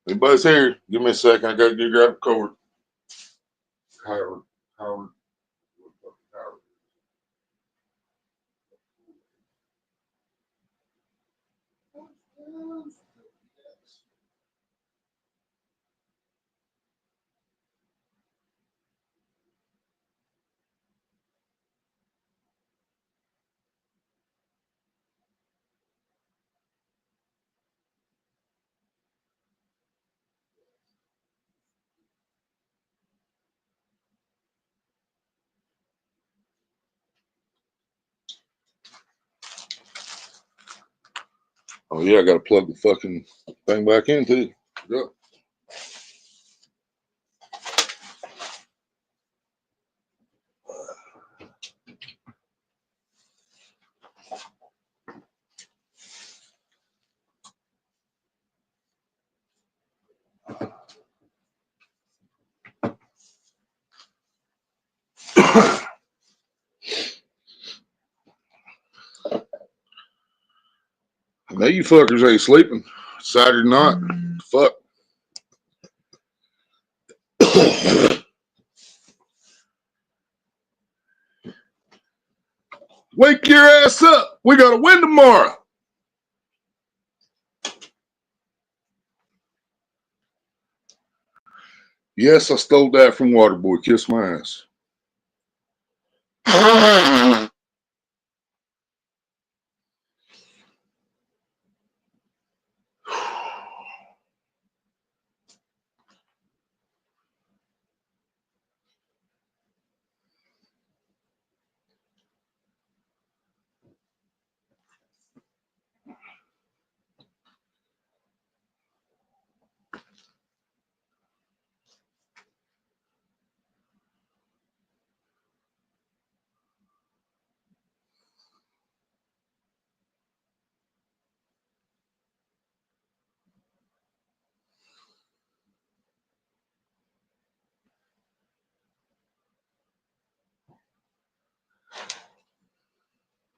Anybody's here? Give me a second. I gotta go grab a cord. Howard. Howard. Howard. Oh yeah, I gotta plug the fucking thing back in too. Yep. I know you fuckers ain't sleeping. Saturday night. Fuck. Wake your ass up. We got to win tomorrow. Yes, I stole that from Waterboy. Kiss my ass.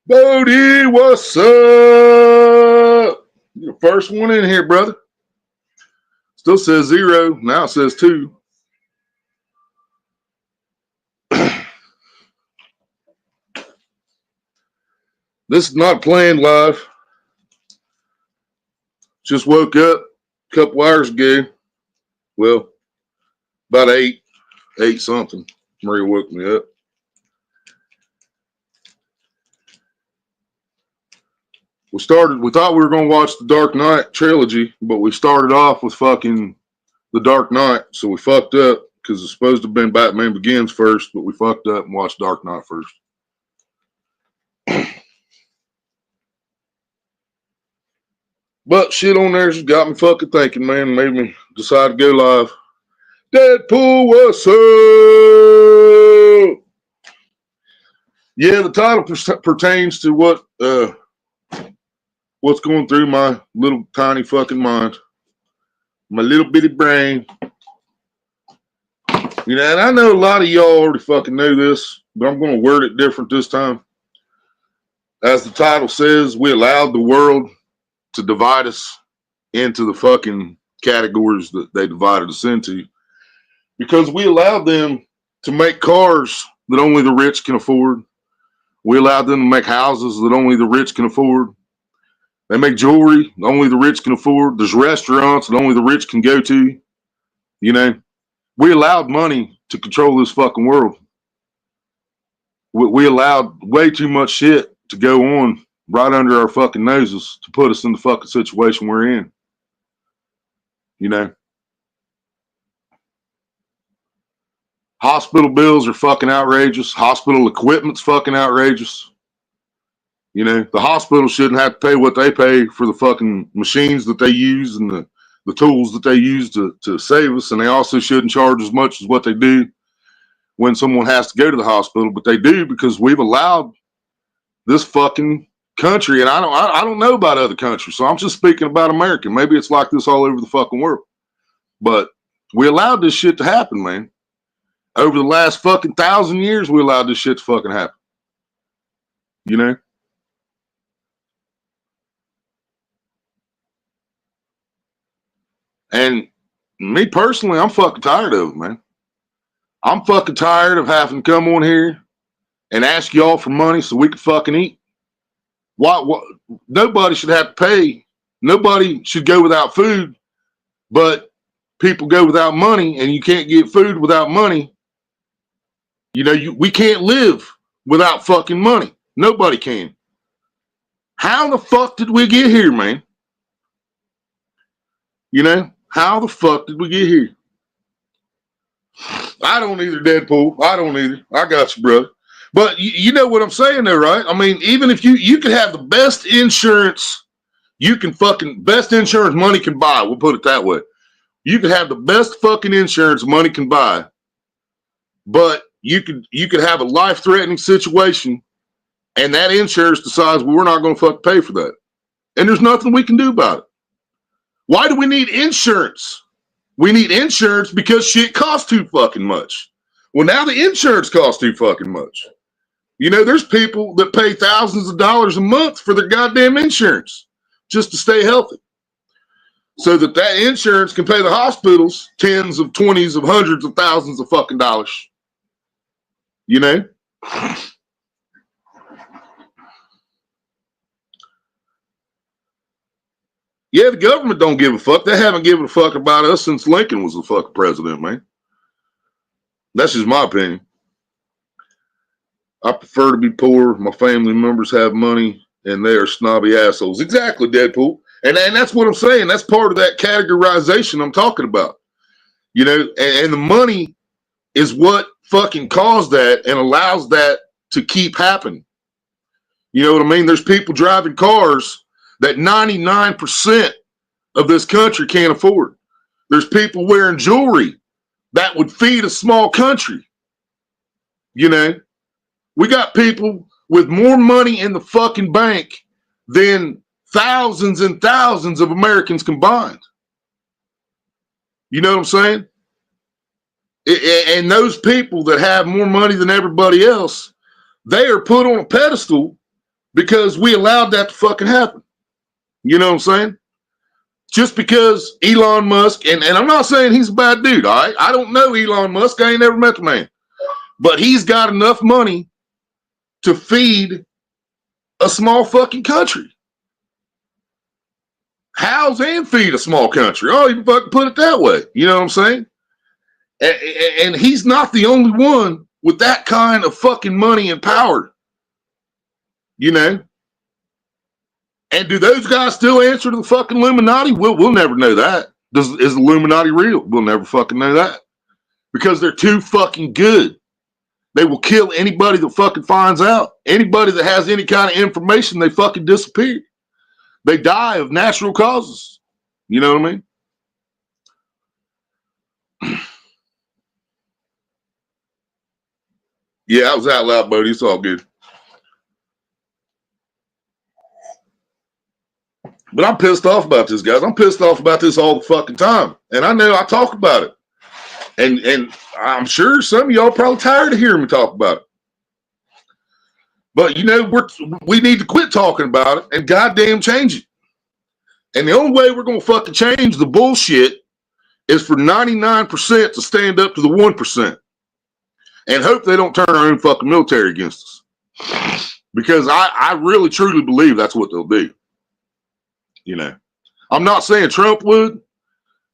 Bodie, what's up? You're the first one in here, brother. Still says 0. Now it says 2. This is not playing live. Just woke up a couple hours ago. Well, about 8 something. Maria woke me up. We thought we were going to watch the Dark Knight trilogy, but we started off with fucking the Dark Knight, so we fucked up because it's supposed to have been Batman Begins first, but we fucked up and watched Dark Knight first. But shit on there just got me fucking thinking, man. Made me decide to go live. Deadpool, what's up? Yeah, the title pertains to what's going through my little tiny fucking mind, my little bitty brain. You know, and I know a lot of y'all already fucking know this, but I'm going to word it different this time. As the title says, we allowed the world to divide us into the fucking categories that they divided us into because we allowed them to make cars that only the rich can afford. We allowed them to make houses that only the rich can afford. They make jewelry that only the rich can afford. There's restaurants that only the rich can go to. You know, we allowed money to control this fucking world. We allowed way too much shit to go on right under our fucking noses to put us in the fucking situation we're in. You know, hospital bills are fucking outrageous. Hospital equipment's fucking outrageous. You know, the hospital shouldn't have to pay what they pay for the fucking machines that they use and the tools that they use to save us. And they also shouldn't charge as much as what they do when someone has to go to the hospital. But they do because we've allowed this fucking country, and I don't know about other countries, so I'm just speaking about America. Maybe it's like this all over the fucking world. But we allowed this shit to happen, man. Over the last fucking 1,000 years, we allowed this shit to fucking happen. You know? And me personally, I'm fucking tired of it, man. I'm fucking tired of having to come on here and ask y'all for money so we can fucking eat. What? Nobody should have to pay. Nobody should go without food, but people go without money, and you can't get food without money. You know, we can't live without fucking money. Nobody can. How the fuck did we get here, man? You know, how the fuck did we get here? I don't either, Deadpool. I don't either. I got you, brother. But you know what I'm saying though, right? I mean, even if you could have the best insurance, best insurance money can buy. We'll put it that way. You could have the best fucking insurance money can buy, but you could have a life-threatening situation, and that insurance decides, well, we're not going to fucking pay for that, and there's nothing we can do about it. Why do we need insurance? We need insurance because shit costs too fucking much. Well, now the insurance costs too fucking much. You know, there's people that pay thousands of dollars a month for their goddamn insurance just to stay healthy, so that insurance can pay the hospitals tens of twenties of hundreds of thousands of fucking dollars. You know? Yeah, the government don't give a fuck. They haven't given a fuck about us since Lincoln was the fucking president, man. That's just my opinion. I prefer to be poor. My family members have money, and they are snobby assholes. Exactly, Deadpool. And that's what I'm saying. That's part of that categorization I'm talking about. You know, and the money is what fucking caused that and allows that to keep happening. You know what I mean? There's people driving cars that 99% of this country can't afford. There's people wearing jewelry that would feed a small country. You know, we got people with more money in the fucking bank than thousands and thousands of Americans combined. You know what I'm saying? And those people that have more money than everybody else, they are put on a pedestal because we allowed that to fucking happen. You know what I'm saying? Just because Elon Musk, and I'm not saying he's a bad dude, all right? I don't know Elon Musk. I ain't never met the man. But he's got enough money to feed a small fucking country. House and feed a small country. Oh, you can fucking put it that way. You know what I'm saying? And he's not the only one with that kind of fucking money and power. You know? And do those guys still answer to the fucking Illuminati? We'll never know that. Is the Illuminati real? We'll never fucking know that. Because they're too fucking good. They will kill anybody that fucking finds out. Anybody that has any kind of information, they fucking disappear. They die of natural causes. You know what I mean? Yeah, I was out loud, buddy. It's all good. But I'm pissed off about this, guys. I'm pissed off about this all the fucking time. And I know I talk about it. And I'm sure some of y'all are probably tired of hearing me talk about it. But, you know, we need to quit talking about it and goddamn change it. And the only way we're going to fucking change the bullshit is for 99% to stand up to the 1% and hope they don't turn our own fucking military against us. Because I really, truly believe that's what they'll do. You know, I'm not saying Trump would,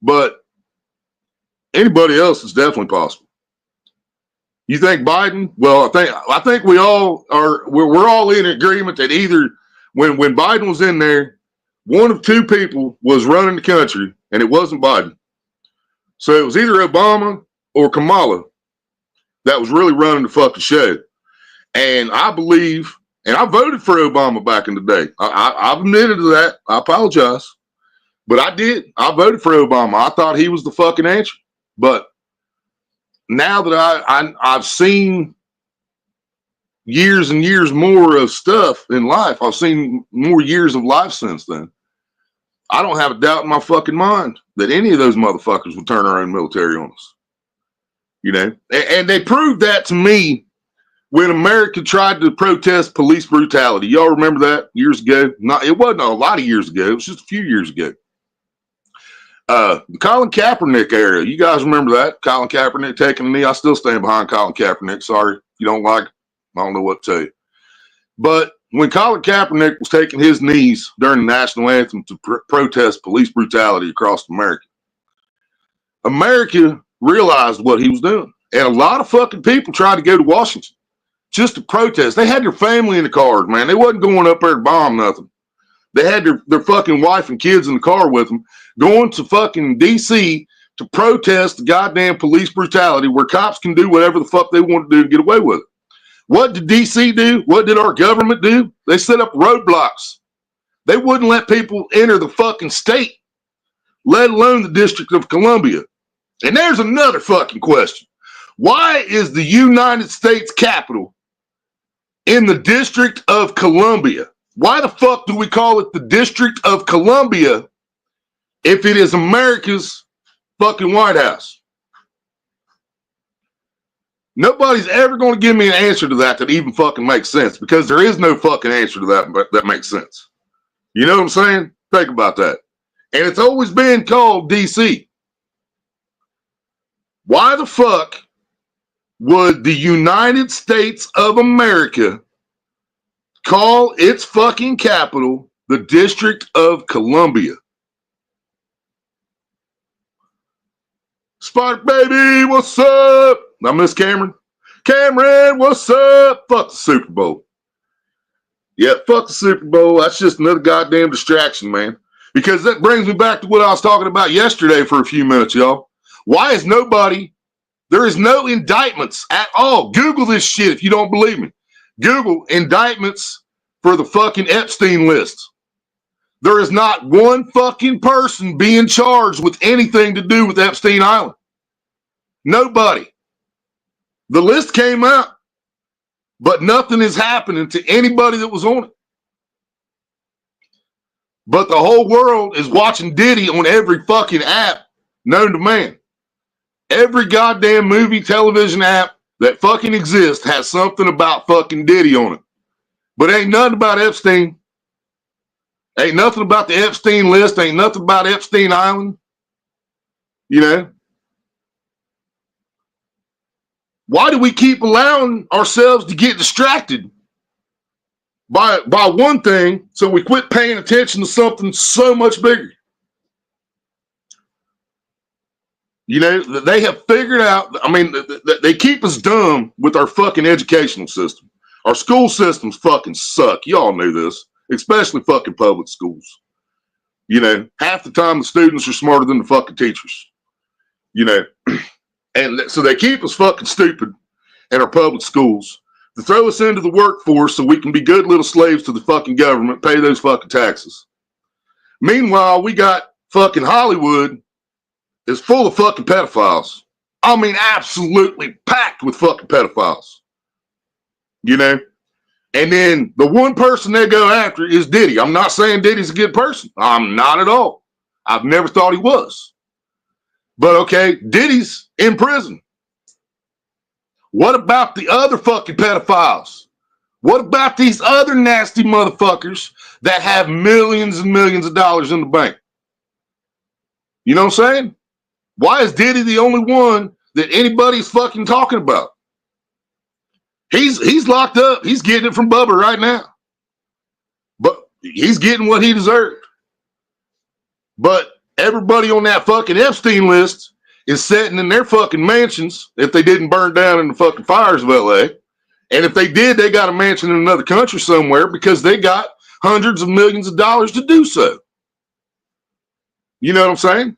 but anybody else is definitely possible. You think Biden? Well, I think we all are. We're all in agreement that either when Biden was in there, one of two people was running the country, and it wasn't Biden. So it was either Obama or Kamala that was really running the fucking show. And I believe. And I voted for Obama back in the day. I've admitted to that. I apologize. But I did. I voted for Obama. I thought he was the fucking answer. But now that I've seen years and years more of stuff in life, I've seen more years of life since then. I don't have a doubt in my fucking mind that any of those motherfuckers will turn our own military on us. You know? And they proved that to me when America tried to protest police brutality. Y'all remember that years ago? It wasn't a lot of years ago. It was just a few years ago. The Colin Kaepernick era. You guys remember that? Colin Kaepernick taking a knee. I still stand behind Colin Kaepernick. Sorry if you don't like it. I don't know what to tell you. But when Colin Kaepernick was taking his knees during the national anthem to protest police brutality across America, America realized what he was doing. And a lot of fucking people tried to go to Washington just to protest. They had their family in the cars, man. They wasn't going up there to bomb nothing. They had their fucking wife and kids in the car with them, going to fucking D.C. to protest the goddamn police brutality where cops can do whatever the fuck they want to do to get away with it. What did D.C. do? What did our government do? They set up roadblocks. They wouldn't let people enter the fucking state, let alone the District of Columbia. And there's another fucking question. Why is the United States Capitol in the District of Columbia? Why the fuck do we call it the District of Columbia if it is America's fucking White House? Nobody's ever going to give me an answer to that even fucking makes sense, because there is no fucking answer to that makes sense. You know what I'm saying? Think about that. And it's always been called D.C. Why the fuck would the United States of America call its fucking capital the District of Columbia? Spark baby, what's up? I miss Cameron. Cameron, what's up? Fuck the Super Bowl. Yeah, fuck the Super Bowl. That's just another goddamn distraction, man. Because that brings me back to what I was talking about yesterday for a few minutes, y'all. Why is there is no indictments at all. Google this shit if you don't believe me. Google indictments for the fucking Epstein list. There is not one fucking person being charged with anything to do with Epstein Island. Nobody. The list came out, but nothing is happening to anybody that was on it. But the whole world is watching Diddy on every fucking app known to man. Every goddamn movie, television app that fucking exists has something about fucking Diddy on it. But ain't nothing about Epstein. Ain't nothing about the Epstein list. Ain't nothing about Epstein Island. You know? Why do we keep allowing ourselves to get distracted by one thing so we quit paying attention to something so much bigger? You know, they have figured out, I mean, they keep us dumb with our fucking educational system. Our school systems fucking suck. Y'all knew this, especially fucking public schools. You know, half the time the students are smarter than the fucking teachers. You know, and so they keep us fucking stupid in our public schools to throw us into the workforce so we can be good little slaves to the fucking government, pay those fucking taxes. Meanwhile, we got fucking Hollywood is full of fucking pedophiles. I mean, absolutely packed with fucking pedophiles. You know? And then the one person they go after is Diddy. I'm not saying Diddy's a good person. I'm not at all. I've never thought he was. But okay, Diddy's in prison. What about the other fucking pedophiles? What about these other nasty motherfuckers that have millions and millions of dollars in the bank? You know what I'm saying? Why is Diddy the only one that anybody's fucking talking about? He's locked up. He's getting it from Bubba right now. But he's getting what he deserved. But everybody on that fucking Epstein list is sitting in their fucking mansions if they didn't burn down in the fucking fires of LA. And if they did, they got a mansion in another country somewhere because they got hundreds of millions of dollars to do so. You know what I'm saying?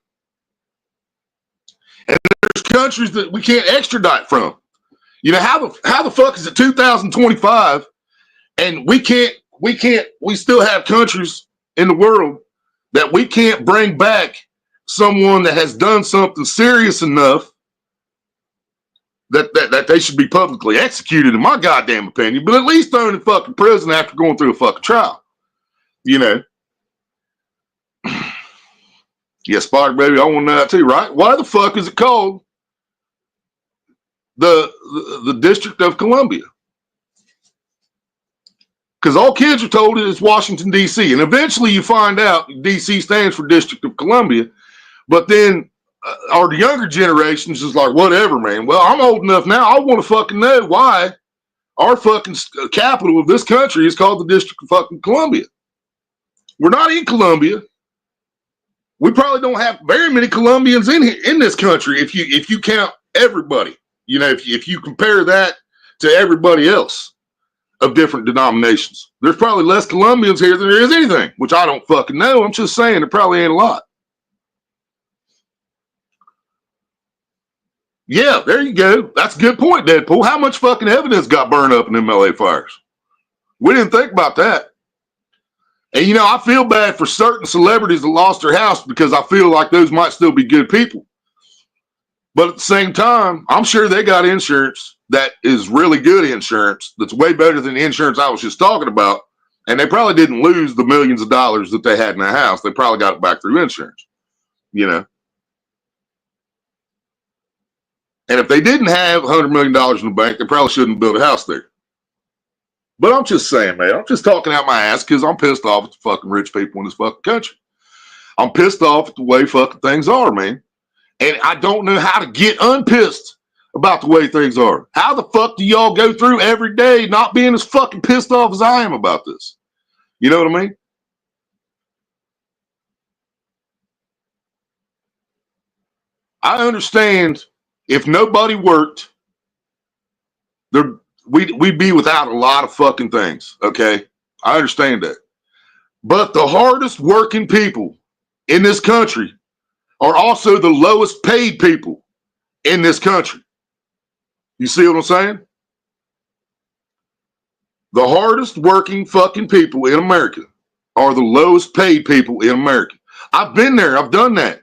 And there's countries that we can't extradite from. You know, how the fuck is it 2025 and we still have countries in the world that we can't bring back someone that has done something serious enough that they should be publicly executed, in my goddamn opinion, but at least thrown in fucking prison after going through a fucking trial. You know? Yeah, Spark, baby, I want to know that too, right? Why the fuck is it called the District of Columbia? Because all kids are told it's Washington, D.C. And eventually you find out D.C. stands for District of Columbia. But then our younger generations is like, whatever, man. Well, I'm old enough now. I want to fucking know why our fucking capital of this country is called the District of fucking Columbia. We're not in Columbia. We probably don't have very many Colombians in this country if you count everybody. You know, if you compare that to everybody else of different denominations, there's probably less Colombians here than there is anything, which I don't fucking know. I'm just saying there probably ain't a lot. Yeah, there you go. That's a good point, Deadpool. How much fucking evidence got burned up in them LA fires? We didn't think about that. And, you know, I feel bad for certain celebrities that lost their house because I feel like those might still be good people. But at the same time, I'm sure they got insurance that is really good insurance that's way better than the insurance I was just talking about. And they probably didn't lose the millions of dollars that they had in their house. They probably got it back through insurance, you know. And if they didn't have $100 million in the bank, they probably shouldn't build a house there. But I'm just saying, man, I'm just talking out my ass because I'm pissed off at the fucking rich people in this fucking country. I'm pissed off at the way fucking things are, man. And I don't know how to get unpissed about the way things are. How the fuck do y'all go through every day not being as fucking pissed off as I am about this? You know what I mean? I understand if nobody worked, we'd be without a lot of fucking things, okay? I understand that. But the hardest working people in this country are also the lowest paid people in this country. You see what I'm saying? The hardest working fucking people in America are the lowest paid people in America. I've been there. I've done that.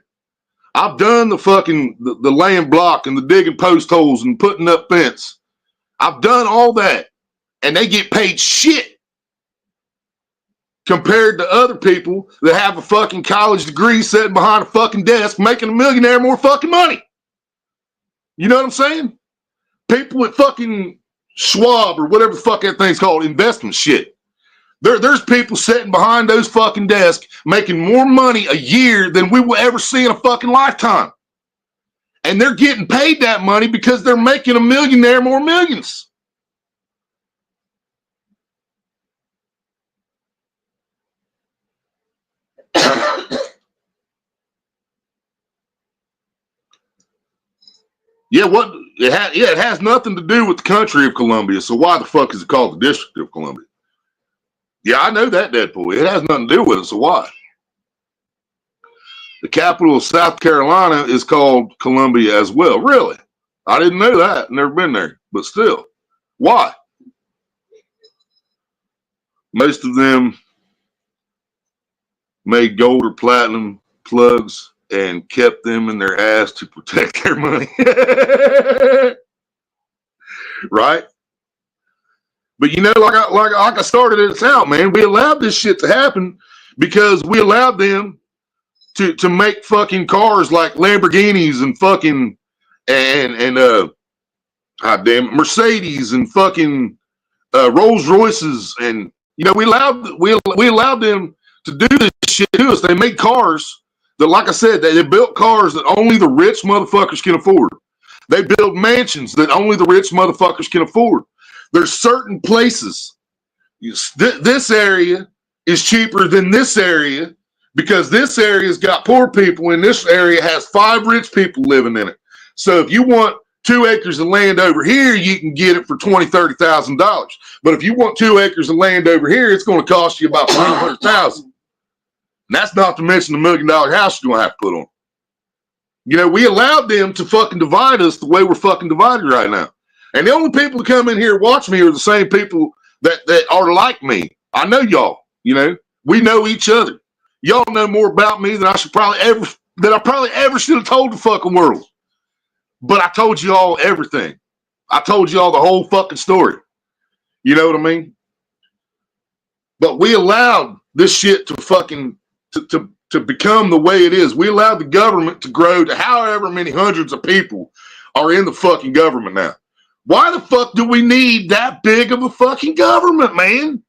I've done the fucking the laying block and the digging post holes and putting up fence. I've done all that. And they get paid shit compared to other people that have a fucking college degree sitting behind a fucking desk making a millionaire more fucking money. You know what I'm saying? People with fucking Schwab or whatever the fuck that thing's called, investment shit. There's people sitting behind those fucking desks making more money a year than we will ever see in a fucking lifetime. And they're getting paid that money because they're making a millionaire more millions. Yeah, it has nothing to do with the country of Columbia. So why the fuck is it called the District of Columbia? Yeah, I know that, Deadpool. It has nothing to do with it, so why? The capital of South Carolina is called Columbia as well. Really? I didn't know that. Never been there. But still, why? Most of them made gold or platinum plugs and kept them in their ass to protect their money. Right? But you know, like I started this out, man, we allowed this shit to happen because we allowed them to make fucking cars like Lamborghinis and fucking goddamn Mercedes and fucking Rolls Royces, and you know we allowed them to do this shit to us. They made cars that, like I said, they built cars that only the rich motherfuckers can afford. They build mansions that only the rich motherfuckers can afford. There's certain places. This area is cheaper than this area because this area's got poor people and this area has 5 rich people living in it. So if you want 2 acres of land over here, you can get it for $20,000, $30,000. But if you want 2 acres of land over here, it's going to cost you about $500,000. And that's not to mention the $1 million house you're going to have to put on. You know, we allowed them to fucking divide us the way we're fucking divided right now. And the only people who come in here and watch me are the same people that are like me. I know y'all, you know, we know each other. Y'all know more about me than I probably ever should have told the fucking world. But I told you all everything. I told you all the whole fucking story. You know what I mean? But we allowed this shit to fucking to become the way it is. We allowed the government to grow to however many hundreds of people are in the fucking government now. Why the fuck do we need that big of a fucking government, man?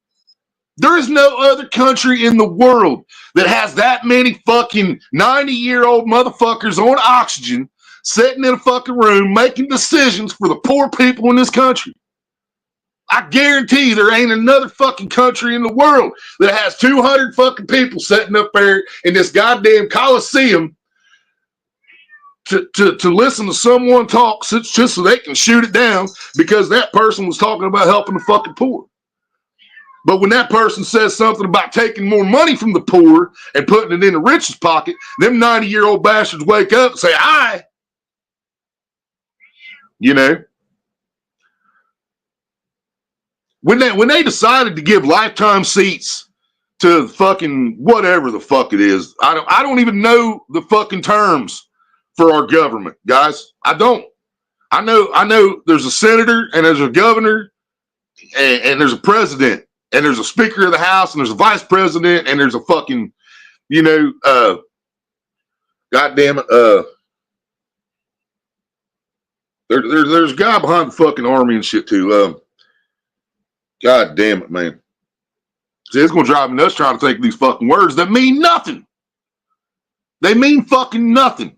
There is no other country in the world that has that many fucking 90-year-old motherfuckers on oxygen sitting in a fucking room making decisions for the poor people in this country. I guarantee you there ain't another fucking country in the world that has 200 fucking people sitting up there in this goddamn Coliseum to listen to someone talk just so they can shoot it down because that person was talking about helping the fucking poor. But when that person says something about taking more money from the poor and putting it in the rich's pocket, them 90-year-old bastards wake up and say, aye. You know? When they decided to give lifetime seats to fucking whatever the fuck it is, I don't even know the fucking terms for our government, guys. I don't. I know there's a senator and there's a governor and there's a president. And there's a speaker of the house, and there's a vice president, and there's a fucking, goddamn it, there's a guy behind the fucking army and shit too. God damn it, man. See, it's gonna drive me nuts trying to think of these fucking words that mean nothing. They mean fucking nothing.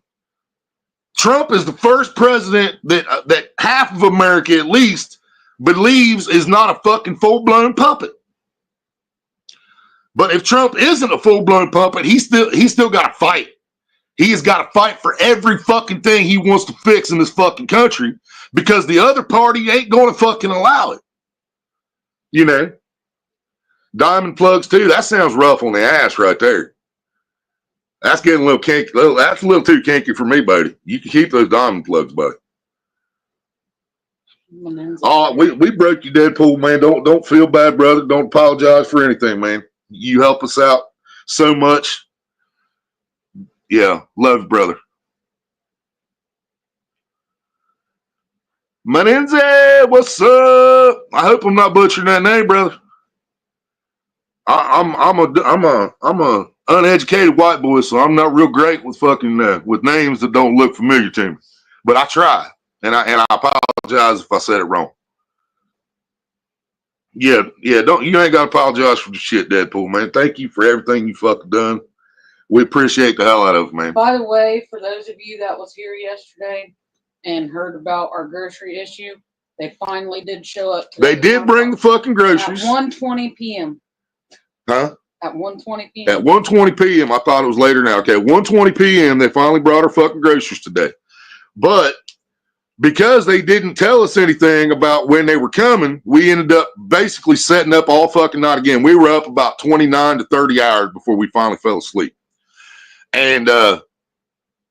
Trump is the first president that half of America at least believes is not a fucking full-blown puppet. But if Trump isn't a full-blown puppet, he's still got to fight. He has got to fight for every fucking thing he wants to fix in this fucking country because the other party ain't going to fucking allow it. You know? Diamond plugs too. That sounds rough on the ass right there. That's getting a little kinky. That's a little too kinky for me, buddy. You can keep those diamond plugs, buddy. Oh, we broke you, Deadpool, man. Don't feel bad, brother. Don't apologize for anything, man. You help us out so much. Yeah, love, brother. Manenze, what's up? I hope I'm not butchering that name, brother. I'm a uneducated white boy, so I'm not real great with fucking with names that don't look familiar to me. But I try, and I apologize if I said it wrong. Yeah, you ain't got to apologize for the shit, Deadpool, man. Thank you for everything you fucking done. We appreciate the hell out of it, man. By the way, for those of you that was here yesterday and heard about our grocery issue, they finally did show up. They did bring the fucking groceries. At 1:20 p.m. Huh? At 1:20 p.m. At 1:20 p.m. I thought it was later now. Okay, 1:20 p.m. They finally brought our fucking groceries today. But because they didn't tell us anything about when they were coming, we ended up basically setting up all fucking night again. We were up about 29 to 30 hours before we finally fell asleep. And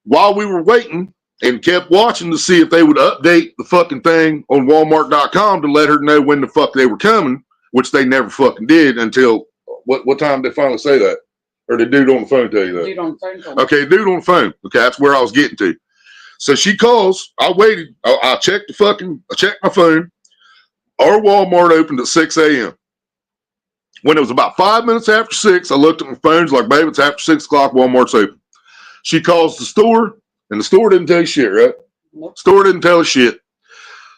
while we were waiting and kept watching to see if they would update the fucking thing on Walmart.com to let her know when the fuck they were coming, which they never fucking did until what time did they finally say that? Or the dude on the phone tell you that? Dude on the phone. Okay, dude on the phone. Okay, that's where I was getting to. So she calls. I waited. I checked my phone. Our Walmart opened at 6 a.m. When it was about 5 minutes after 6, I looked at my phone. It's like, babe, it's after 6 o'clock. Walmart's open. She calls the store, and the store didn't tell you shit, right? Nope. Store didn't tell her shit.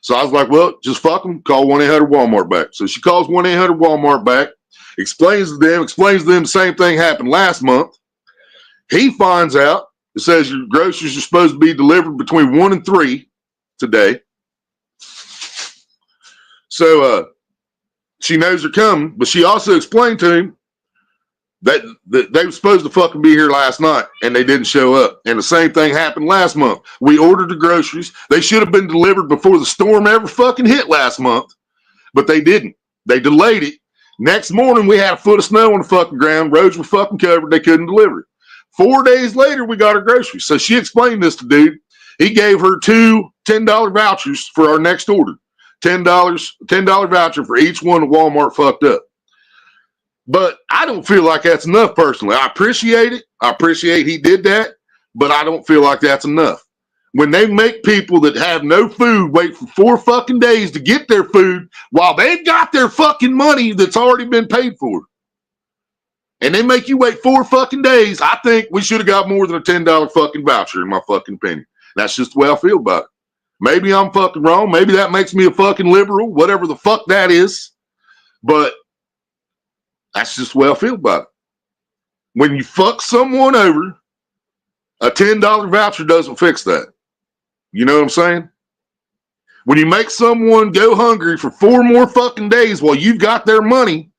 So I was like, well, just fuck them. Call 1-800-WALMART back. So she calls 1-800-WALMART back, explains to them the same thing happened last month. He finds out. It says your groceries are supposed to be delivered between 1 and 3 today. So she knows they're coming, but she also explained to him that they were supposed to fucking be here last night and they didn't show up. And the same thing happened last month. We ordered the groceries. They should have been delivered before the storm ever fucking hit last month, but they didn't. They delayed it. Next morning, we had a foot of snow on the fucking ground. Roads were fucking covered. They couldn't deliver it. 4 days later, we got our groceries. So she explained this to dude. He gave her two $10 vouchers for our next order. $10 voucher for each one that Walmart fucked up. But I don't feel like that's enough personally. I appreciate it. I appreciate he did that, but I don't feel like that's enough. When they make people that have no food wait for 4 fucking days to get their food while they've got their fucking money that's already been paid for, and they make you wait 4 fucking days, I think we should have got more than a $10 fucking voucher, in my fucking opinion. That's just the way I feel about it. Maybe I'm fucking wrong. Maybe that makes me a fucking liberal, whatever the fuck that is. But That's just the way I feel about it. When you fuck someone over, a $10 voucher doesn't fix that. You know what I'm saying? When you make someone go hungry for 4 more fucking days while you've got their money,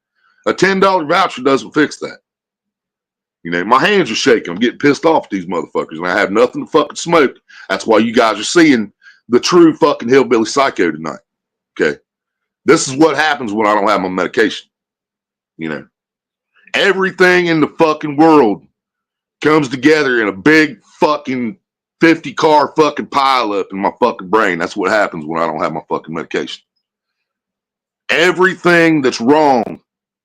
a $10 voucher doesn't fix that. You know, my hands are shaking. I'm getting pissed off at these motherfuckers, and I have nothing to fucking smoke. That's why you guys are seeing the true fucking hillbilly psycho tonight. Okay? This is what happens when I don't have my medication. You know? Everything in the fucking world comes together in a big fucking 50-car fucking pile up in my fucking brain. That's what happens when I don't have my fucking medication. Everything that's wrong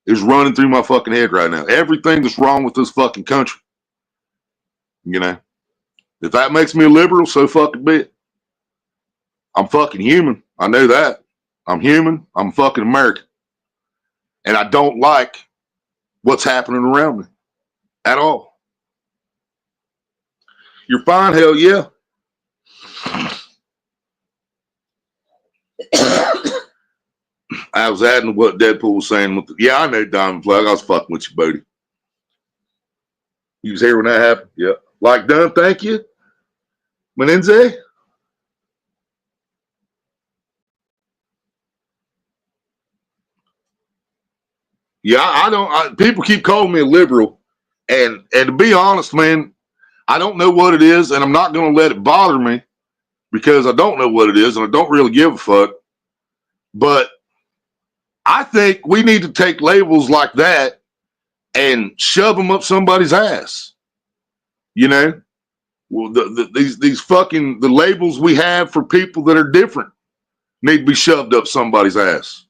is running through my fucking head right now. Everything that's wrong with this fucking country. You know? If that makes me a liberal, so fucking be it. I'm fucking human. I know that. I'm human. I'm fucking American. And I don't like what's happening around me at all. You're fine, hell yeah. I was adding to what Deadpool was saying. Yeah, I know Diamond Plug. I was fucking with you, Bodie. You was here when that happened? Yeah. Like done, thank you. Menenze? Yeah, I don't. People keep calling me a liberal. And to be honest, man, I don't know what it is, and I'm not going to let it bother me because I don't know what it is, and I don't really give a fuck. But I think we need to take labels like that and shove them up somebody's ass. You know, well, these fucking the labels we have for people that are different need to be shoved up somebody's ass.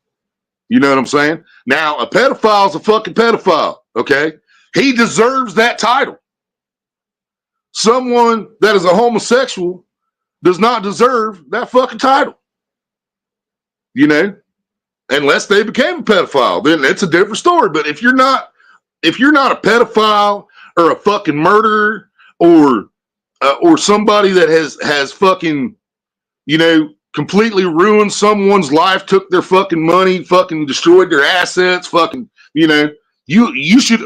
You know what I'm saying? Now, a pedophile's a fucking pedophile. Okay, he deserves that title. Someone that is a homosexual does not deserve that fucking title. You know, unless they became a pedophile, then it's a different story. But if you're not a pedophile or a fucking murderer or somebody that has fucking, you know, completely ruined someone's life, took their fucking money, fucking destroyed their assets, fucking, you know, you should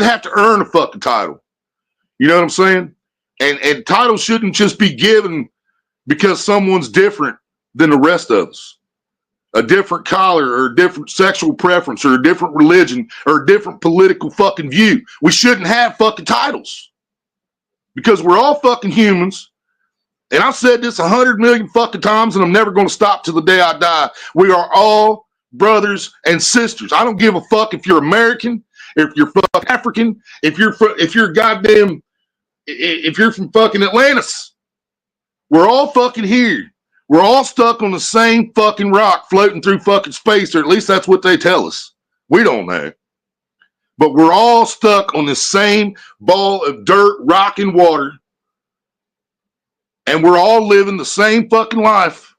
have to earn a fucking title. You know what I'm saying? And titles shouldn't just be given because someone's different than the rest of us. A different color or a different sexual preference or a different religion or a different political fucking view. We shouldn't have fucking titles because we're all fucking humans. And I've said this 100 million fucking times and I'm never going to stop till the day I die. We are all brothers and sisters. I don't give a fuck if you're American, if you're fucking African, if you're goddamn, if you're from fucking Atlantis. We're all fucking here. We're all stuck on the same fucking rock floating through fucking space, or at least that's what they tell us. We don't know. But we're all stuck on the same ball of dirt, rock, and water. And we're all living the same fucking life.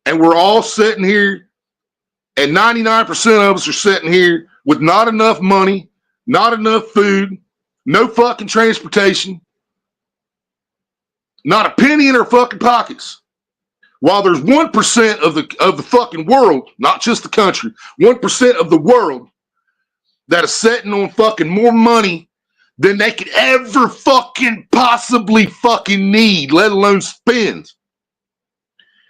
And we're all sitting here, and 99% of us are sitting here with not enough money, not enough food, no fucking transportation, not a penny in our fucking pockets. While there's 1% of the fucking world, not just the country, 1% of the world that is sitting on fucking more money than they could ever fucking possibly fucking need, let alone spend.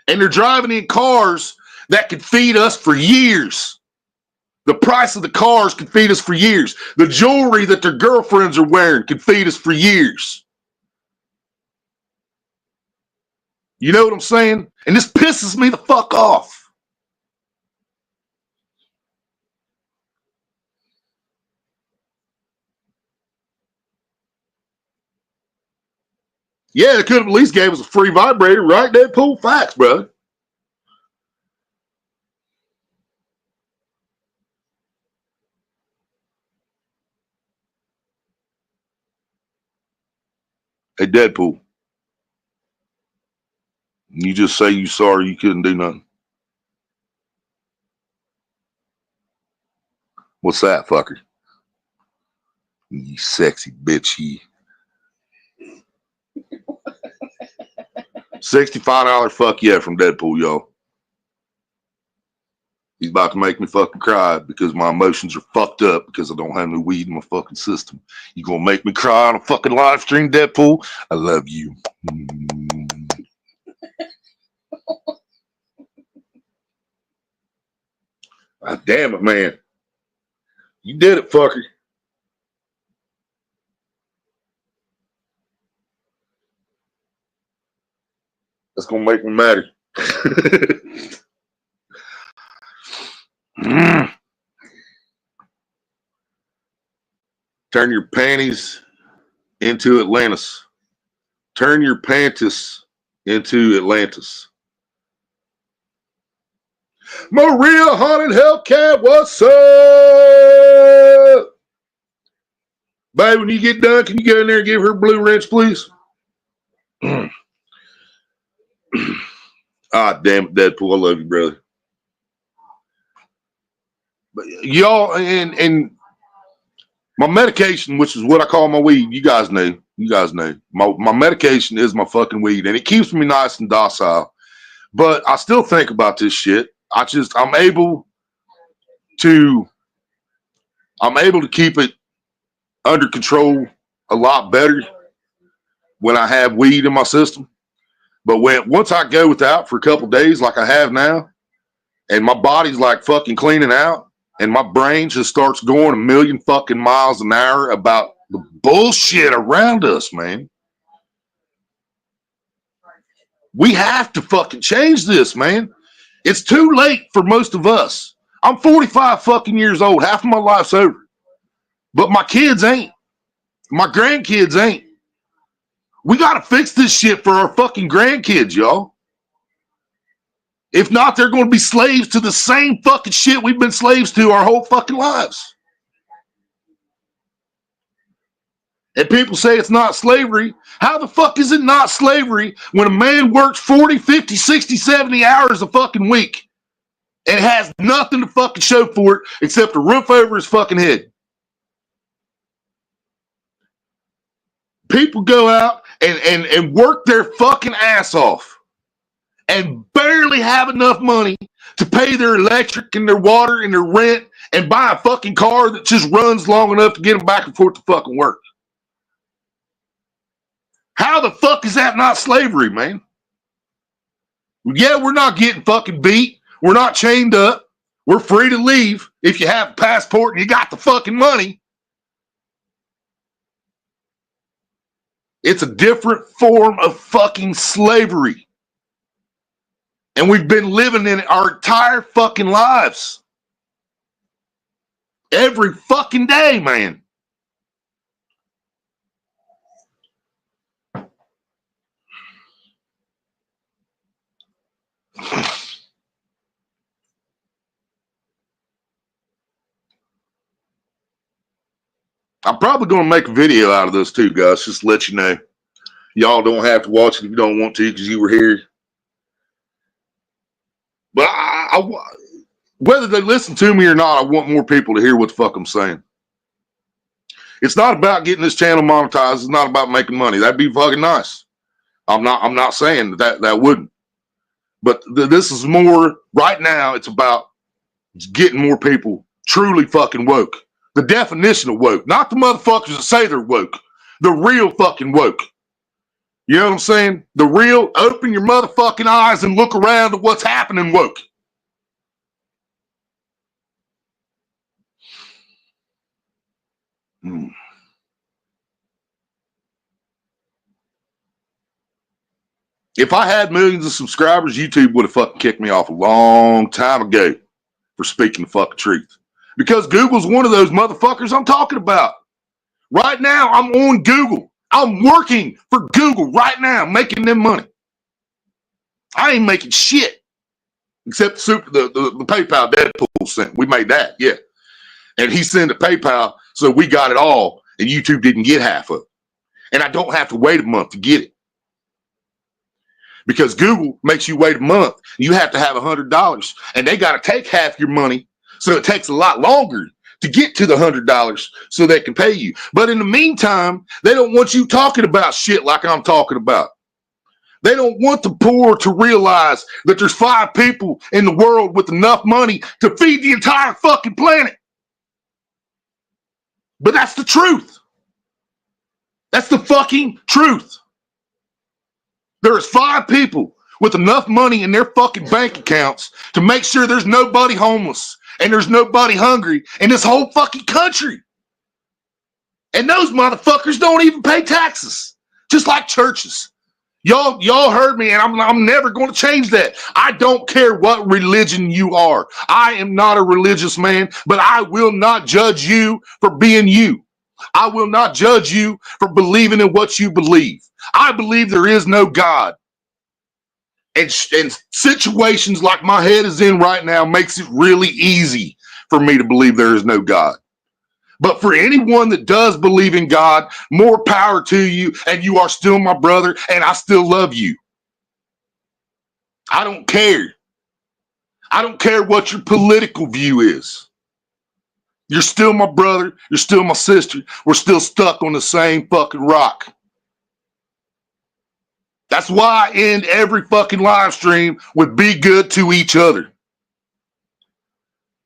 And they're driving in cars that could feed us for years. The price of the cars could feed us for years. The jewelry that their girlfriends are wearing could feed us for years. You know what I'm saying? And this pisses me the fuck off. Yeah, they could have at least gave us a free vibrator, right? Deadpool, facts, bro. Hey, Deadpool. You just say you sorry you couldn't do nothing. What's that, fucker? You sexy bitch, you. $65 fuck yeah from Deadpool, y'all. He's about to make me fucking cry because my emotions are fucked up because I don't have no weed in my fucking system. You gonna make me cry on a fucking live stream, Deadpool? I love you. God damn it, man. You did it, fucker. That's gonna make me mad. Turn your panties into Atlantis. Turn your panties into Atlantis. Maria Haunted Hellcat, what's up? Babe, when you get done, can you go in there and give her a blue wrench, please? Ah, damn it, Deadpool. I love you, brother. But y'all, and my medication, which is what I call my weed, you guys know. You guys know. My medication is my fucking weed, and it keeps me nice and docile. But I still think about this shit. I'm able to keep it under control a lot better when I have weed in my system. But once I go without for a couple days, like I have now, and my body's like fucking cleaning out, and my brain just starts going a million fucking miles an hour about the bullshit around us, man. We have to fucking change this, man. It's too late for most of us. I'm 45 fucking years old. Half of my life's over. But my kids ain't. My grandkids ain't. We got to fix this shit for our fucking grandkids, y'all. If not, they're going to be slaves to the same fucking shit we've been slaves to our whole fucking lives. And people say it's not slavery. How the fuck is it not slavery when a man works 40, 50, 60, 70 hours a fucking week and has nothing to fucking show for it except a roof over his fucking head? People go out and work their fucking ass off and barely have enough money to pay their electric and their water and their rent and buy a fucking car that just runs long enough to get them back and forth to fucking work. How the fuck is that not slavery, man? Yeah, we're not getting fucking beat. We're not chained up. We're free to leave if you have a passport and you got the fucking money. It's a different form of fucking slavery. And we've been living in it our entire fucking lives. Every fucking day, man. I'm probably going to make a video out of this too, guys, just to let you know. Y'all don't have to watch it if you don't want to because you were here. But whether they listen to me or not, I want more people to hear what the fuck I'm saying. It's not about getting this channel monetized. It's not about making money. That'd be fucking nice. I'm not saying that wouldn't. But this is more, right now, it's about getting more people truly fucking woke. The definition of woke. Not the motherfuckers that say they're woke. The real fucking woke. You know what I'm saying? The real, open your motherfucking eyes and look around at what's happening woke. If I had millions of subscribers, YouTube would have fucking kicked me off a long time ago for speaking the fucking truth. Because Google's one of those motherfuckers I'm talking about. Right now, I'm on Google. I'm working for Google right now, making them money. I ain't making shit. Except the PayPal Deadpool sent. We made that, yeah. And he sent a PayPal, so we got it all, and YouTube didn't get half of it. And I don't have to wait a month to get it. Because Google makes you wait a month. You have to have $100, and they got to take half your money, so it takes a lot longer to get to the $100 so they can pay you. But in the meantime, they don't want you talking about shit like I'm talking about. They don't want the poor to realize that there's 5 people in the world with enough money to feed the entire fucking planet. But that's the truth. That's the fucking truth. There's 5 people with enough money in their fucking bank accounts to make sure there's nobody homeless and there's nobody hungry in this whole fucking country. And those motherfuckers don't even pay taxes, just like churches. Y'all heard me, and I'm never going to change that. I don't care what religion you are. I am not a religious man, but I will not judge you for being you. I will not judge you for believing in what you believe. I believe there is no God. And situations like my head is in right now makes it really easy for me to believe there is no God. But for anyone that does believe in God, more power to you, and you are still my brother, and I still love you. I don't care. I don't care what your political view is. You're still my brother. You're still my sister. We're still stuck on the same fucking rock. That's why I end every fucking live stream with be good to each other.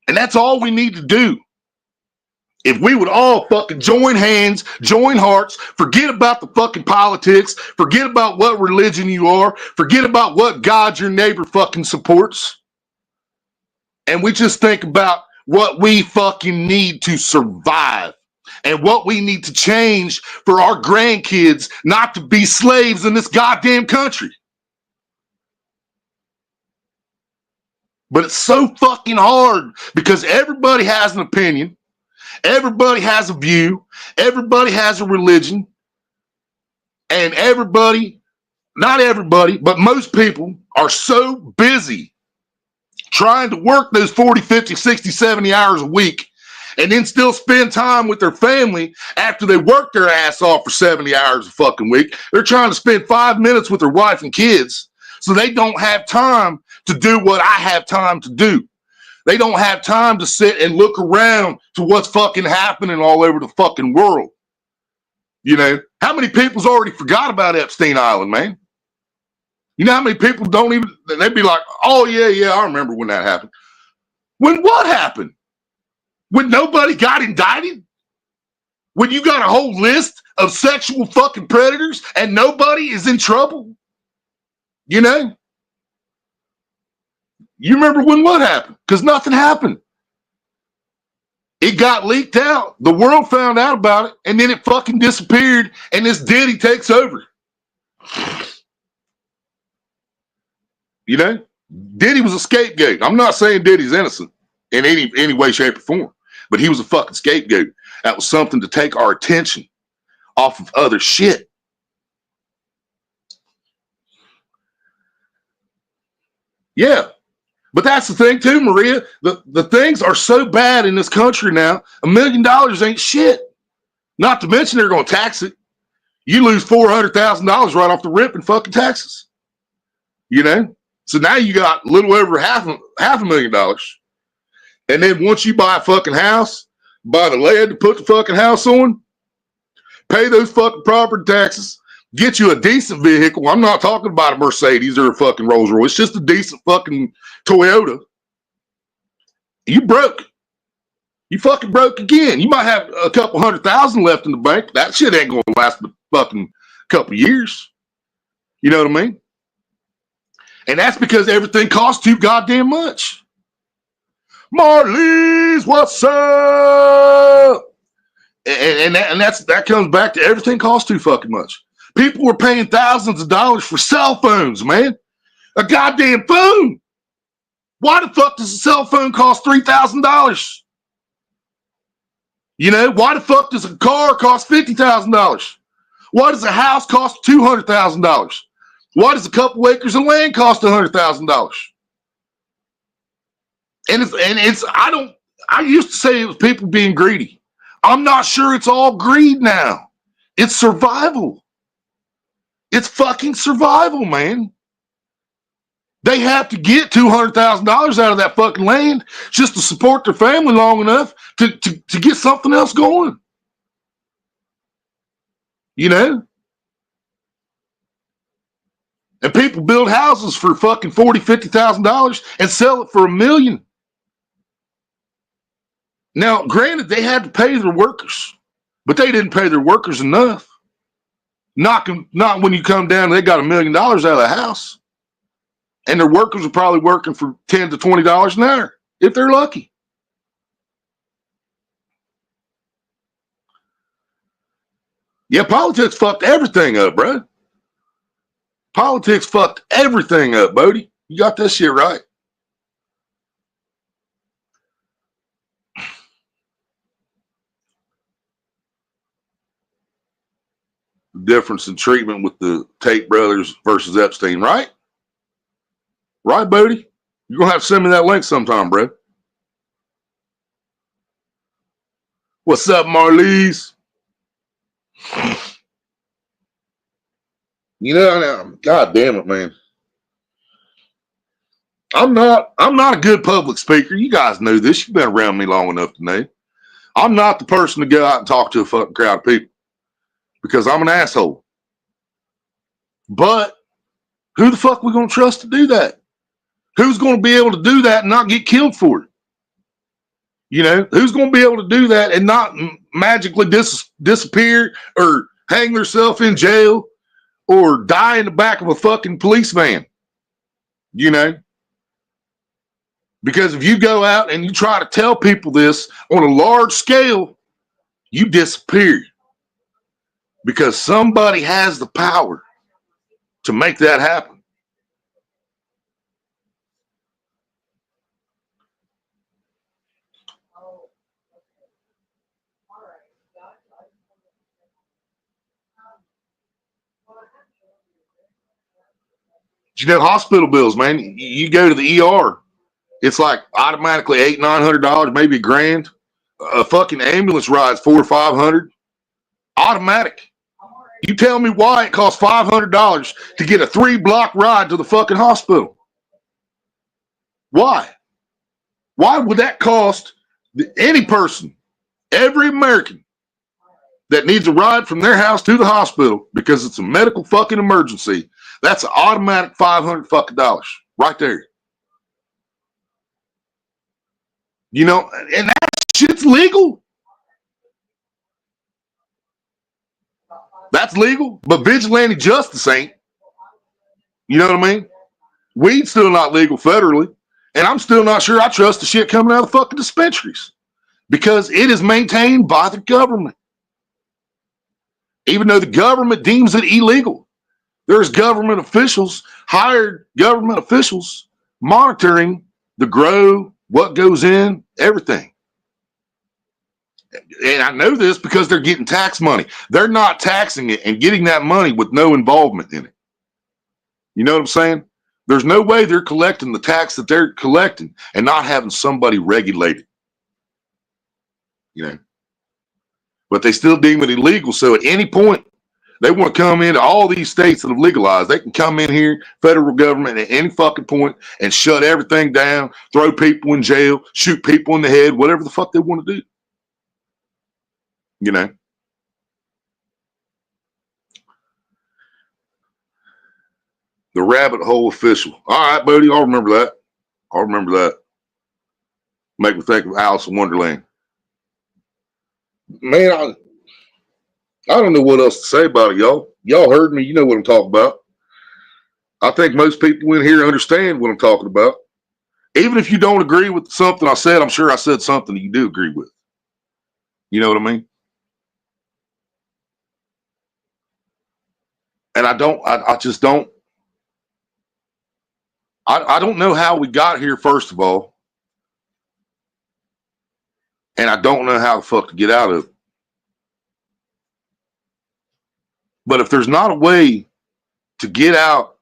And that's all we need to do. If we would all fucking join hands, join hearts, forget about the fucking politics, forget about what religion you are, forget about what God your neighbor fucking supports, and we just think about what we fucking need to survive and what we need to change for our grandkids not to be slaves in this goddamn country. But it's so fucking hard because everybody has an opinion. Everybody has a view. Everybody has a religion. And everybody, not everybody, but most people are so busy trying to work those 40, 50, 60, 70 hours a week and then still spend time with their family after they work their ass off for 70 hours a fucking week. They're trying to spend 5 minutes with their wife and kids so they don't have time to do what I have time to do. They don't have time to sit and look around to what's fucking happening all over the fucking world. You know, how many people's already forgot about Epstein Island, man? You know how many people don't even, they'd be like, oh, yeah, I remember when that happened. When what happened? When nobody got indicted? When you got a whole list of sexual fucking predators and nobody is in trouble? You know? You remember when what happened? Because nothing happened. It got leaked out. The world found out about it, and then it fucking disappeared, and this Diddy takes over. You know? Diddy was a scapegoat. I'm not saying Diddy's innocent in any way, shape, or form, but he was a fucking scapegoat. That was something to take our attention off of other shit. Yeah. But that's the thing too, Maria. The things are so bad in this country now, $1 million ain't shit. Not to mention they're going to tax it. You lose $400,000 right off the rip in fucking taxes. You know? So now you got a little over half a million dollars. And then once you buy a fucking house, buy the land to put the fucking house on, pay those fucking property taxes, get you a decent vehicle. I'm not talking about a Mercedes or a fucking Rolls Royce. It's just a decent fucking Toyota. You broke. You fucking broke again. You might have a couple $100,000 left in the bank. That shit ain't going to last but fucking couple years. You know what I mean? And that's because everything costs too goddamn much. Marlies, what's up? And that comes back to everything costs too fucking much. People were paying thousands of dollars for cell phones, man. A goddamn phone. Why the fuck does a cell phone cost $3,000? You know, why the fuck does a car cost $50,000? Why does a house cost $200,000? Why does a couple acres of land cost $100,000? I used to say it was people being greedy. I'm not sure it's all greed now. It's survival. It's fucking survival, man. They have to get $200,000 out of that fucking land just to support their family long enough to get something else going. You know? And people build houses for fucking $40,000, $50,000 and sell it for $1 million. Now, granted, they had to pay their workers, but they didn't pay their workers enough. Not when you come down, they got $1 million out of the house. And their workers are probably working for $10 to $20 an hour, if they're lucky. Yeah, politics fucked everything up, bro. Politics fucked everything up, Bodie. You got that shit right. The difference in treatment with the Tate brothers versus Epstein, right? Right, Bodie? You're going to have to send me that link sometime, bro. What's up, Marlies? You know, God damn it, man. I'm not a good public speaker. You guys know this. You've been around me long enough to know. I'm not the person to go out and talk to a fucking crowd of people because I'm an asshole. But who the fuck are we going to trust to do that? Who's going to be able to do that and not get killed for it? You know, who's going to be able to do that and not magically disappear or hang themselves in jail or die in the back of a fucking police van? You know? Because if you go out and you try to tell people this on a large scale, you disappear. Because somebody has the power to make that happen. You know, hospital bills, man. You go to the ER, it's like automatically $800-900, maybe $1,000. A fucking ambulance ride's $400 or $500. Automatic. You tell me why it costs $500 to get a 3-block ride to the fucking hospital. Why? Why would that cost any person, every American that needs a ride from their house to the hospital because it's a medical fucking emergency? That's an automatic $500 fucking dollars right there. You know, and that shit's legal. That's legal, but vigilante justice ain't. You know what I mean? Weed's still not legal federally, and I'm still not sure I trust the shit coming out of the fucking dispensaries because it is maintained by the government. Even though the government deems it illegal, there's government officials, hired government officials, monitoring the grow, what goes in, everything. And I know this because they're getting tax money. They're not taxing it and getting that money with no involvement in it. You know what I'm saying? There's no way they're collecting the tax that they're collecting and not having somebody regulate it. You know? But they still deem it illegal. So at any point, they want to come into all these states that have legalized. They can come in here, federal government, at any fucking point and shut everything down, throw people in jail, shoot people in the head, whatever the fuck they want to do. You know? The rabbit hole official. All right, buddy, I'll remember that. I'll remember that. Make me think of Alice in Wonderland. Man, I don't know what else to say about it, y'all. Y'all heard me. You know what I'm talking about. I think most people in here understand what I'm talking about. Even if you don't agree with something I said, I'm sure I said something that you do agree with. You know what I mean? And I just don't. I don't know how we got here, first of all. And I don't know how the fuck to get out of it. But if there's not a way to get out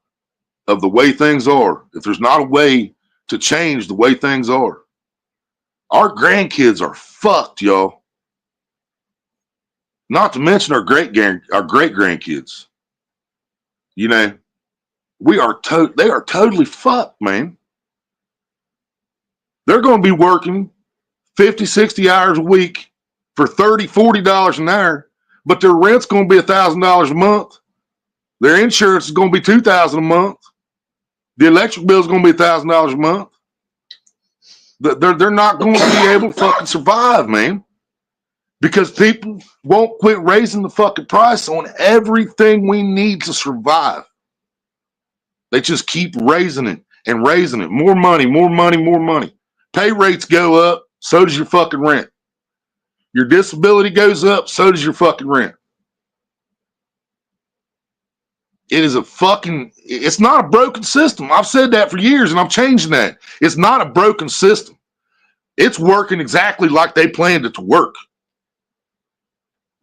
of the way things are, if there's not a way to change the way things are, our grandkids are fucked, y'all. Not to mention our great grandkids. You know, they are totally fucked, man. They're going to be working 50, 60 hours a week for $30, $40 an hour, but their rent's going to be $1,000 a month. Their insurance is going to be $2,000 a month. The electric bill is going to be $1,000 a month. They're not going to be able to fucking survive, man. Because people won't quit raising the fucking price on everything we need to survive. They just keep raising it and raising it. More money, more money, more money. Pay rates go up, so does your fucking rent. Your disability goes up, so does your fucking rent. It is it's not a broken system. I've said that for years and I'm changing that. It's not a broken system. It's working exactly like they planned it to work.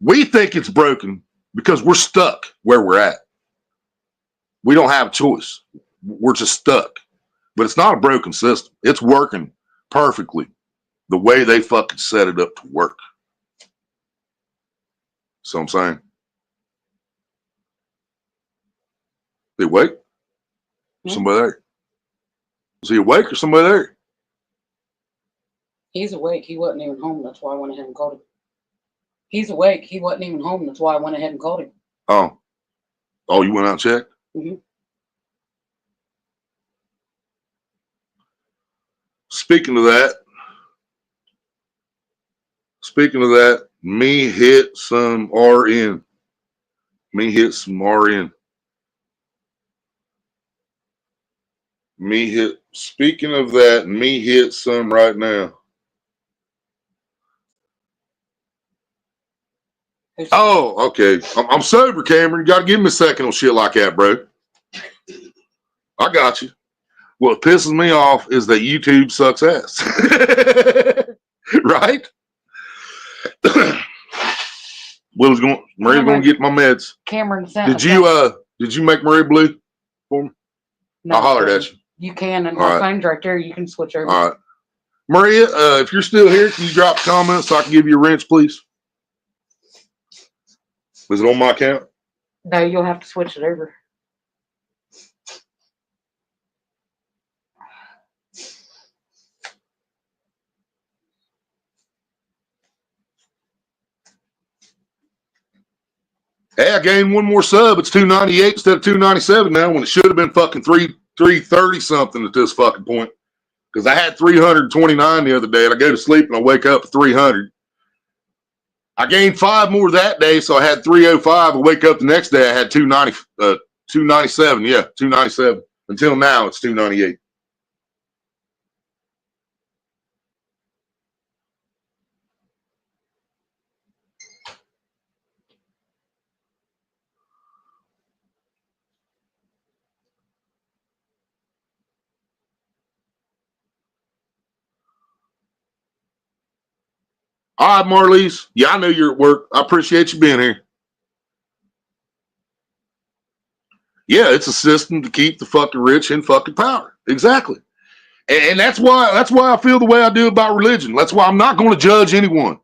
We think it's broken because we're stuck where we're at. We don't have a choice. We're just stuck. But it's not a broken system. It's working perfectly the way they fucking set it up to work. So I'm saying. They awake? Somebody there? Is he awake or somebody there? He's awake. He wasn't even home. That's why I went ahead and called him. He's awake. He wasn't even home. That's why I went ahead and called him. Oh. Oh, you went out and checked? Mm-hmm. Speaking of that, me hit some RN. Speaking of that, me hit some right now. Oh, okay. I'm sober, Cameron. You got to give me a second on shit like that, bro. I got you. What pisses me off is that YouTube sucks ass. Right? Marie's going to get my meds. Cameron sent Did you make Marie blue for me? No, I hollered at you. You can, and my phone's right there. You can switch over. All right. Maria, if you're still here, can you drop a comment so I can give you a wrench, please? Is it on my account? No, you'll have to switch it over. Hey, I gained one more sub. It's 298 instead of 297 now, when it should have been fucking 330 something at this fucking point. Because I had 329 the other day, and I go to sleep and I wake up at 300. I gained 5 more that day, so I had 305. I wake up the next day, I had 297. Yeah, 297. Until now, it's 298. All right, Marlies. Yeah, I know you're at work. I appreciate you being here. Yeah, it's a system to keep the fucking rich in fucking power. Exactly. And that's why I feel the way I do about religion. That's why I'm not going to judge anyone.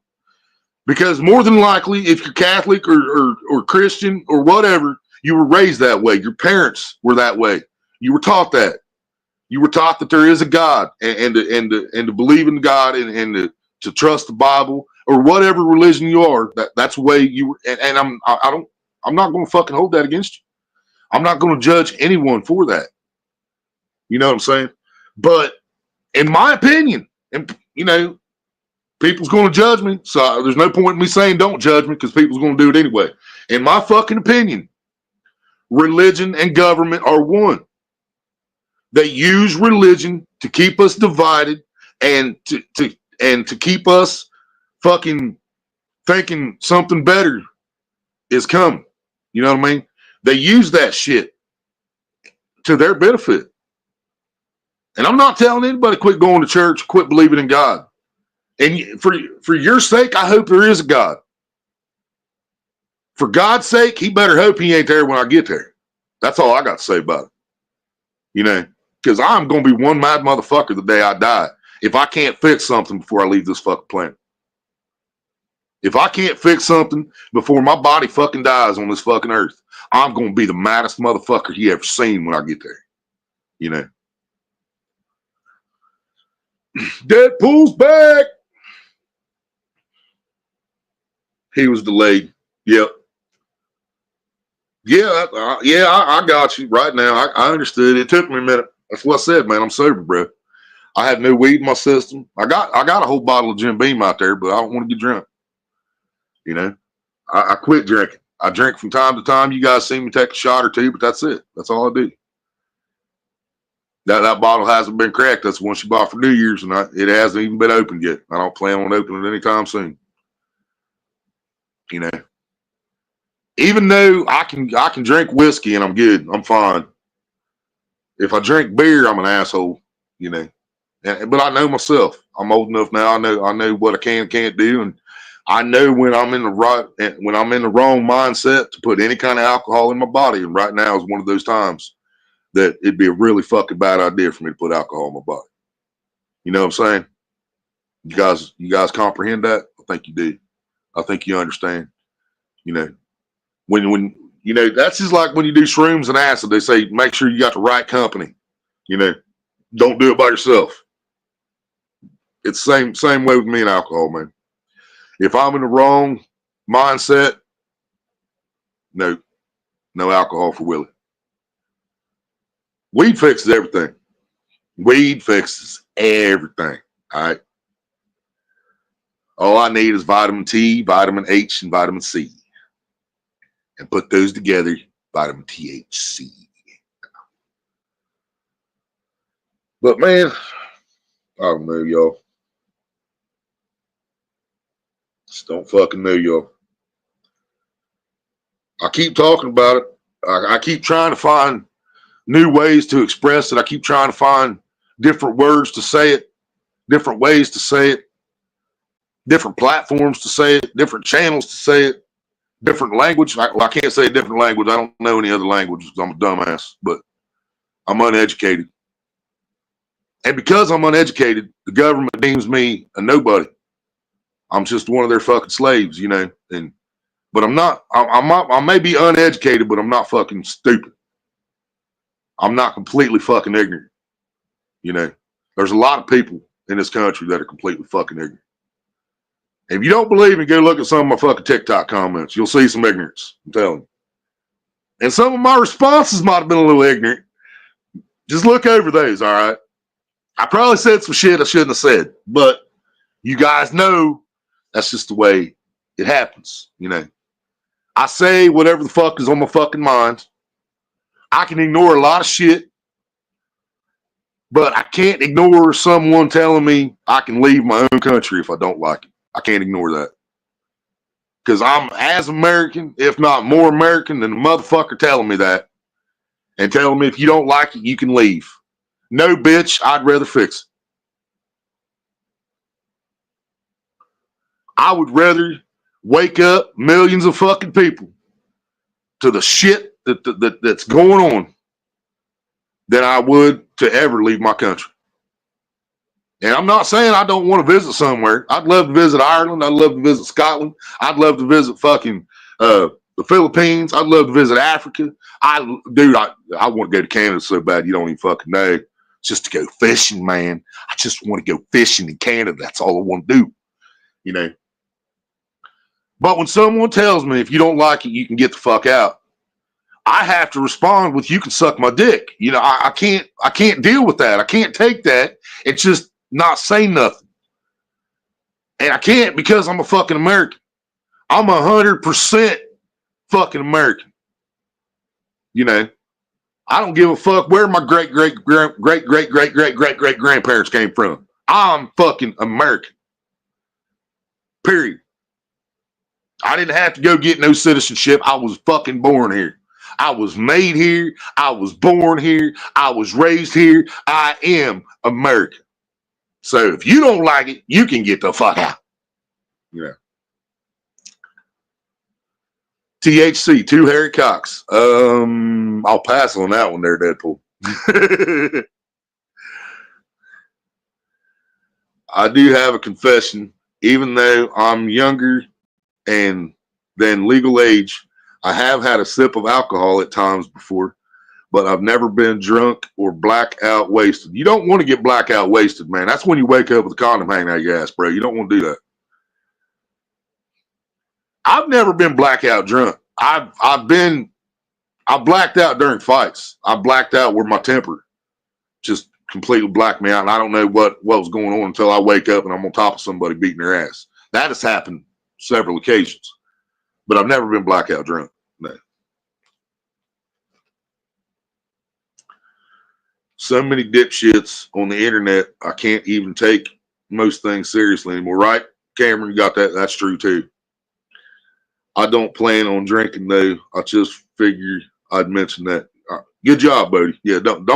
Because more than likely, if you're Catholic or Christian or whatever, you were raised that way. Your parents were that way. You were taught that. You were taught that there is a God and to believe in God and to trust the Bible or whatever religion you are. That's the way you were. And I'm not going to fucking hold that against you. I'm not going to judge anyone for that. You know what I'm saying? But in my opinion, and you know, people's going to judge me. So there's no point in me saying don't judge me because people's going to do it anyway. In my fucking opinion, religion and government are one. They use religion to keep us divided and to keep us fucking thinking something better is coming. You know what I mean? They use that shit to their benefit. And I'm not telling anybody quit going to church, quit believing in God. And for your sake, I hope there is a God. For God's sake, he better hope he ain't there when I get there. That's all I got to say about it. You know, because I'm going to be one mad motherfucker the day I die if I can't fix something before I leave this fucking planet. If I can't fix something before my body fucking dies on this fucking earth, I'm going to be the maddest motherfucker you ever seen when I get there. You know. Deadpool's back. He was delayed. Yep. Yeah, I got you right now. I understood. It took me a minute. That's what I said, man. I'm sober, bro. I had no weed in my system. I got a whole bottle of Jim Beam out there, but I don't want to get drunk. You know, I quit drinking. I drink from time to time. You guys see me take a shot or two, but that's it. That's all I do. That bottle hasn't been cracked. That's the one she bought for New Year's, and it hasn't even been opened yet. I don't plan on opening it anytime soon. You know, even though I can drink whiskey and I'm good, I'm fine. If I drink beer, I'm an asshole. You know, but I know myself. I'm old enough now. I know what I can and can't do, and I know when I'm in the wrong mindset to put any kind of alcohol in my body. And right now is one of those times that it'd be a really fucking bad idea for me to put alcohol in my body. You know what I'm saying? You guys comprehend that? I think you do. I think you understand. You know, when you know, that's just like when you do shrooms and acid. They say make sure you got the right company. You know, don't do it by yourself. It's the same way with me and alcohol, man. If I'm in the wrong mindset, no alcohol for Willie. Weed fixes everything. Weed fixes everything. All right. All I need is vitamin T, vitamin H, and vitamin C. And put those together, vitamin THC. But man, I don't know, y'all. Just don't fucking know, y'all. I keep talking about it. I keep trying to find new ways to express it. I keep trying to find different words to say it, different ways to say it, different platforms to say it, different channels to say it, different language. I can't say a different language. I don't know any other languages because I'm a dumbass, but I'm uneducated. And because I'm uneducated, the government deems me a nobody. I'm just one of their fucking slaves, you know. But I'm not. I may be uneducated, but I'm not fucking stupid. I'm not completely fucking ignorant. You know, there's a lot of people in this country that are completely fucking ignorant. If you don't believe me, go look at some of my fucking TikTok comments. You'll see some ignorance. I'm telling you. And some of my responses might have been a little ignorant. Just look over those, all right? I probably said some shit I shouldn't have said, but you guys know that's just the way it happens, you know. I say whatever the fuck is on my fucking mind. I can ignore a lot of shit, but I can't ignore someone telling me I can leave my own country if I don't like it. I can't ignore that. Because I'm as American, if not more American, than the motherfucker telling me that. And telling me if you don't like it, you can leave. No, bitch, I'd rather fix it. I would rather wake up millions of fucking people to the shit that's going on than I would to ever leave my country. And I'm not saying I don't want to visit somewhere. I'd love to visit Ireland. I'd love to visit Scotland. I'd love to visit fucking the Philippines. I'd love to visit Africa. I want to go to Canada so bad you don't even fucking know. Just to go fishing, man. I just want to go fishing in Canada. That's all I want to do. You know. But when someone tells me if you don't like it, you can get the fuck out, I have to respond with, you can suck my dick. You know, I can't deal with that. I can't take that and just not say nothing. And I can't because I'm a fucking American. I'm 100% fucking American. You know, I don't give a fuck where my great grandparents came from. I'm fucking American. Period. I didn't have to go get no citizenship. I was fucking born here. I was made here. I was born here. I was raised here. I am American. So if you don't like it, you can get the fuck out. Yeah. THC, 2 Harry Cox. I'll pass on that one there, Deadpool. I do have a confession. Even though I'm younger and than legal age, I have had a sip of alcohol at times before, but I've never been drunk or blackout wasted. You don't want to get blackout wasted, man. That's when you wake up with a condom hanging out your ass, bro. You don't want to do that. I've never been blackout drunk. I've been I blacked out during fights. I blacked out where my temper just completely blacked me out, and I don't know what was going on until I wake up and I'm on top of somebody beating their ass. That has happened several occasions, but I've never been blackout drunk. No. So many dipshits on the internet, I can't even take most things seriously anymore, right? Cameron, you got that? That's true too. I don't plan on drinking though. I just figured I'd mention that. Good job, Bodie. Yeah, don't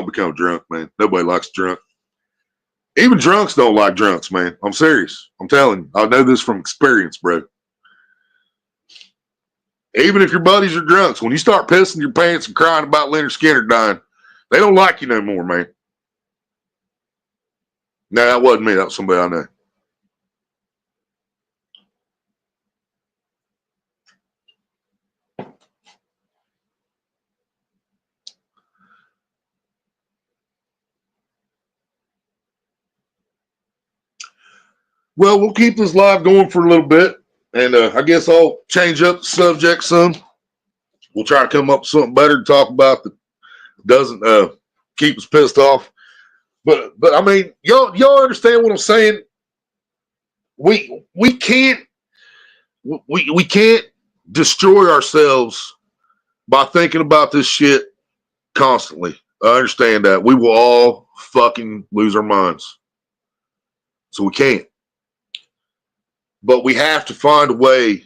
become drunk, man. Nobody likes drunk. Even drunks don't like drunks, man. I'm serious. I'm telling you. I know this from experience, bro. Even if your buddies are drunks, when you start pissing your pants and crying about Leonard Skinner dying, they don't like you no more, man. No, that wasn't me. That was somebody I know. Well, we'll keep this live going for a little bit, and I guess I'll change up the subject some. We'll try to come up with something better to talk about that doesn't keep us pissed off. But I mean, y'all understand what I'm saying? We can't destroy ourselves by thinking about this shit constantly. I understand that. We will all fucking lose our minds. So we can't. But we have to find a way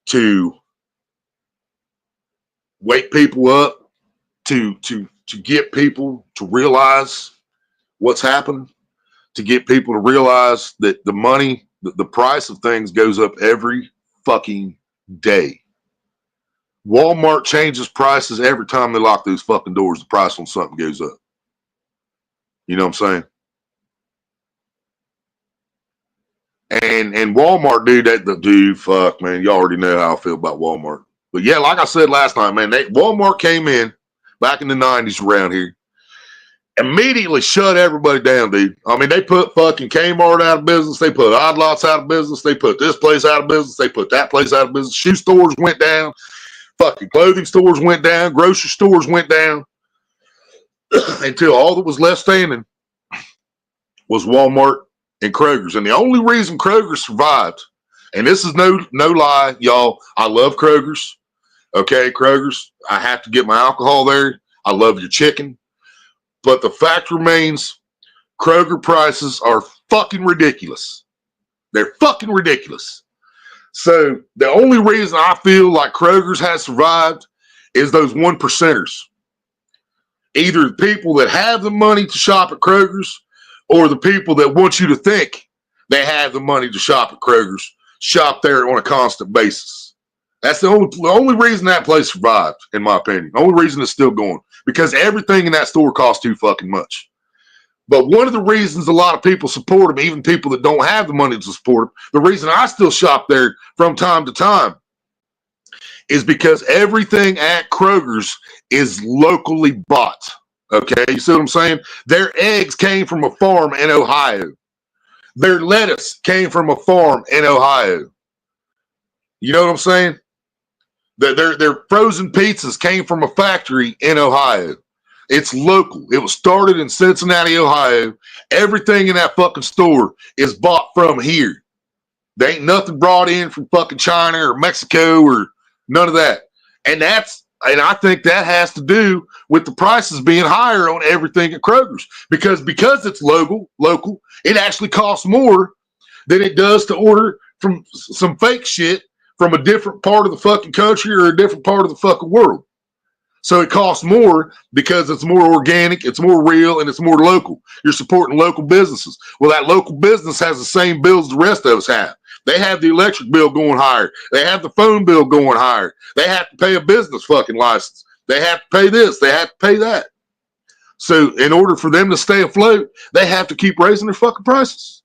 to wake people up, to get people to realize what's happening, to get people to realize that the money, the price of things goes up every fucking day. Walmart changes prices every time they lock those fucking doors. The price on something goes up. You know what I'm saying? And Walmart, dude, fuck, man. You already know how I feel about Walmart. But yeah, like I said last time, man, Walmart came in back in the 90s around here, immediately shut everybody down, dude. I mean, they put fucking Kmart out of business. They put Odd Lots out of business. They put this place out of business. They put that place out of business. Shoe stores went down. Fucking clothing stores went down. Grocery stores went down. Until all that was left standing was Walmart and Kroger's. And the only reason Kroger survived, and this is no lie, y'all, I love Kroger's. Okay, Kroger's. I have to get my alcohol there. I love your chicken. But the fact remains, Kroger prices are fucking ridiculous. They're fucking ridiculous. So the only reason I feel like Kroger's has survived is those 1%ers. Either the people that have the money to shop at Kroger's or the people that want you to think they have the money to shop at Kroger's, shop there on a constant basis. That's the only reason that place survived, in my opinion. The only reason it's still going. Because everything in that store costs too fucking much. But one of the reasons a lot of people support them, even people that don't have the money to support them, the reason I still shop there from time to time is because everything at Kroger's is locally bought. Okay, you see what I'm saying? Their eggs came from a farm in Ohio. Their lettuce came from a farm in Ohio. You know what I'm saying? Their frozen pizzas came from a factory in Ohio. It's local. It was started in Cincinnati, Ohio. Everything in that fucking store is bought from here. There ain't nothing brought in from fucking China or Mexico or none of that. And I think that has to do with the prices being higher on everything at Kroger's. Because it's local, it actually costs more than it does to order from some fake shit from a different part of the fucking country or a different part of the fucking world. So it costs more because it's more organic, it's more real, and it's more local. You're supporting local businesses. Well, that local business has the same bills the rest of us have. They have the electric bill going higher. They have the phone bill going higher. They have to pay a business fucking license. They have to pay this. They have to pay that. So in order for them to stay afloat, they have to keep raising their fucking prices.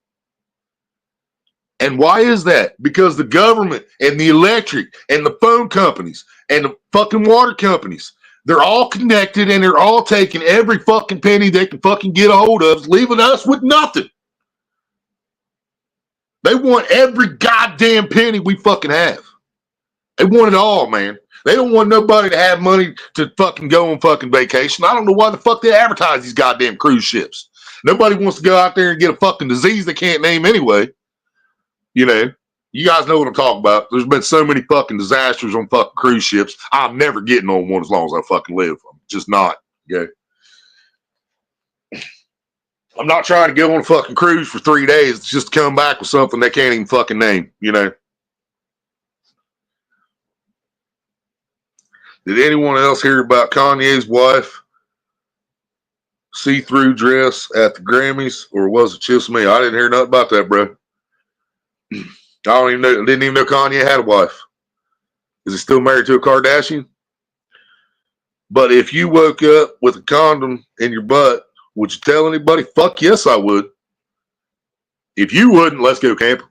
And why is that? Because the government and the electric and the phone companies and the fucking water companies, they're all connected and they're all taking every fucking penny they can fucking get a hold of, leaving us with nothing. They want every goddamn penny we fucking have. They want it all, man. They don't want nobody to have money to fucking go on fucking vacation. I don't know why the fuck they advertise these goddamn cruise ships. Nobody wants to go out there and get a fucking disease they can't name anyway. You know, you guys know what I'm talking about. There's been so many fucking disasters on fucking cruise ships. I'm never getting on one as long as I fucking live. I'm just not. Okay. I'm not trying to go on a fucking cruise for 3 days just to come back with something they can't even fucking name, you know. Did anyone else hear about Kanye's wife see-through dress at the Grammys, or was it just me? I didn't hear nothing about that, bro. I didn't even know Kanye had a wife. Is he still married to a Kardashian? But if you woke up with a condom in your butt, would you tell anybody? Fuck yes, I would. If you wouldn't, let's go camping.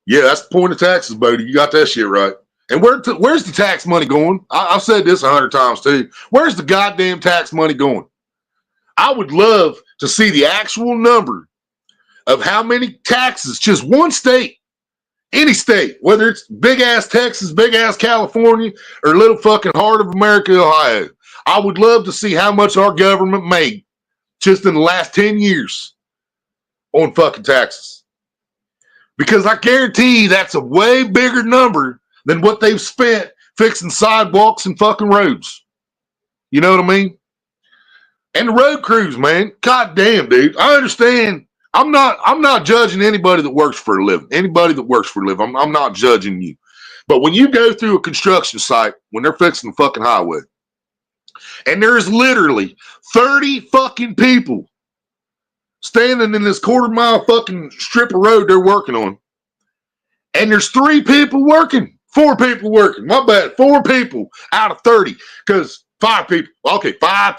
Yeah, that's the point of taxes, Bodie. You got that shit right. And where's the tax money going? I've said this 100 times too. Where's the goddamn tax money going? I would love to see the actual number of how many taxes just one state, any state, whether it's big ass Texas, big ass California, or little fucking heart of America, Ohio. I would love to see how much our government made just in the last 10 years on fucking taxes. Because I guarantee that's a way bigger number than what they've spent fixing sidewalks and fucking roads. You know what I mean? And the road crews, man. God damn, dude. I understand. I'm not judging anybody that works for a living. Anybody that works for a living. I'm not judging you. But when you go through a construction site, when they're fixing the fucking highway, and there's literally 30 fucking people standing in this 1/4 mile fucking strip of road they're working on, and there's 3 people working, 4 people working. My bad, 4 people out of 30, because 5 people. Okay, 5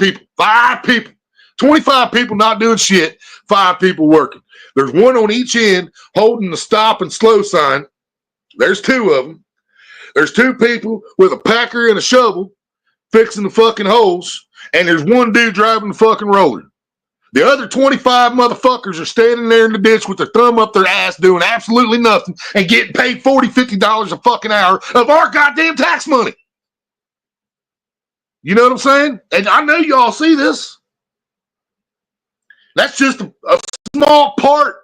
people. 25 people not doing shit. 5 people working. There's one on each end holding the stop and slow sign. There's 2 of them. There's 2 people with a packer and a shovel fixing the fucking holes, and there's 1 dude driving the fucking roller. The other 25 motherfuckers are standing there in the ditch with their thumb up their ass doing absolutely nothing and getting paid $40, $50 a fucking hour of our goddamn tax money. You know what I'm saying? And I know y'all see this. That's just a small part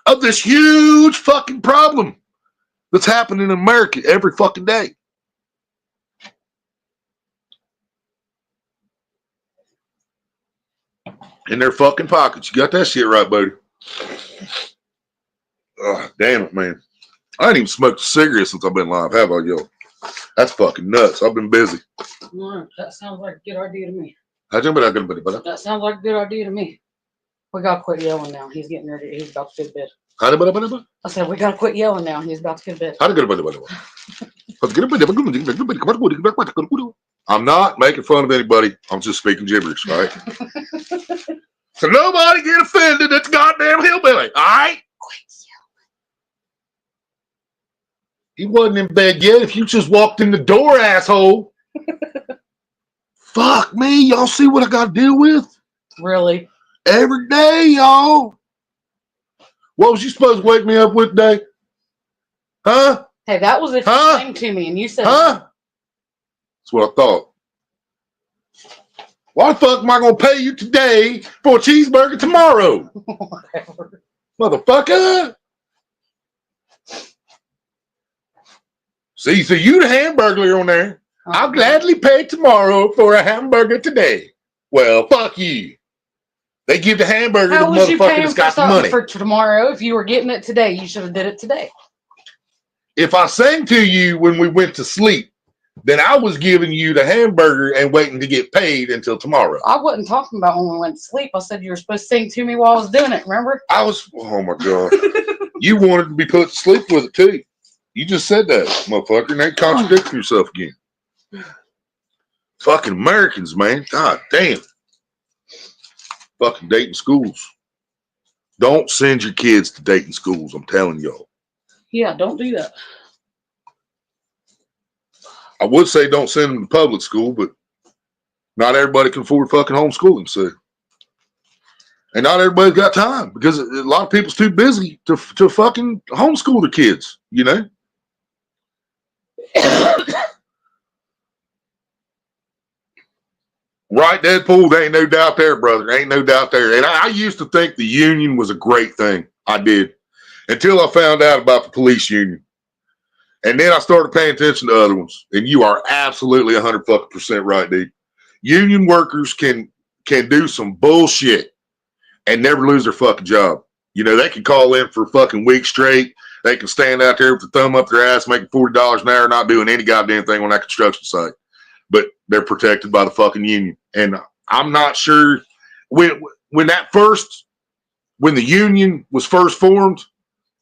of this huge fucking problem that's happening in America every fucking day. In their fucking pockets. You got that shit right, buddy. Oh, damn it, man. I ain't even smoked a cigarette since I've been live. How about y'all? That's fucking nuts. I've been busy. That sounds like a good idea to me. That sounds like a good idea to me. We gotta quit yelling now. He's getting ready. He's about to go to bed. I said we gotta quit yelling now. He's about to go to bed. I'm not making fun of anybody. I'm just speaking gibberish, right? So nobody get offended at the goddamn hillbilly, all right? He wasn't in bed yet. If you just walked in the door, asshole. Fuck me. Y'all see what I got to deal with? Really? Every day, y'all. What was you supposed to wake me up with today? Huh? Hey, that was if you came to me and you said, huh? That's what I thought. Why the fuck am I going to pay you today for a cheeseburger tomorrow? Whatever. Motherfucker. See, so you the hamburger on there. I'll gladly pay tomorrow for a hamburger today. Well, fuck you. They give the hamburger to the motherfucker that's got the money. For tomorrow, if you were getting it today, you should have did it today. If I sang to you when we went to sleep, then I was giving you the hamburger and waiting to get paid until tomorrow. I wasn't talking about when we went to sleep. I said you were supposed to sing to me while I was doing it, remember? Oh my God. You wanted to be put to sleep with it too. You just said that, motherfucker, and ain't contradicting yourself again. Fucking Americans, man. God damn. Fucking Dayton schools. Don't send your kids to Dayton schools, I'm telling y'all. Yeah, don't do that. I would say don't send them to public school, but not everybody can afford fucking homeschooling, so. And not everybody's got time because a lot of people's too busy to fucking homeschool their kids, you know? Right, Deadpool? There ain't no doubt there, brother. Ain't no doubt there. And I used to think the union was a great thing. I did. Until I found out about the police union. And then I started paying attention to other ones. And you are absolutely 100% right, dude. Union workers can do some bullshit and never lose their fucking job. You know, they can call in for fucking weeks straight. They can stand out there with the thumb up their ass, making $40 an hour, not doing any goddamn thing on that construction site. But they're protected by the fucking union. And I'm not sure when the union was first formed,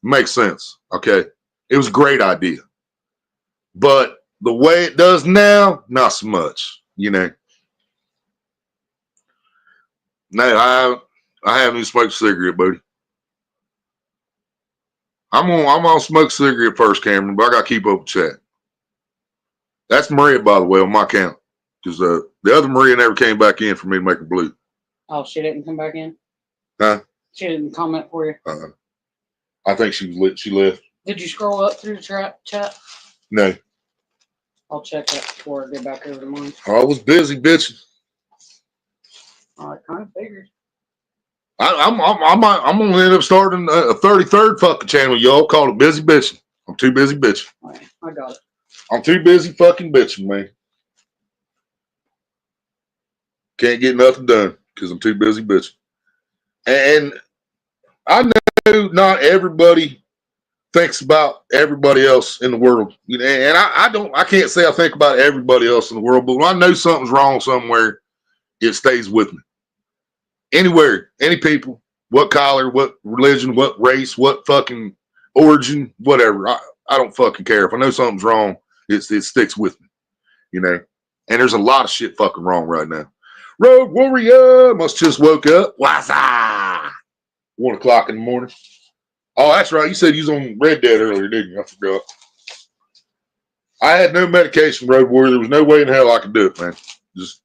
makes sense. Okay. It was a great idea. But the way it does now, not so much, you know. No, I haven't even smoked a cigarette, buddy. I'm gonna smoke a cigarette first, Cameron, but I gotta keep up with chat. That's Maria, by the way, on my account. Because the other Maria never came back in for me to make her blue. Oh, she didn't come back in? Huh? She didn't comment for you? I think she left. Did you scroll up through the chat? No. I'll check that before I get back over to mine. I was busy bitching. I kind of figured. I'm gonna end up starting a 33rd fucking channel, y'all. Call it Busy Bitching. I'm too busy bitching. Right, I got it. I'm too busy fucking bitching, man. Can't get nothing done because I'm too busy bitching. And I know not everybody thinks about everybody else in the world. And I can't say I think about everybody else in the world, but when I know something's wrong somewhere, it stays with me. Anywhere, any people, what color, what religion, what race, what fucking origin, whatever. I don't fucking care. If I know something's wrong, it sticks with me, you know. And there's a lot of shit fucking wrong right now. Road Warrior must just woke up. What's up? 1 o'clock in the morning. Oh, that's right. You said you was on Red Dead earlier, didn't you? I forgot. I had no medication, Road Warrior. There was no way in hell I could do it, man. Just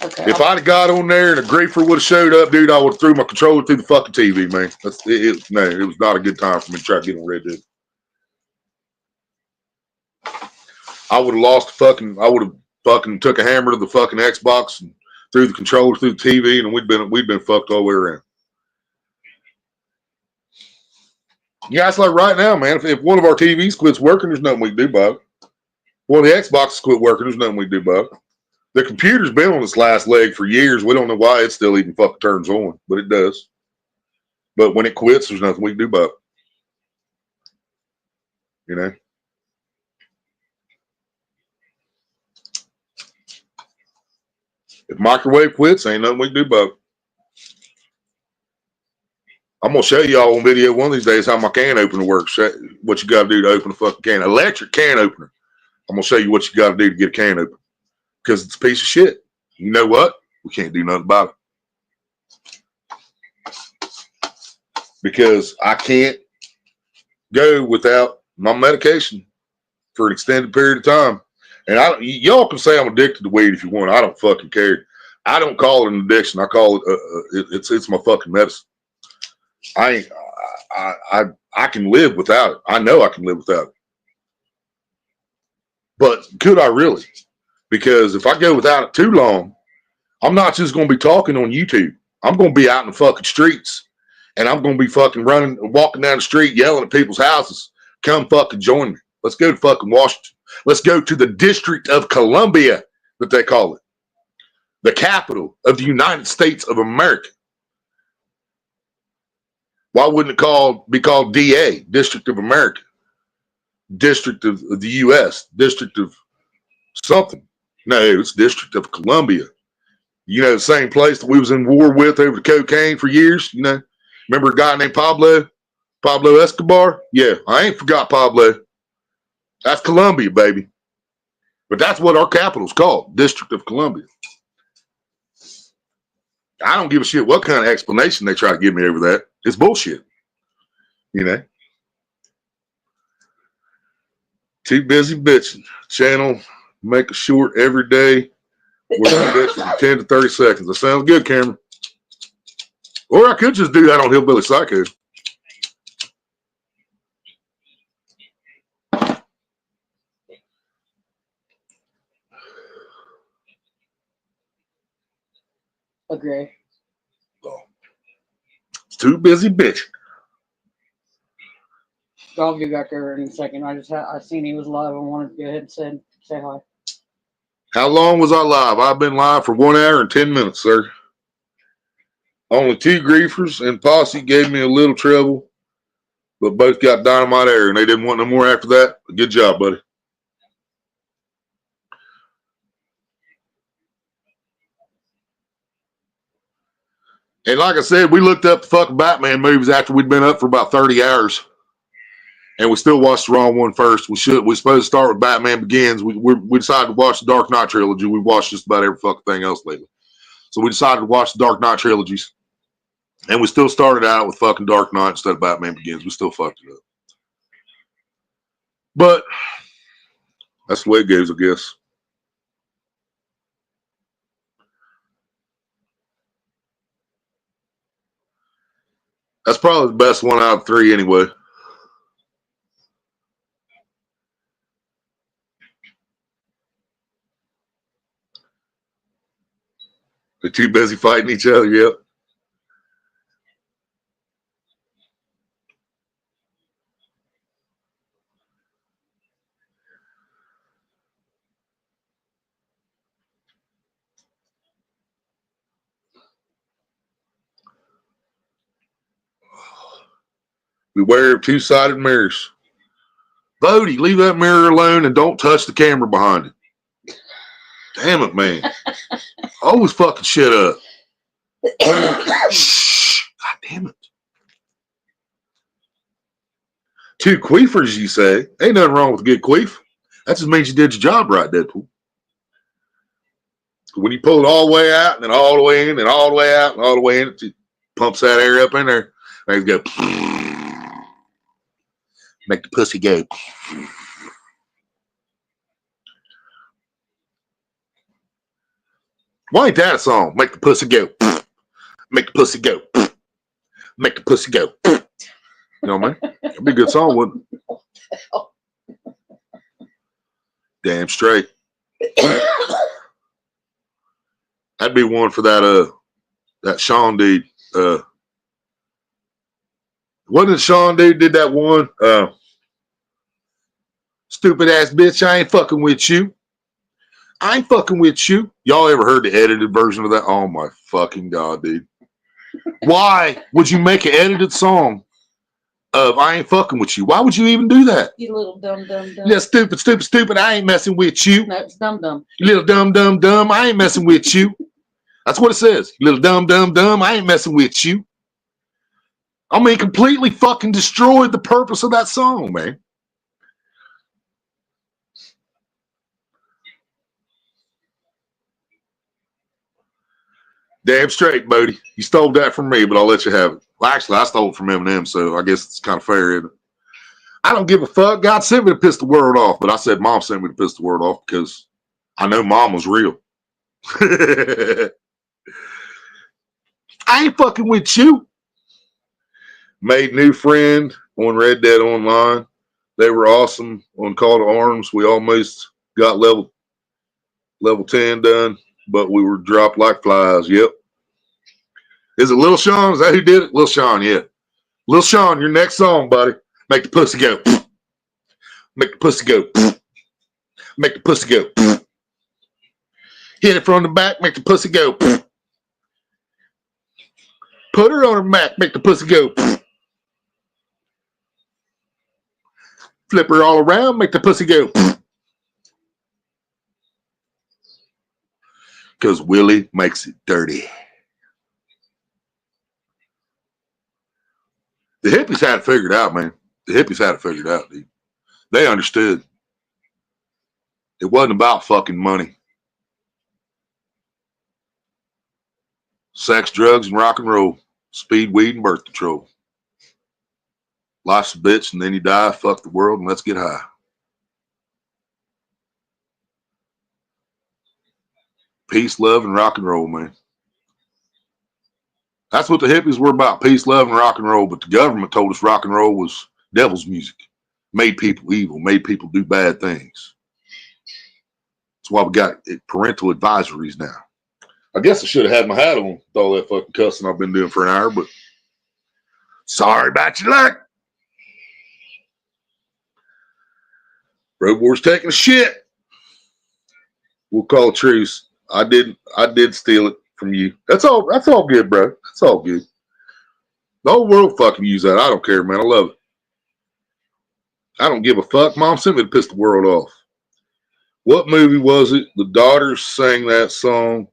okay. If I'd have got on there and a griefer would have showed up, dude, I would have threw my controller through the fucking TV, man. It was not a good time for me to try to get on Red Dead. I would have fucking took a hammer to the fucking Xbox and threw the controller through the TV, and we'd been fucked all the way around. Yeah, it's like right now, man. If one of our TVs quits working, there's nothing we can do about it. One of the Xboxes quit working, there's nothing we can do about it. The computer's been on its last leg for years. We don't know why it still even fucking turns on, but it does. But when it quits, there's nothing we can do about it. You know? If microwave quits, ain't nothing we can do about it. I'm going to show y'all on video one of these days how my can opener works. What you got to do to open a fucking can. Electric can opener. I'm going to show you what you got to do to get a can open. Because it's a piece of shit. You know what? We can't do nothing about it. Because I can't go without my medication for an extended period of time. And y'all can say I'm addicted to weed if you want. I don't fucking care. I don't call it an addiction. I call it it's my fucking medicine. I can live without it. I know I can live without it. But could I really? Because if I go without it too long, I'm not just going to be talking on YouTube. I'm going to be out in the fucking streets. And I'm going to be fucking walking down the street, yelling at people's houses. Come fucking join me. Let's go to fucking Washington. Let's go to the District of Columbia, that they call it. The capital of the United States of America. Why wouldn't it be called DA, District of America? District of the U.S., District of something. No, it's District of Columbia. You know, the same place that we was in war with over the cocaine for years, you know. Remember a guy named Pablo Escobar? Yeah, I ain't forgot Pablo. That's Columbia, baby. But that's what our capital's called, District of Columbia. I don't give a shit what kind of explanation they try to give me over that. It's bullshit. You know? Too busy bitching. Channel, make a short every day. We're going to bitch from 10 to 30 seconds. That sounds good, Cameron. Or I could just do that on Hillbilly Psycho. Agree. Oh. It's too busy, bitch. I'll get back there in a second. I seen he was live and wanted to go ahead and say hi. How long was I live? I've been live for 1 hour and 10 minutes, sir. Only 2 griefers and Posse gave me a little trouble, but both got dynamite air and they didn't want no more after that. Good job, buddy. And like I said, we looked up the fucking Batman movies after we'd been up for about 30 hours. And we still watched the wrong one first. We're supposed to start with Batman Begins. We decided to watch the Dark Knight trilogy. We've watched just about every fucking thing else lately. So we decided to watch the Dark Knight trilogies. And we still started out with fucking Dark Knight instead of Batman Begins. We still fucked it up. But that's the way it goes, I guess. That's probably the best one out of 3 anyway. They're too busy fighting each other, yep. Beware of 2-sided mirrors. Bodie, leave that mirror alone and don't touch the camera behind it. Damn it, man. Always fucking shit up. Shh. God damn it. 2 queefers, you say? Ain't nothing wrong with a good queef. That just means you did your job right, Deadpool. When you pull it all the way out and then all the way in and all the way out and all the way in, it pumps that air up in there. And you go, make the pussy go. Why ain't that a song? Make the pussy go. Make the pussy go. Make the pussy go. You know what I mean? That'd be a good song, wouldn't it? Damn straight. That'd be one for that Sean dude. Wasn't it Sean dude did that one? Stupid ass bitch, I ain't fucking with you. I ain't fucking with you. Y'all ever heard the edited version of that? Oh my fucking God, dude. Why would you make an edited song of I ain't fucking with you? Why would you even do that? You little dumb. Yeah, stupid. I ain't messing with you. No, it's dumb. You little dumb. I ain't messing with you. That's what it says. You little dumb. I ain't messing with you. I mean, completely fucking destroyed the purpose of that song, man. Damn straight, Bodie. You stole that from me, but I'll let you have it. Well, actually, I stole it from Eminem, so I guess it's kind of fair, isn't it? I don't give a fuck. God sent me to piss the world off, but I said Mom sent me to piss the world off because I know Mom was real. I ain't fucking with you. Made new friend on Red Dead Online. They were awesome on Call to Arms. We almost got level 10 done, but we were dropped like flies. Yep. Is it Lil Sean? Is that who did it? Lil Sean, yeah. Lil Sean, your next song, buddy. Make the pussy go. Make the pussy go. Make the pussy go. Hit it from the back, make the pussy go. Put her on her back, make the pussy go. Flip her all around, make the pussy go. Because Willie makes it dirty. The hippies had it figured out, man. The hippies had it figured out, dude. They understood. It wasn't about fucking money. Sex, drugs, and rock and roll. Speed, weed, and birth control. Life's a bitch, and then you die. Fuck the world, and let's get high. Peace, love, and rock and roll, man. That's what the hippies were about, peace, love, and rock and roll. But the government told us rock and roll was devil's music, made people evil, made people do bad things. That's why we got parental advisories now. I guess I should have had my hat on with all that fucking cussing I've been doing for an hour, but sorry about your luck. Road War's taking a shit. We'll call a truce. I did steal it from you. That's all good, bro. That's all good. The whole world fucking use that. I don't care, man. I love it. I don't give a fuck. Mom sent me to piss the world off. What movie was it? The daughters sang that song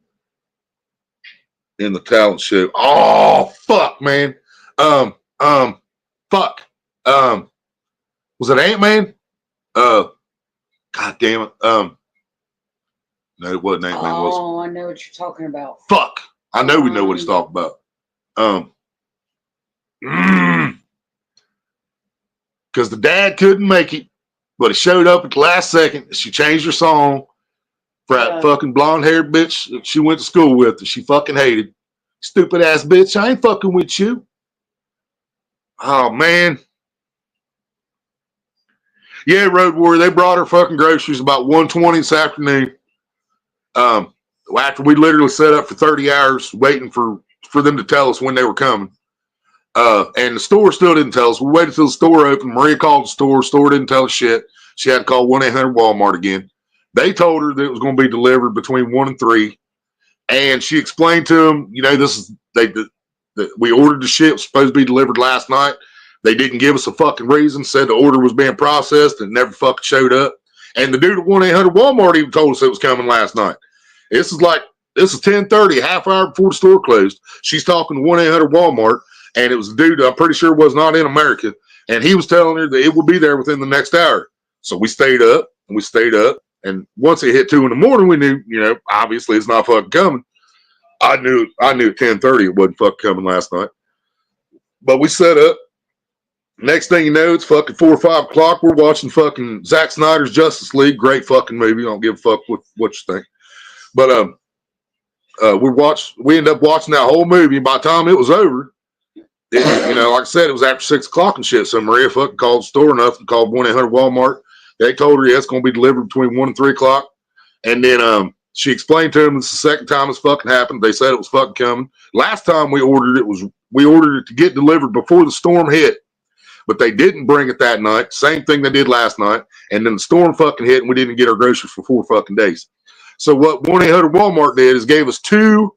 in the talent show. Oh, fuck, man. Fuck. Was it Ant-Man? God damn it. No, it wasn't Ant-Man. Oh, I know what you're talking about. Fuck. I know we know what he's talking about. Because the dad couldn't make it, but he showed up at the last second. She changed her song for that fucking blonde-haired bitch that she went to school with that she fucking hated. Stupid ass bitch. I ain't fucking with you. Oh, man. Yeah, Road Warrior, they brought her fucking groceries about 1:20 this afternoon. After we literally set up for 30 hours waiting for them to tell us when they were coming. And the store still didn't tell us. We waited till the store opened. Maria called the store. Store didn't tell us shit. She had to call 1-800-Walmart again. They told her that it was going to be delivered between 1 and 3. And she explained to them, you know, we ordered the shit. It was supposed to be delivered last night. They didn't give us a fucking reason. Said the order was being processed and never fucking showed up. And the dude at 1-800-Walmart even told us it was coming last night. This is 10:30, a half hour before the store closed. She's talking to 1-800-Walmart. And it was a dude I'm pretty sure was not in America. And he was telling her that it would be there within the next hour. So we stayed up. And once it hit 2 in the morning, we knew, you know, obviously it's not fucking coming. I knew at 10:30 it wasn't fucking coming last night. But we set up. Next thing you know, it's fucking 4 or 5 o'clock. We're watching fucking Zack Snyder's Justice League. Great fucking movie. I don't give a fuck what you think. But we ended up watching that whole movie. And by the time it was over, you know, like I said, it was after 6 o'clock and shit. So Maria fucking called the store, nothing, called 1-800-Walmart. They told her, yeah, it's going to be delivered between 1 and 3 o'clock. And then she explained to them it's the second time it's fucking happened. They said it was fucking coming. Last time we ordered it to get delivered before the storm hit, but they didn't bring it that night. Same thing they did last night. And then the storm fucking hit and we didn't get our groceries for 4 fucking days. So what 1-800-Walmart did is gave us 2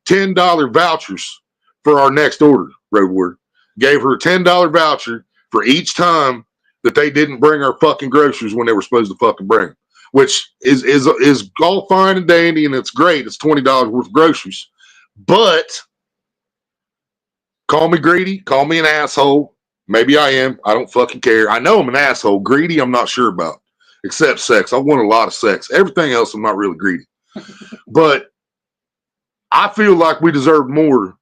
$10 vouchers for our next order. Road Warrior gave her a $10 voucher for each time that they didn't bring our fucking groceries when they were supposed to fucking bring them, which is all fine and dandy and it's great. It's $20 worth of groceries, but call me greedy, call me an asshole. Maybe I am. I don't fucking care. I know I'm an asshole. Greedy, I'm not sure about, except sex. I want a lot of sex. Everything else, I'm not really greedy, but I feel like we deserve more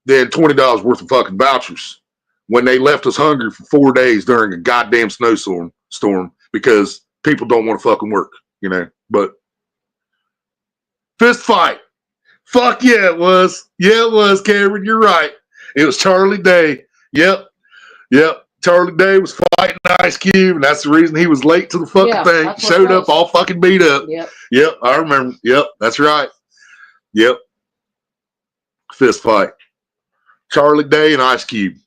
than $20 worth of fucking vouchers when they left us hungry for 4 days during a goddamn snowstorm because people don't want to fucking work, you know. But fist fight. Fuck yeah, it was. Yeah, it was, Cameron. You're right. It was Charlie Day. Yep. Charlie Day was fighting Ice Cube, and that's the reason he was late to the fucking thing. Showed up all fucking beat up. Yep, I remember. Yep, that's right. Yep. Fist fight. Charlie Day and Ice Cube.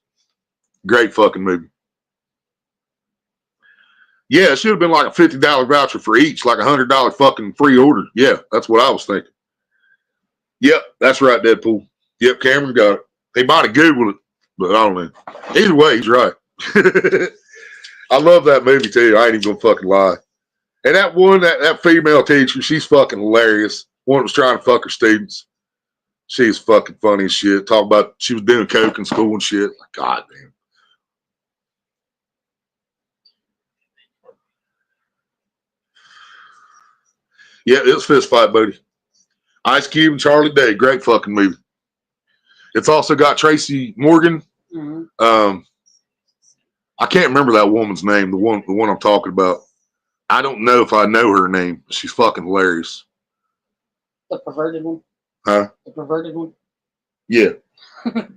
Great fucking movie. Yeah, it should have been like a $50 voucher for each, like $100 fucking free order. Yeah, that's what I was thinking. Yep, that's right, Deadpool. Yep, Cameron got it. He might have Googled it, but I don't know. Either way, he's right. I love that movie too. I ain't even gonna fucking lie. And that female teacher, she's fucking hilarious. One was trying to fuck her students. She's fucking funny as shit. Talk about she was doing coke in school and shit. Like, God damn. Yeah, it was fist fight, buddy. Ice Cube and Charlie Day, great fucking movie. It's also got Tracy Morgan. Mm-hmm. I can't remember that woman's name. The one I'm talking about. I don't know if I know her name. She's fucking hilarious. The perverted one. Huh? The perverted one. Yeah.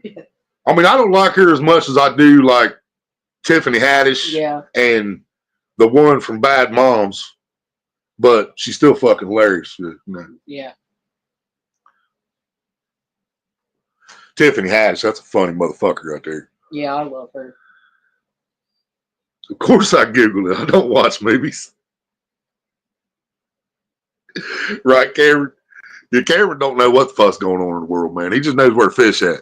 Yeah. I mean, I don't like her as much as I do like Tiffany Haddish Yeah. and the one from Bad Moms, but she's still fucking hilarious. You know? Yeah. Tiffany Haddish, that's a funny motherfucker right there. Yeah, I love her. Of course I Google it. I don't watch movies. Right, Cameron? Yeah, Cameron don't know what the fuck's going on in the world, man. He just knows where fish at.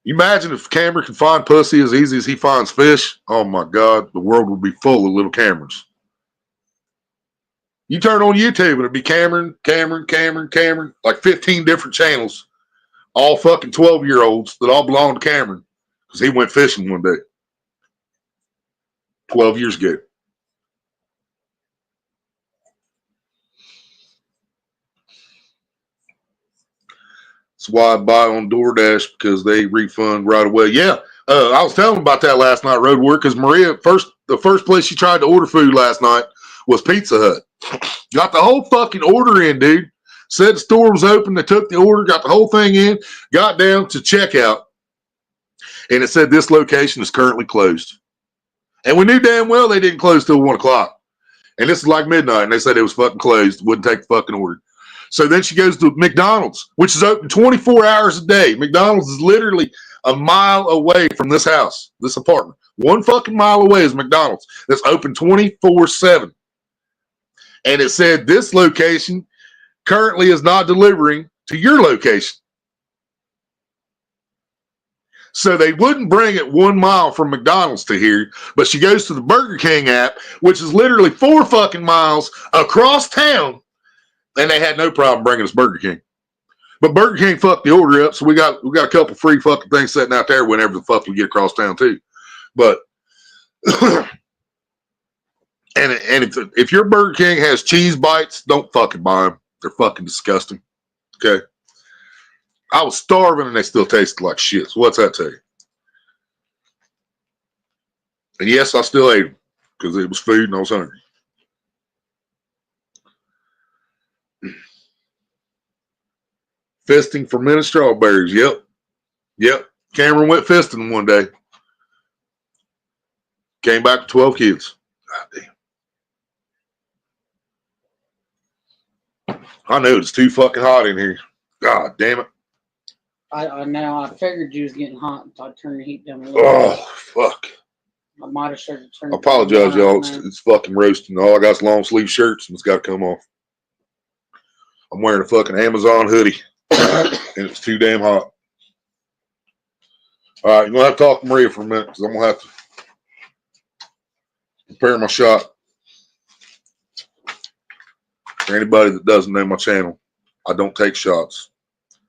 You imagine if Cameron could find pussy as easy as he finds fish? Oh my God, the world would be full of little Camerons. You turn on YouTube and it'd be Cameron, like 15 different channels, all fucking 12-year-olds that all belong to Cameron because he went fishing one day 12 years ago. That's why I buy on DoorDash because they refund right away. Yeah, I was telling about that last night, Road Warrior, because Maria, the first place she tried to order food last night was Pizza Hut. Got the whole fucking order in, dude. Said the store was open. They took the order, got the whole thing in, got down to checkout, and it said this location is currently closed. And we knew damn well they didn't close till 1 o'clock. And this is like midnight, and they said it was fucking closed. Wouldn't take the fucking order. So then she goes to McDonald's, which is open 24 hours a day. McDonald's is literally a mile away from this house, this apartment. 1 fucking mile away is McDonald's. That's open 24/7. And it said this location currently is not delivering to your location. So they wouldn't bring it 1 mile from McDonald's to here, but she goes to the Burger King app, which is literally 4 fucking miles across town. And they had no problem bringing us Burger King. But Burger King fucked the order up, so we got a couple free fucking things sitting out there whenever the fuck we get across town too. But and if your Burger King has cheese bites, don't fucking buy them. They're fucking disgusting. Okay. I was starving and they still tasted like shit. So what's that tell you? And yes, I still ate them because it was food and I was hungry. Fisting fermented strawberries. Yep. Cameron went fisting one day. Came back with 12 kids. God damn. I know it's too fucking hot in here. God damn it. I know. I figured you was getting hot, so I turned the heat down a little. Oh, fuck. I might have started turning. I apologize, y'all. It's fucking roasting. All I got is long sleeve shirts and it's got to come off. I'm wearing a fucking Amazon hoodie and it's too damn hot. All right, you're going to have to talk to Maria for a minute because I'm going to have to prepare my shot. For anybody that doesn't know my channel, I don't take shots.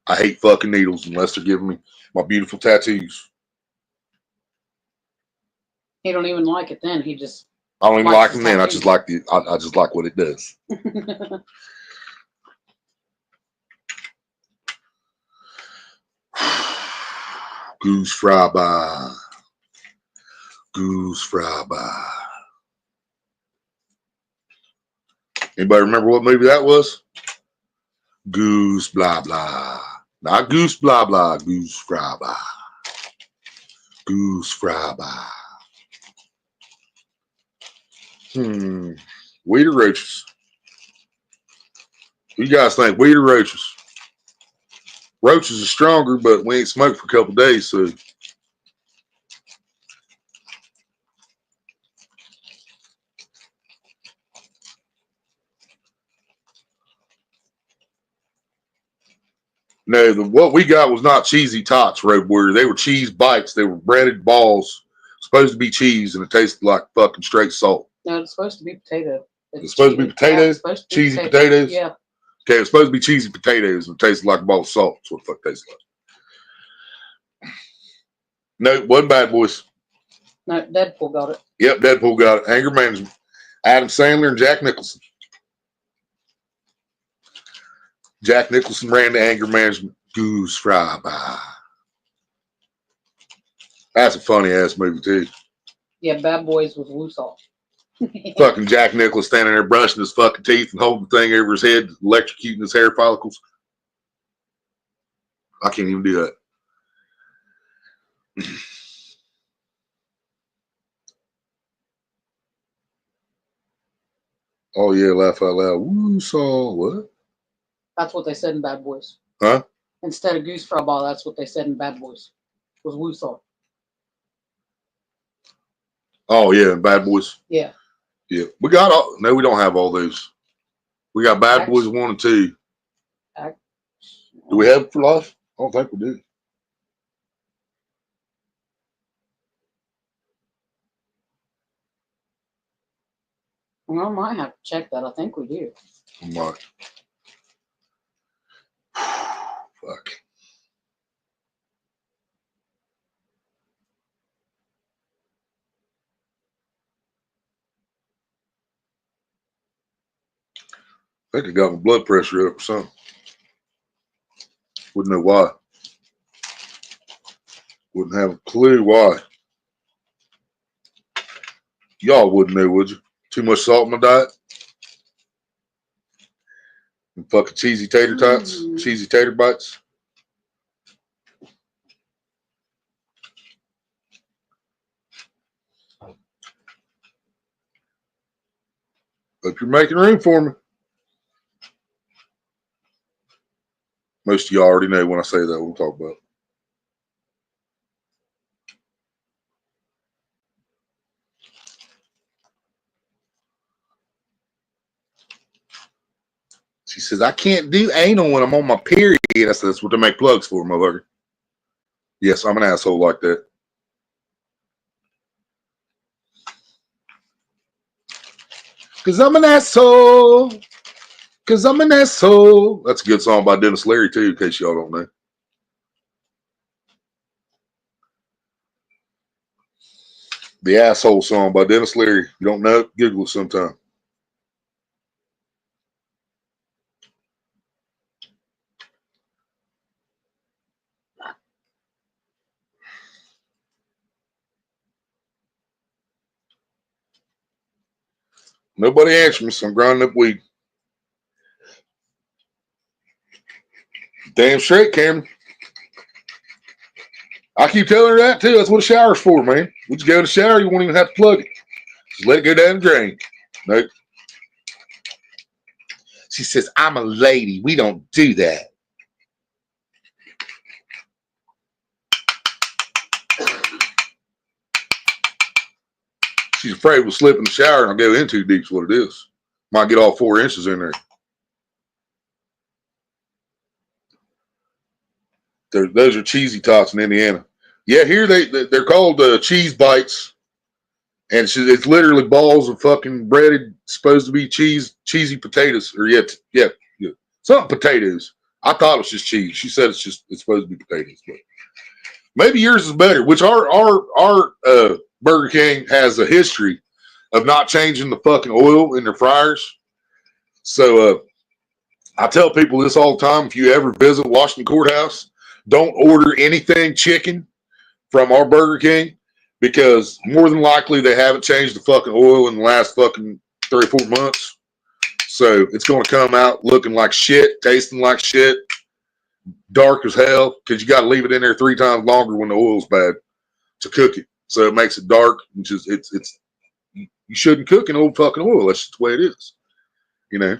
I hate fucking needles unless they're giving me my beautiful tattoos. He don't even like it then. He just. I don't even like them then. I just like I just like what it does. Goose fry by. Goose fry by. Anybody remember what movie that was? Goose blah blah. Not goose blah blah. Goose fry by. Goose fry by. Weed or roaches? What do you guys think? Weed or roaches? Roaches are stronger, but we ain't smoked for a couple days, so. No, what we got was not cheesy tots, Road Warrior. They were cheese bites. They were breaded balls. Supposed to be cheese, and it tasted like fucking straight salt. No, it's supposed to be potato. It's supposed to be potatoes? Yeah, cheesy potatoes? Yeah. Okay, it's supposed to be cheesy potatoes, and it tasted like a ball of salt. That's what the fuck it tastes like. No, wasn't Bad Boys. No, Deadpool got it. Yep, Deadpool got it. Anger Management. Adam Sandler and Jack Nicholson. Jack Nicholson ran the Anger Management. Goose fry by. That's a funny ass movie too. Yeah, Bad Boys with Woo Salt. Fucking Jack Nicklaus standing there brushing his fucking teeth and holding the thing over his head, electrocuting his hair follicles. I can't even do that. Oh yeah, laugh out loud. Woo saw what? That's what they said in Bad Boys. Huh? Instead of Goose Frau Ball, that's what they said in Bad Boys. Was woo saw. Oh yeah, Bad Boys. Yeah. Yeah. We got all no, we don't have all those. We got Bad Boys 1 and 2. Do we have it for life? I don't think we do. Well, I might have to check that. I think we do. I might. Fuck. I think I got my blood pressure up or something. Wouldn't know why. Wouldn't have a clue why. Y'all wouldn't know, would you? Too much salt in my diet? And fucking cheesy tater tots? Cheesy tater bites? Hope you're making room for me. Most of y'all already know when I say that what I'm talking about. She says, I can't do anal when I'm on my period. I said, that's what they make plugs for, motherfucker. Yes, I'm an asshole like that. Because I'm an asshole. Because I'm an asshole. That's a good song by Dennis Leary, too, in case y'all don't know. The Asshole song by Dennis Leary. You don't know it? Google it sometime. Nobody answered me, so I'm grinding up weed. Damn straight, Cameron. I keep telling her that too. That's what a shower's for, man. Once you go in the shower, you won't even have to plug it. Just let it go down the drain. Nope. She says, I'm a lady. We don't do that. She's afraid we'll slip in the shower and I'll go in too deep is what it is. Might get all 4 inches in there. Those are cheesy tots in Indiana. Yeah, here they're called cheese bites. And it's literally balls of fucking breaded, supposed to be cheesy potatoes. Or yeah. Something potatoes. I thought it was just cheese. She said it's supposed to be potatoes. But maybe yours is better, which our Burger King has a history of not changing the fucking oil in their fryers. So I tell people this all the time. If you ever visit Washington Courthouse, don't order anything chicken from our Burger King because more than likely they haven't changed the fucking oil in the last fucking 3 or 4 months. So it's going to come out looking like shit, tasting like shit, dark as hell because you got to leave it in there 3 times longer when the oil's bad to cook it. So it makes it dark. Which is you shouldn't cook in old fucking oil. That's just the way it is. You know,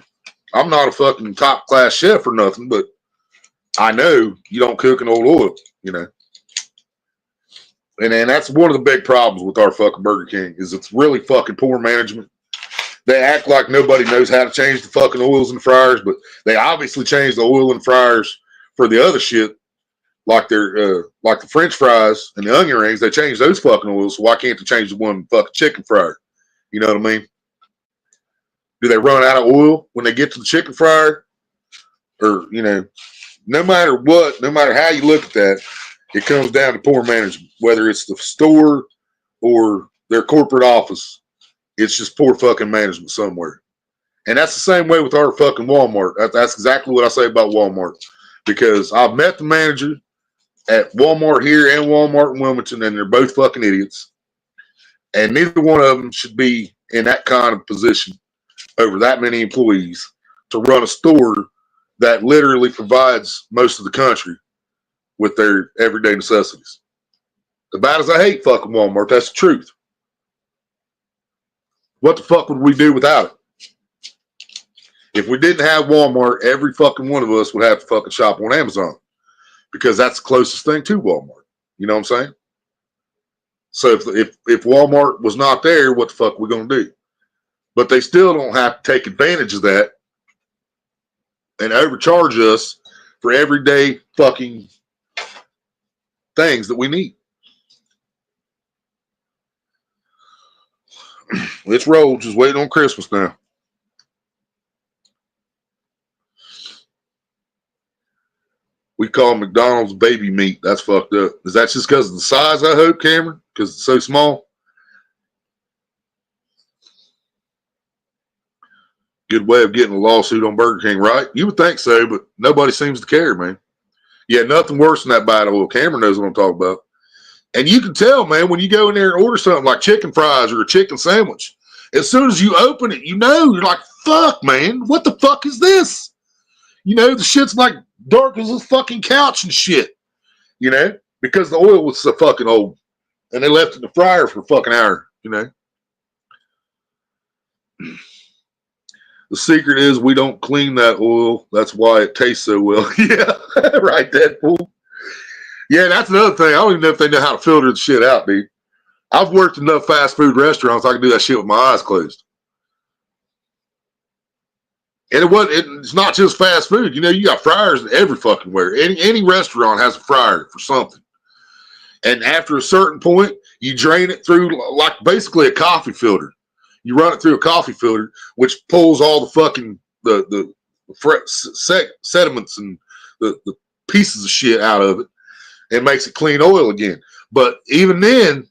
I'm not a fucking top class chef or nothing, but I know you don't cook in old oil. You know, and that's one of the big problems with our fucking Burger King is it's really fucking poor management. They act like nobody knows how to change the fucking oils and fryers, but they obviously changed the oil and fryers for the other shit. Like like the French fries and the onion rings, they changed those fucking oils. So why can't they change the one fucking chicken fryer? You know what I mean? Do they run out of oil when they get to the chicken fryer? Or, you know, no matter what, no matter how you look at that, it comes down to poor management. Whether it's the store or their corporate office, it's just poor fucking management somewhere. And that's the same way with our fucking Walmart. That's exactly what I say about Walmart. Because I've met the manager at Walmart here and Walmart in Wilmington, and they're both fucking idiots. And neither one of them should be in that kind of position over that many employees to run a store that literally provides most of the country with their everyday necessities. As bad as I hate fucking Walmart, that's the truth. What the fuck would we do without it? If we didn't have Walmart, every fucking one of us would have to fucking shop on Amazon because that's the closest thing to Walmart. You know what I'm saying? So if Walmart was not there, what the fuck are we going to do? But they still don't have to take advantage of that and overcharge us for everyday fucking things that we need. It's rolled, just waiting on Christmas now. We call McDonald's baby meat. That's fucked up. Is that just because of the size, I hope, Cameron? Because it's so small? Good way of getting a lawsuit on Burger King, right? You would think so, but nobody seems to care, man. Yeah, nothing worse than that bite of oil. Cameron knows what I'm talking about. And you can tell, man, when you go in there and order something like chicken fries or a chicken sandwich, as soon as you open it, you know, you're like, fuck, man, what the fuck is this? You know, the shit's like dark as a fucking couch and shit, you know, because the oil was so fucking old and they left it in the fryer for a fucking hour, you know. The secret is we don't clean that oil. That's why it tastes so well. Yeah, right, Deadpool. Yeah, that's another thing. I don't even know if they know how to filter the shit out, dude. I've worked enough fast food restaurants, I can do that shit with my eyes closed. And it's not just fast food. You know, you got fryers every fucking where. Any restaurant has a fryer for something. And after a certain point, you drain it through like basically a coffee filter. You run it through a coffee filter, which pulls all the fucking the sediments and the pieces of shit out of it and makes it clean oil again. But even then,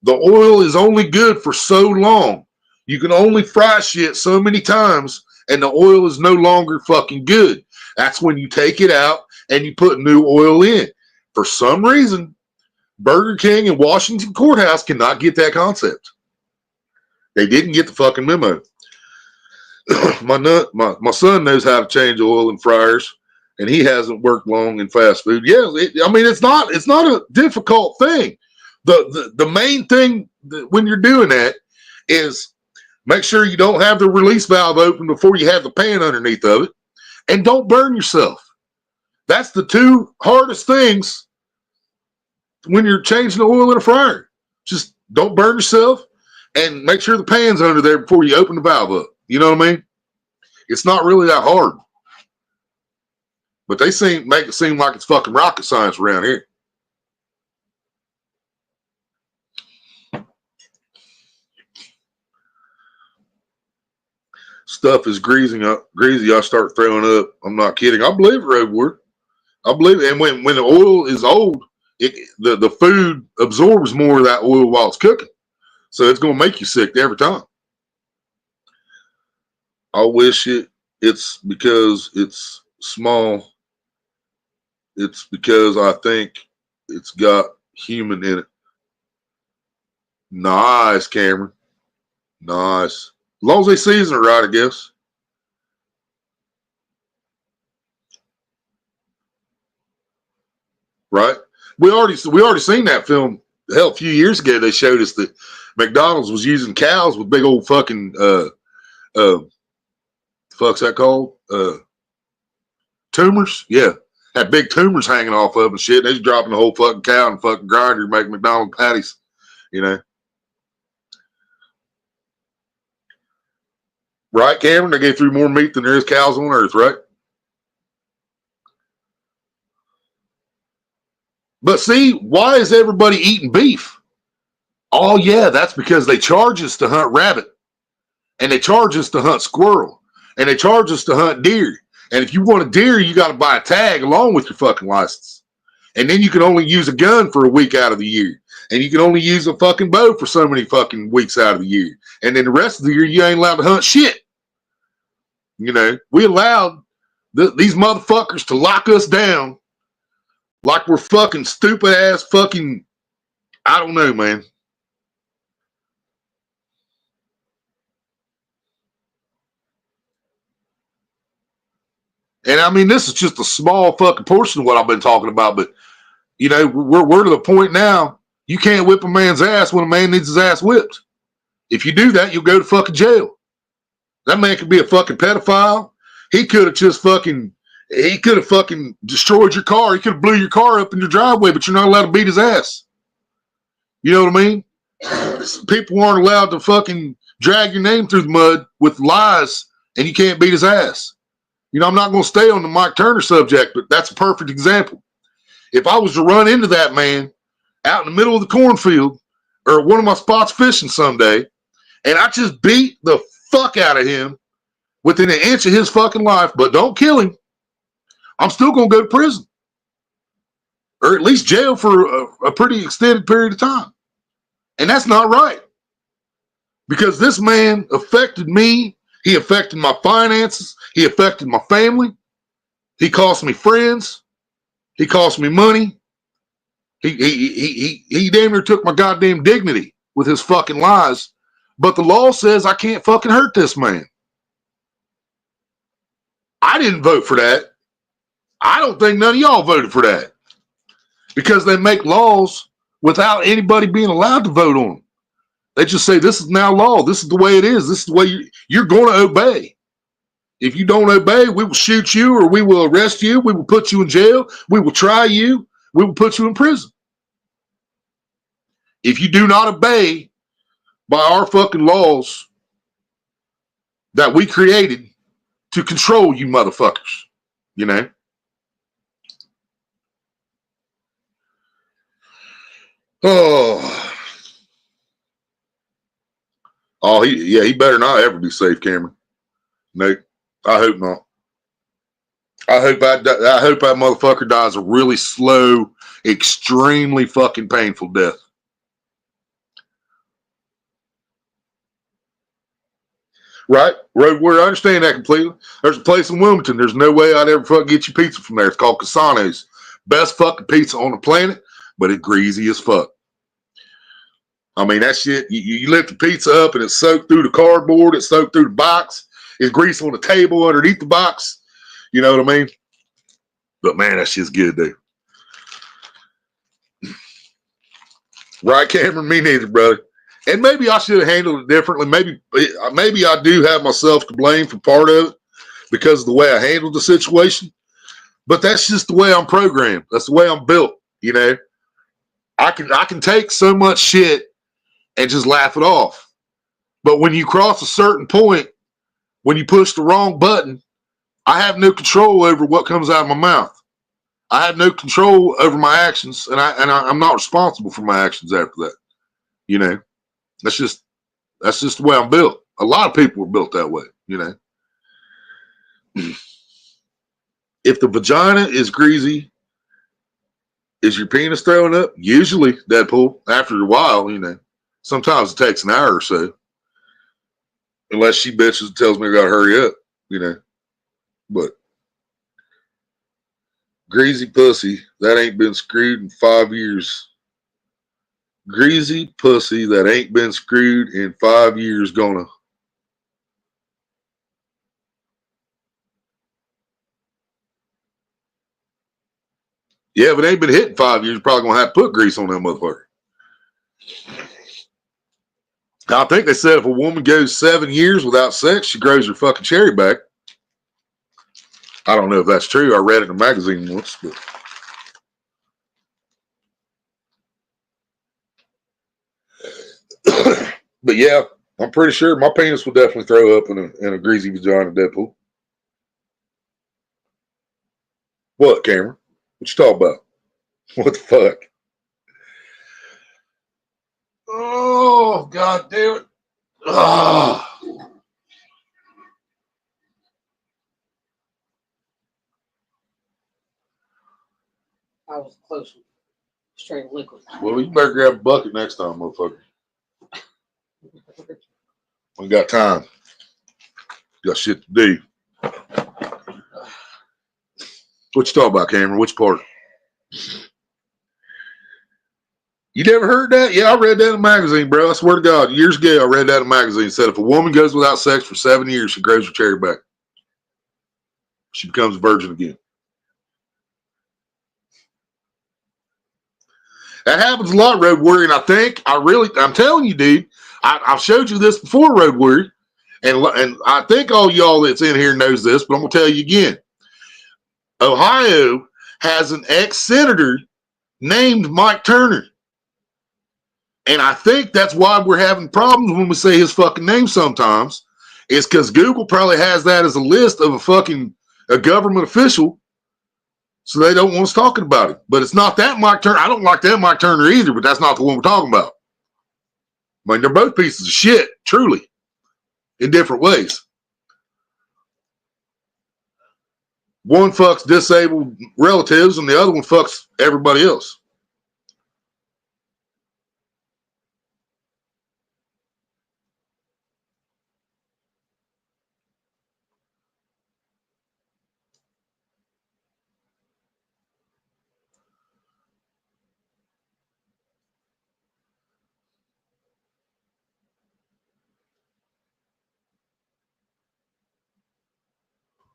the oil is only good for so long. You can only fry shit so many times and the oil is no longer fucking good. That's when you take it out and you put new oil in. For some reason, Burger King and Washington Courthouse cannot get that concept. They didn't get the fucking memo. My son knows how to change oil in fryers, and he hasn't worked long in fast food. Yeah, it's not a difficult thing. The main thing when you're doing that is make sure you don't have the release valve open before you have the pan underneath of it, and don't burn yourself. That's the two hardest things when you're changing the oil in a fryer. Just don't burn yourself and make sure the pan's under there before you open the valve up. You know what I mean? It's not really that hard. But they make it seem like it's fucking rocket science around here. Stuff is greasy. I start throwing up. I'm not kidding. I believe it, Road Warrior. I believe it. And when the oil is old, the food absorbs more of that oil while it's cooking. So it's going to make you sick every time. I wish it's because it's small. It's because I think it's got human in it. Nice, Cameron. Nice. As long as they season it right, I guess. Right? We already seen that film. Hell, a few years ago they showed us that McDonald's was using cows with big old fucking fuck's that called? Tumors? Yeah. Had big tumors hanging off of them and shit. They was dropping the whole fucking cow in the fucking grinder to make McDonald's patties. You know? Right, Cameron? They gave through more meat than there is cows on earth, right? But see, why is everybody eating beef? Oh, yeah, that's because they charge us to hunt rabbit. And they charge us to hunt squirrel. And they charge us to hunt deer. And if you want a deer, you got to buy a tag along with your fucking license. And then you can only use a gun for a week out of the year. And you can only use a fucking bow for so many fucking weeks out of the year. And then the rest of the year, you ain't allowed to hunt shit. You know, we allowed these motherfuckers to lock us down like we're fucking stupid ass fucking, I don't know, man. And I mean, this is just a small fucking portion of what I've been talking about, but you know, we're to the point now, you can't whip a man's ass when a man needs his ass whipped. If you do that, you'll go to fucking jail. That man could be a fucking pedophile. He could have fucking destroyed your car. He could have blew your car up in your driveway, but you're not allowed to beat his ass. You know what I mean? People aren't allowed to fucking drag your name through the mud with lies, and you can't beat his ass. You know, I'm not going to stay on the Mike Turner subject, but that's a perfect example. If I was to run into that man out in the middle of the cornfield or one of my spots fishing someday, and I just beat the fuck out of him within an inch of his fucking life, but don't kill him, I'm still going to go to prison. Or at least jail for a pretty extended period of time. And that's not right. Because this man affected me. He affected my finances. He affected my family. He cost me friends. He cost me money. He damn near took my goddamn dignity with his fucking lies. But the law says I can't fucking hurt this man. I didn't vote for that. I don't think none of y'all voted for that. Because they make laws without anybody being allowed to vote on them. They just say, this is now law. This is the way it is. This is the way you're going to obey. If you don't obey, we will shoot you or we will arrest you. We will put you in jail. We will try you. We will put you in prison. If you do not obey by our fucking laws that we created to control you motherfuckers, you know? He better not ever be safe, Cameron. No, I hope not. I hope that motherfucker dies a really slow, extremely fucking painful death. Right? Road, I understand that completely. There's a place in Wilmington. There's no way I'd ever fucking get you pizza from there. It's called Casano's. Best fucking pizza on the planet, but it's greasy as fuck. I mean, that shit, you lift the pizza up and it's soaked through the cardboard, it's soaked through the box, it's grease on the table underneath the box. You know what I mean? But man, that shit's good, dude. Right, Cameron? Me neither, brother. And maybe I should have handled it differently. Maybe I do have myself to blame for part of it because of the way I handled the situation. But that's just the way I'm programmed. That's the way I'm built, you know? I can take so much shit and just laugh it off. But when you cross a certain point, when you push the wrong button, I have no control over what comes out of my mouth. I have no control over my actions, and I'm not responsible for my actions after that. You know, that's just the way I'm built. A lot of people are built that way, you know. If the vagina is greasy, is your penis throwing up? Usually, Deadpool, after a while, you know. Sometimes it takes an hour or so. Unless she bitches and tells me I gotta hurry up, you know. But greasy pussy that ain't been screwed in 5 years. Greasy pussy that ain't been screwed in 5 years gonna. Yeah, if it ain't been hit in 5 years, you're probably gonna have to put grease on that motherfucker. I think they said if a woman goes 7 years without sex, she grows her fucking cherry back. I don't know if that's true. I read it in a magazine once, but yeah, I'm pretty sure my penis will definitely throw up in a greasy vagina, Deadpool. What, Cameron? What you talking about? What the fuck? Oh, God damn it. Oh. I was close. Straight liquid. Well, you better grab a bucket next time, motherfucker. We got time. Got shit to do. What you talking about, Cameron? Which part? You never heard that? Yeah, I read that in a magazine, bro. I swear to God. Years ago, I read that in a magazine. It said if a woman goes without sex for 7 years, she grows her cherry back. she becomes a virgin again. That happens a lot, Road Warrior, and I'm telling you, dude, I've showed you this before, Road Warrior, and I think all y'all that's in here knows this, but I'm going to tell you again. Ohio has an ex-senator named Mike Turner. And I think that's why we're having problems when we say his fucking name sometimes, is because Google probably has that as a list of a government official, so they don't want us talking about it. But it's not that Mike Turner. I don't like that Mike Turner either, but that's not the one we're talking about. I mean, they're both pieces of shit, truly, in different ways. One fucks disabled relatives and the other one fucks everybody else.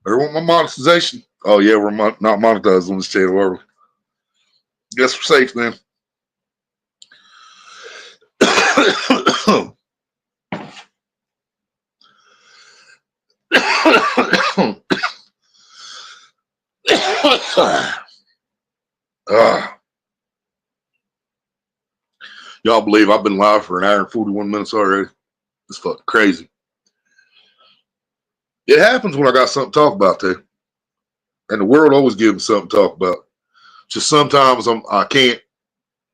They want my monetization. Oh, yeah, we're not monetized on this channel, are we? Guess we're safe then. Y'all believe I've been live for an hour and 41 minutes already? It's fucking crazy. It happens when I got something to talk about, too. And the world always gives me something to talk about. Just sometimes I can't.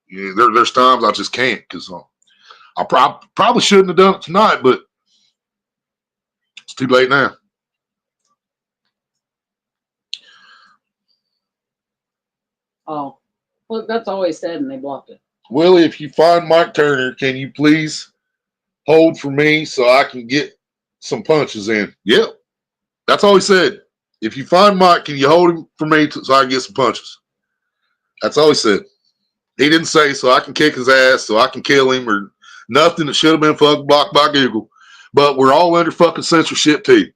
You know, there's times I just can't because I probably shouldn't have done it tonight, but it's too late now. Oh, well, that's always said, and they blocked it. Willie, if you find Mike Turner, can you please hold for me so I can get some punches in? Yep. That's all he said. If you find Mike, can you hold him for me so I can get some punches? That's all he said. He didn't say so I can kick his ass, so I can kill him, or nothing that should have been fucking blocked by Google. But we're all under fucking censorship too.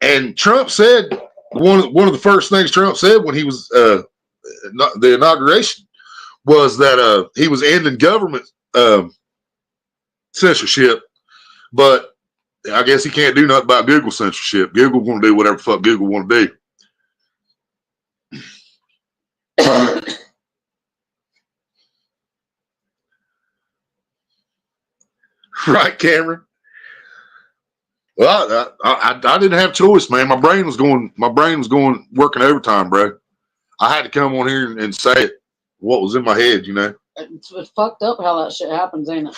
And Trump said, one of the first things Trump said when he was the inauguration was that he was ending government censorship, but I guess he can't do nothing about Google censorship. Google going to do whatever the fuck Google want to do. Right, Cameron? Well, I didn't have a choice, man. My brain was going working overtime, bro. I had to come on here and say it, what was in my head, you know. It's fucked up how that shit happens, ain't it?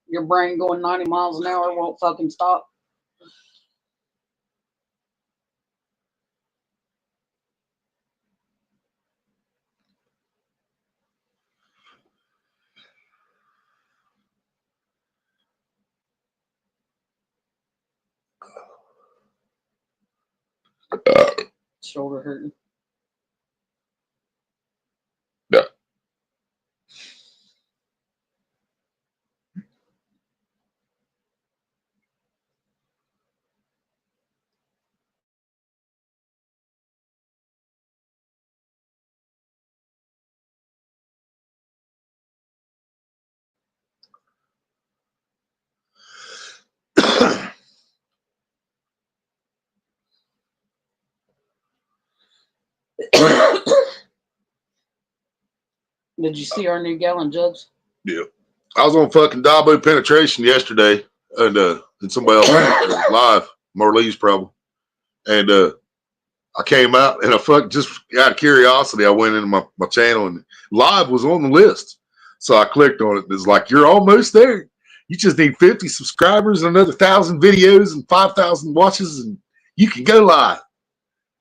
Your brain going 90 miles an hour won't fucking stop. Shoulder hurting. Yeah. Did you see our new gallon jugs? Yeah. I was on fucking Dabo Penetration yesterday, and somebody else live, Marlee's probably. And I came out, and I just out of curiosity, I went into my channel, and live was on the list. So I clicked on it. It's like, you're almost there. You just need 50 subscribers and another 1,000 videos and 5,000 watches, and you can go live.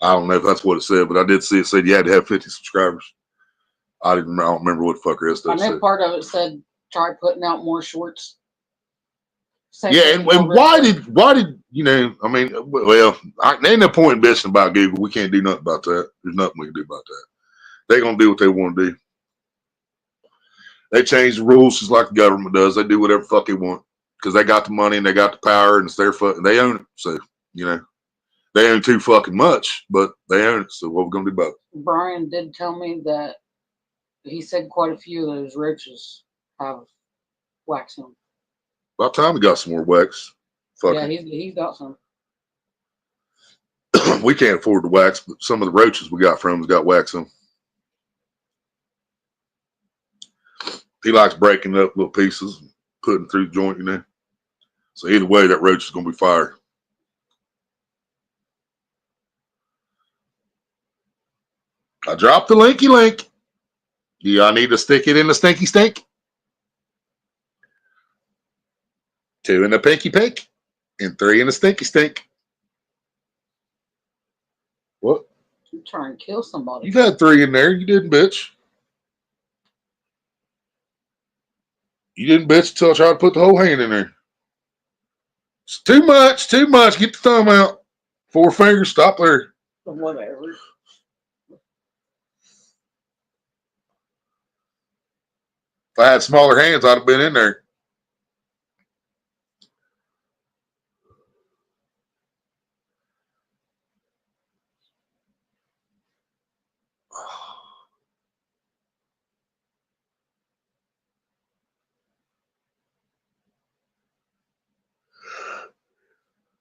I don't know if that's what it said, but I did see it said you had to have 50 subscribers. I don't remember what the fuck else I know part of it said try putting out more shorts. Yeah, and why did you know? I mean, well, ain't no point in bitching about Google. We can't do nothing about that. There's nothing we can do about that. They're gonna do what they want to do. They change the rules just like the government does. They do whatever the fuck they want because they got the money and they got the power and it's their fuck and they own it. So you know, they ain't too fucking much, but they own it. So what we gonna do about it? Brian did tell me that he said quite a few of those roaches have wax in them. About time we got some more wax. Yeah, he's got some. We can't afford the wax, but some of the roaches we got from has got wax in them. He likes breaking up little pieces and putting through the joint, you know. So either way, that roach is gonna be fire. I dropped the linky link. Do y'all need to stick it in the stinky stink? 2 in the pinky pink and 3 in the stinky stink. What? You trying to kill somebody? You had 3 in there. You didn't, bitch. You didn't, bitch, until I tried to put the whole hand in there. It's too much. Too much. Get the thumb out. 4 fingers. Stop there. Whatever. If I had smaller hands, I'd have been in there.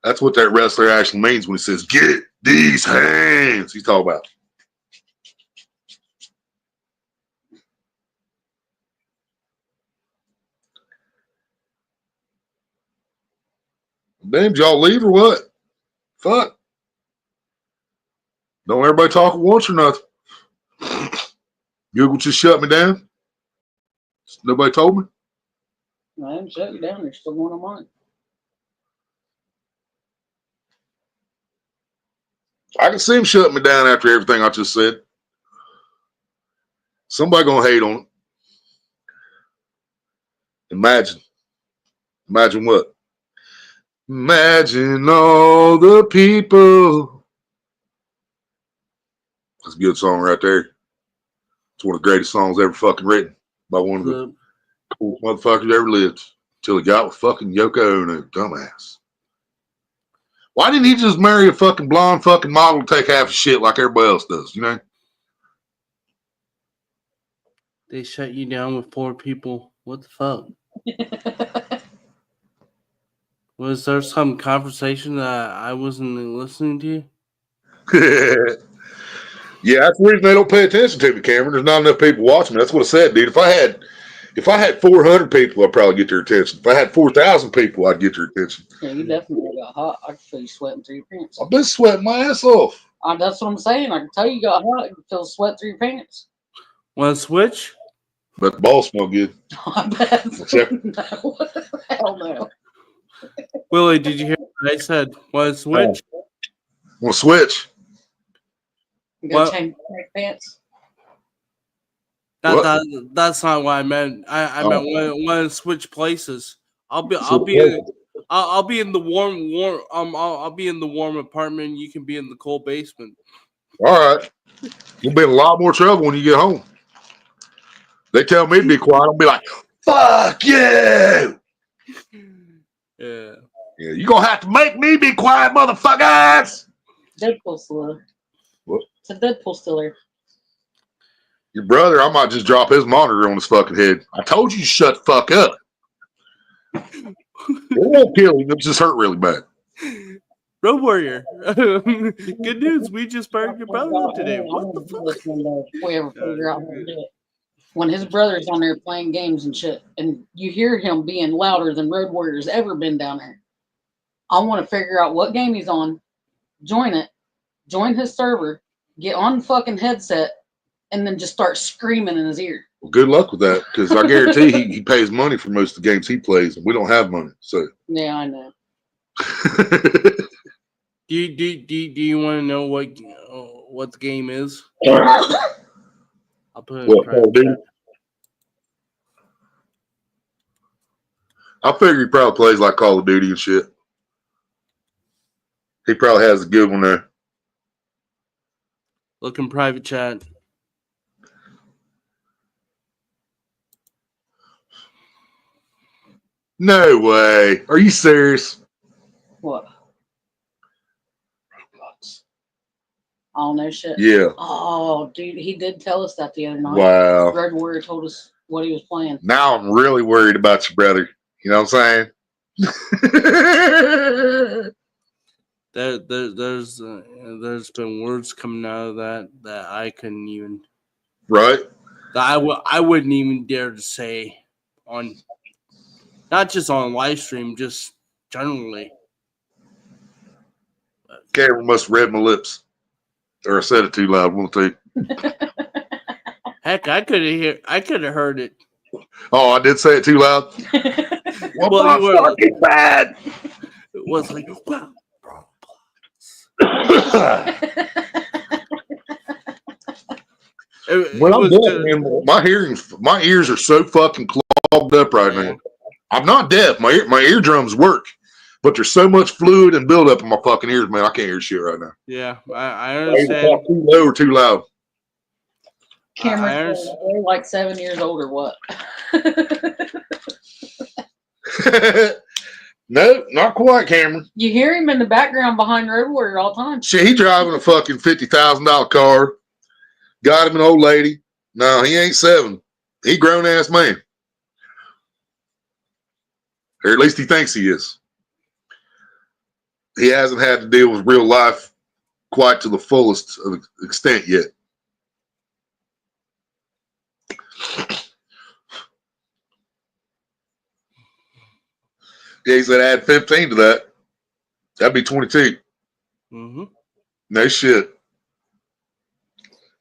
That's what that wrestler actually means when he says, "Get these hands." He's talking about. Damn, y'all leave or what? Fuck. Don't everybody talk at once or nothing. Google just shut me down. Nobody told me. I didn't shut you down. You're still going on mine. I can see him shutting me down after everything I just said. Somebody gonna hate on it. Imagine what? Imagine all the people. That's a good song right there. It's one of the greatest songs ever fucking written by one of the coolest motherfuckers ever lived. Till he got with fucking Yoko Ono, dumbass. Why didn't he just marry a fucking blonde fucking model and take half his shit like everybody else does, you know? They shut you down with 4 people. What the fuck? Was there some conversation that I wasn't listening to? Yeah, that's the reason they don't pay attention to me, Cameron. There's not enough people watching me. That's what I said, dude. If I had 400 people, I'd probably get their attention. If I had 4,000 people, I'd get their attention. Yeah, you definitely got hot. I can feel you sweating through your pants. I've been sweating my ass off. That's what I'm saying. I can tell you got hot. I can feel sweat through your pants. Want to switch? But the balls smell good. I bet. No. Hell no. Willie, did you hear what I said? Want to switch? Want to switch? You gotta change pants. That's not what I meant. I meant want to switch places. I'll be in the warm I'll be in the warm apartment. You can be in the cold basement. All right. You'll be in a lot more trouble when you get home. They tell me to be quiet. I'll be like, "Fuck you." Yeah. Yeah, you're gonna have to make me be quiet, motherfuckers. Deadpool stiller. What? It's a Deadpool stiller. Your brother, I might just drop his monitor on his fucking head. I told you to shut the fuck up. It won't kill him. It'll just hurt really bad. Road Warrior. Good news. We just buried your brother today. What the fuck? If we ever figure out how to do it. When his brother's on there playing games and shit, and you hear him being louder than Road Warrior's ever been down there, I want to figure out what game he's on, join it, join his server, get on the fucking headset, and then just start screaming in his ear. Well, good luck with that, because I guarantee he pays money for most of the games he plays, and we don't have money. So yeah, I know. Do you want to know what the game is? I'll put it in private chat. I figure he probably plays like Call of Duty and shit. He probably has a good one there. Look in private chat. No way. Are you serious? What? Oh, no shit. Yeah. Oh, dude, he did tell us that the other night. Wow. Red Warrior told us what he was playing. Now I'm really worried about your brother. You know what I'm saying? There's been words coming out of that I couldn't even, Right. that I wouldn't even dare to say on, not just on live stream, just generally. Cameron must have read my lips, or I said it too loud. One thing. Heck, I could have heard it. Oh, I did say it too loud. Well, you were fucking bad. It was like, wow. When I'm deaf, man, my ears are so fucking clogged up right now. I'm not deaf. My eardrums work, but there's so much fluid and buildup in my fucking ears, man. I can't hear shit right now. Yeah, I understand. Talk too low or too loud. Cameron's like 7 years old or what? No, not quite, Cameron. You hear him in the background behind Road Warrior all the time. Shit, he driving a fucking $50,000 car. Got him an old lady. No, he ain't 7. He grown ass man. Or at least he thinks he is. He hasn't had to deal with real life quite to the fullest extent yet. Yeah, he said add 15 to that. That'd be 22. Mm-hmm. No shit.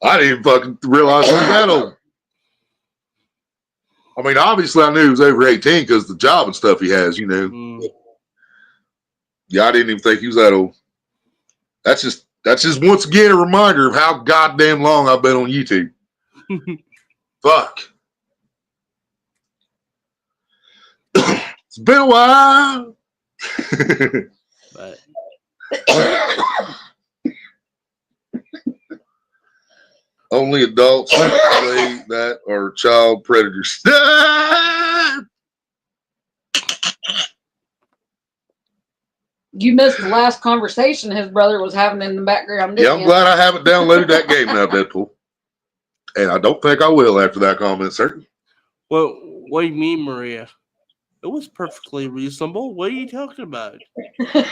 I didn't even fucking realize he was that old. I mean, obviously I knew he was over 18 because the job and stuff he has, you know. Mm. Yeah, I didn't even think he was that old. That's just once again a reminder of how goddamn long I've been on YouTube. Fuck. It's been a while. But only adults say that are child predators. You missed the last conversation his brother was having in the background. Yeah, I'm glad I haven't downloaded that game now, Deadpool. And I don't think I will after that comment, sir. what do you mean, Maria? It was perfectly reasonable. What are you talking about?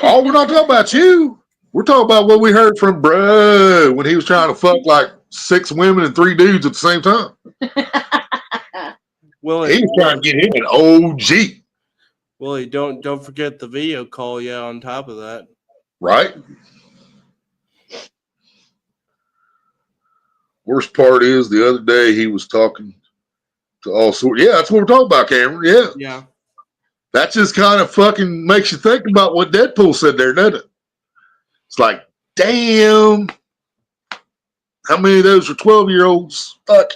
Oh, we're not talking about you. We're talking about what we heard from bro when he was trying to fuck like 6 women and 3 dudes at the same time. Willie, He was trying to get him an OG. Willie, don't forget the video call. Yeah, on top of that, Right? Worst part is the other day he was talking to all sorts. Yeah, that's what we're talking about, Cameron. Yeah. yeah. That just kind of fucking makes you think about what Deadpool said there, doesn't it? It's like, damn. How many of those are 12-year-olds? Fuck.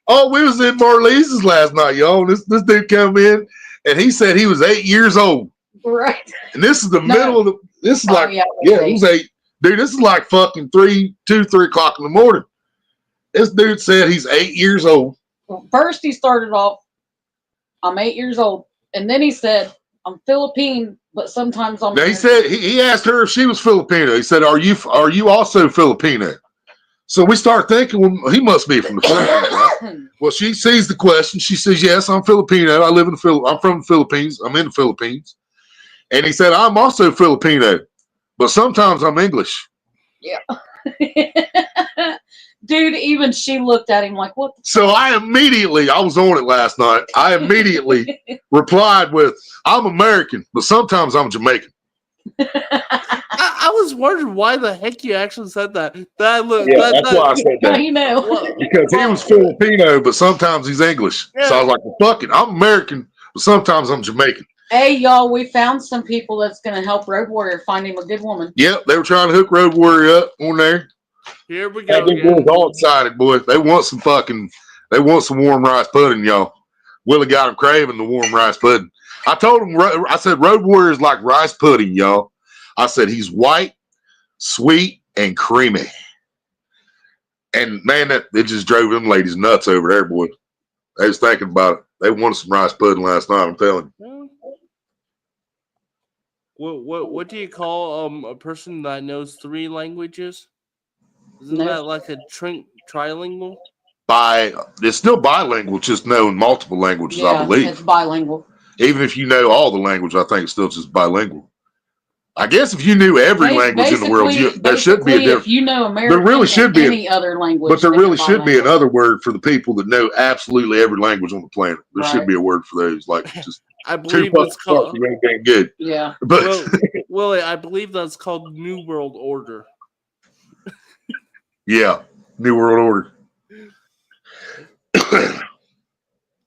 Oh, we was in Marlise's last night, y'all. This dude come in, and he said he was 8 years old. Right. And this is the middle of the. This is like, yeah, it was 8. Dude, this is like fucking 3 o'clock in the morning. This dude said he's 8 years old. Well, first he started off, I'm 8 years old. And then he said, I'm Philippine, but sometimes I'm. Now he said he asked her if she was Filipino. He said, "Are you also Filipino?" So we start thinking, well, he must be from the Philippines, right? Well, she sees the question. She says, "Yes, I'm Filipino. I live in I'm from the Philippines. I'm in the Philippines." And he said, "I'm also Filipino, but sometimes I'm English." Yeah. Dude, even she looked at him like, what the So I was on it last night. I immediately replied with, "I'm American, but sometimes I'm Jamaican." I was wondering why the heck you actually said that. That's why I said that. I know. Because he was Filipino, but sometimes he's English. Yeah. So I was like, well, fuck it. I'm American, but sometimes I'm Jamaican. Hey, y'all, we found some people that's going to help Road Warrior find him a good woman. Yep, they were trying to hook Road Warrior up on there. Here we go. Them boys all excited, boy. They want some warm rice pudding, y'all. Willie got them craving the warm rice pudding. I told him, I said, Road Warrior is like rice pudding, y'all. I said, he's white, sweet, and creamy. And man, it just drove them ladies nuts over there, boy. They was thinking about it. They wanted some rice pudding last night, I'm telling you. what do you call a person that knows 3 languages? Isn't No. that like a trilingual? It's still bilingual, just knowing multiple languages, I Yeah, believe. it's bilingual. Even if you know all the language, I think it's still just bilingual. I guess if you knew every language in the world, there should be a difference. If you know American, There really should be any other language, but there then really you're should be bilingual. another word for the people that know absolutely every language on the planet. There should Right. be a word for those, like just I two believe fucking it's called. you ain't getting good. Yeah. But Well, Willie, I believe that's called New World Order. yeah, New World Order.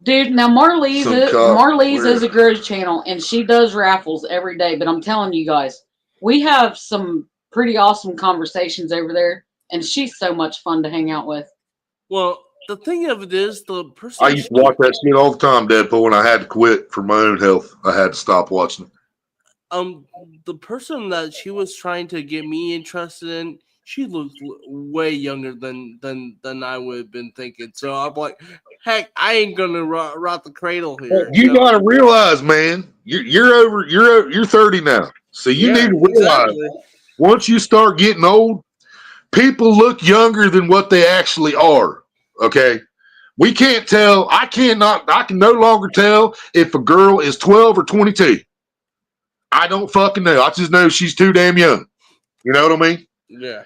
Dude, now Marley's Where? is a Grows channel, and she does raffles every day. But I'm telling you guys, we have some pretty awesome conversations over there, and she's so much fun to hang out with. Well, the thing of it is, the person I used to watch that shit all the time, Deadpool. When I had to quit for my own health, I had to stop watching it. The person that she was trying to get me interested in, she looked way younger than I would have been thinking. So I'm like, heck, I ain't gonna rot the cradle here. You gotta realize, man, you're 30 now, so you need to realize once you start getting old, people look younger than what they actually are. Okay, we can't tell. I can no longer tell if a girl is 12 or 22. I don't fucking know. I just know she's too damn young. You know what I mean? Yeah.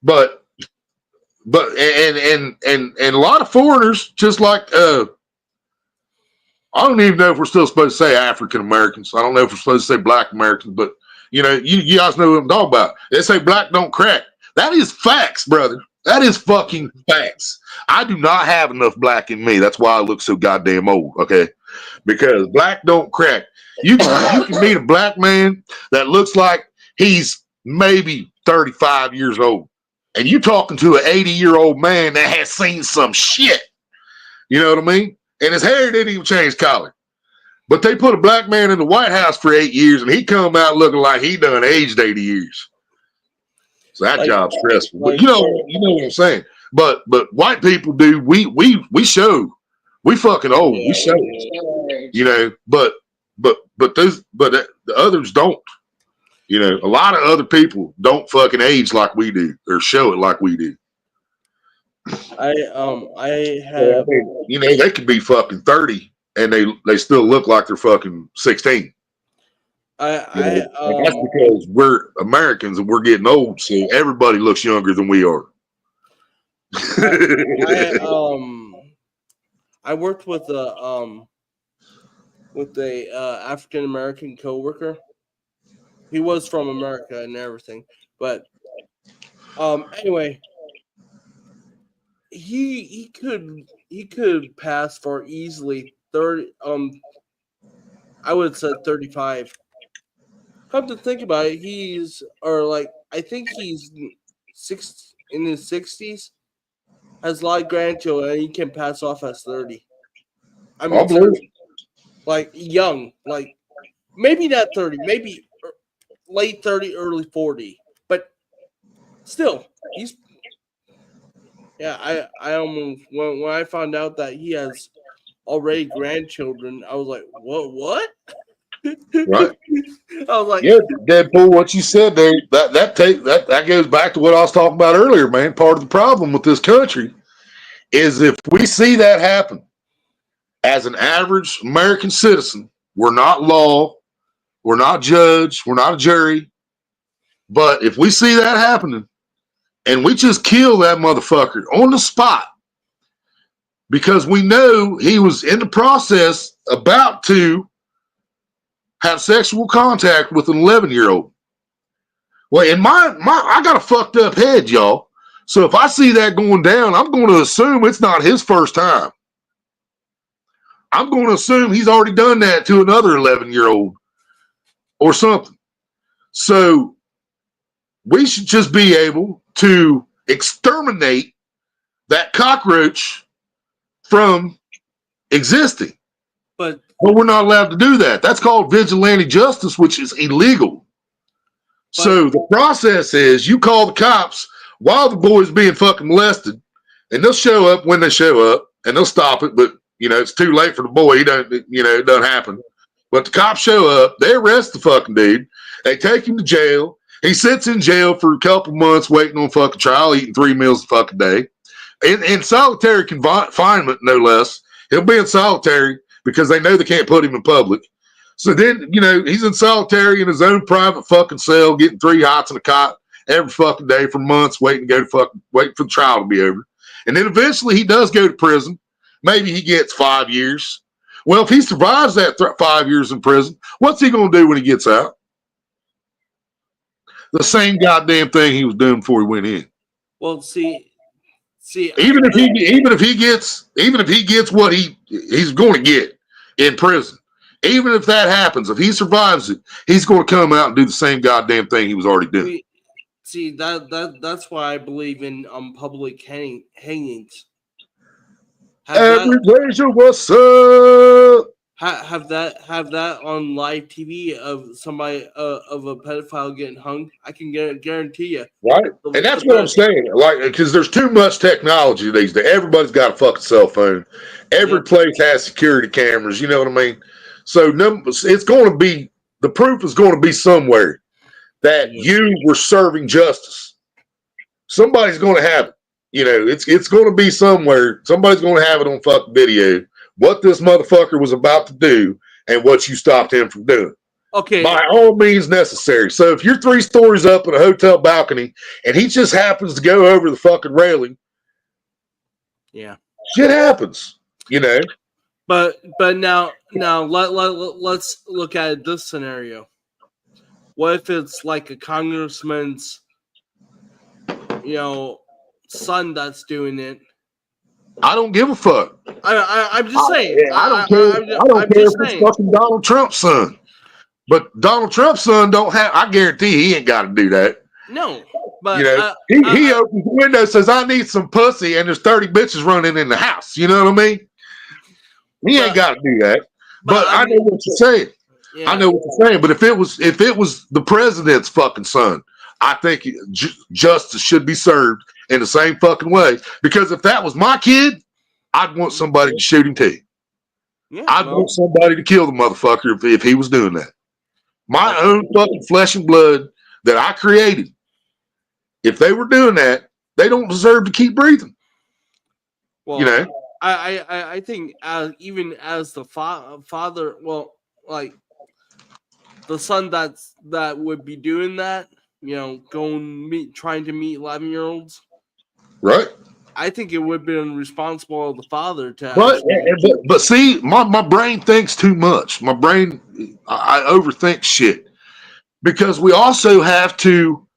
But and a lot of foreigners, just like I don't even know if we're still supposed to say African Americans. I don't know if we're supposed to say Black Americans, but you know, you guys know what I'm talking about. They say black don't crack. That is facts, brother. That is fucking facts. I do not have enough black in me. That's why I look so goddamn old. Okay, because black don't crack. You can meet a black man that looks like he's maybe 35 years old. And you talking to an 80-year-old man that has seen some shit. You know what I mean? And his hair didn't even change color. But they put a black man in the White House for 8 years, and he come out looking like he done aged 80 years. So that job's stressful. But you know what I'm saying. But white people do. We show. We fucking old. We show. You know. But the others don't. You know, a lot of other people don't fucking age like we do or show it like we do. I have, you know, they could be fucking 30 and they still look like they're fucking 16. That's because we're Americans and we're getting old, so everybody looks younger than we are. I worked with a African American coworker. He was from America and everything, but anyway, he could pass for easily 30. I would say 35. Come to think about it, I think he's in his 60s, has a lot of grandchildren, and he can pass off as 30. I mean, like young, like maybe not 30, maybe late 30, early 40, but still, he's. Yeah, I almost when I found out that he has already grandchildren, I was like, what? Right. I was like, yeah, Deadpool, what you said there, that goes back to what I was talking about earlier, man. Part of the problem with this country is if we see that happen as an average American citizen, we're not law, we're not judge, we're not a jury. But if we see that happening and we just kill that motherfucker on the spot because we know he was in the process about to have sexual contact with an 11-year-old. Well, in I got a fucked up head, y'all. So if I see that going down, I'm going to assume it's not his first time. I'm going to assume he's already done that to another 11-year-old or something. So we should just be able to exterminate that cockroach from existing. But we're not allowed to do that. That's called vigilante justice, which is illegal. So the process is you call the cops while the boy's being fucking molested, and they'll show up when they show up, and they'll stop it. But, you know, it's too late for the boy. He don't, you know, it doesn't happen. But the cops show up, they arrest the fucking dude, they take him to jail. He sits in jail for a couple months waiting on fucking trial, eating 3 meals a fucking day. In solitary confinement, no less. He'll be in solitary because they know they can't put him in public. So then, he's in solitary in his own private fucking cell, getting 3 hots and a cot every fucking day for months, waiting for the trial to be over. And then eventually he does go to prison. Maybe he gets 5 years. Well, if he survives that 5 years in prison, what's he going to do when he gets out? The same goddamn thing he was doing before he went in. Well, see, even if he gets what he's going to get in prison, even if that happens, if he survives it, he's going to come out and do the same goddamn thing he was already doing. See that's why I believe in public hangings. What's up? Have that on live TV of somebody of a pedophile getting hung. I can guarantee you. Right, and that's what I'm saying. Like, because there's too much technology these days. Everybody's got a fucking cell phone. Every place has security cameras. You know what I mean? So it's going to be, the proof is going to be somewhere that you were serving justice. Somebody's going to have it. It's going to be somewhere. Somebody's going to have it on fucking video. What this motherfucker was about to do and what you stopped him from doing. Okay. By all means necessary. So if you're 3 stories up in a hotel balcony and he just happens to go over the fucking railing, shit happens, But now let's look at this scenario. What if it's like a congressman's, son that's doing it? I don't give a fuck. I'm just saying. I don't care. I don't care if it's fucking Donald Trump's son. But Donald Trump's son don't have. I guarantee he ain't got to do that. No, but he opens the window, says, "I need some pussy," and there's 30 bitches running in the house. You know what I mean? He ain't got to do that. But I know what you're saying. Yeah. I know what you're saying. But if it was the president's fucking son, I think justice should be served in the same fucking way. Because if that was my kid, I'd want somebody to shoot him too. Yeah, I'd want somebody to kill the motherfucker if he was doing that. My own fucking flesh and blood that I created. If they were doing that, they don't deserve to keep breathing. Well, I think even as the father, well, like the son that would be doing that, trying to meet 11-year-olds. Right. I think it would have been responsible of the father to. But see, my brain thinks too much. My brain, I overthink shit because we also have to.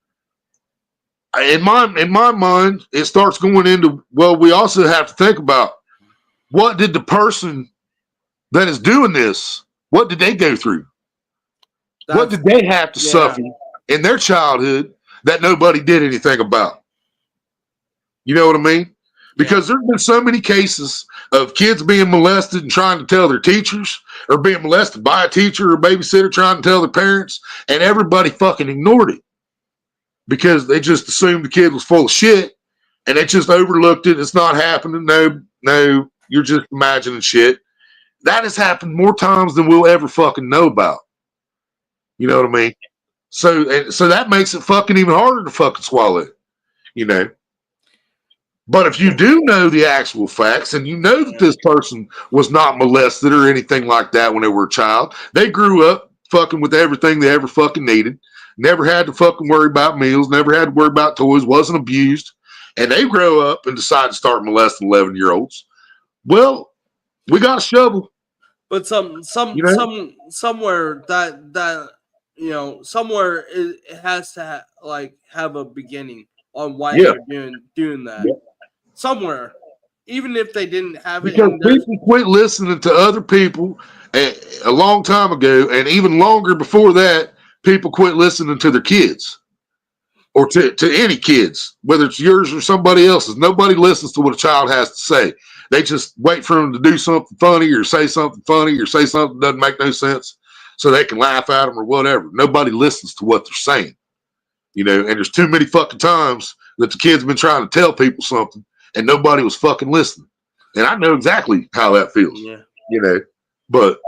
In my mind, it starts going into, well, we also have to think about what did the person that is doing this, what did they go through? What did they have to suffer in their childhood that nobody did anything about? You know what I mean? Because there's been so many cases of kids being molested and trying to tell their teachers, or being molested by a teacher or babysitter trying to tell their parents, and everybody fucking ignored it. Because they just assumed the kid was full of shit and they just overlooked it. It's not happening. No, you're just imagining shit. That has happened more times than we'll ever fucking know about. You know what I mean? So that makes it fucking even harder to fucking swallow, But if you do know the actual facts and you know that this person was not molested or anything like that when they were a child, they grew up fucking with everything they ever fucking needed. Never had to fucking worry about meals, never had to worry about toys, wasn't abused, and they grow up and decide to start molesting 11-year-olds. Well, we got a shovel. But somewhere that somewhere it has to have a beginning on why they're doing that. Yeah. Somewhere, even if they didn't have it. Because people quit listening to other people a long time ago, and even longer before that. People quit listening to their kids or to any kids, whether it's yours or somebody else's. Nobody listens to what a child has to say. They just wait for them to do something funny or say something funny or say something that doesn't make no sense so they can laugh at them or whatever. Nobody listens to what they're saying, and there's too many fucking times that the kid's been trying to tell people something and nobody was fucking listening. And I know exactly how that feels, but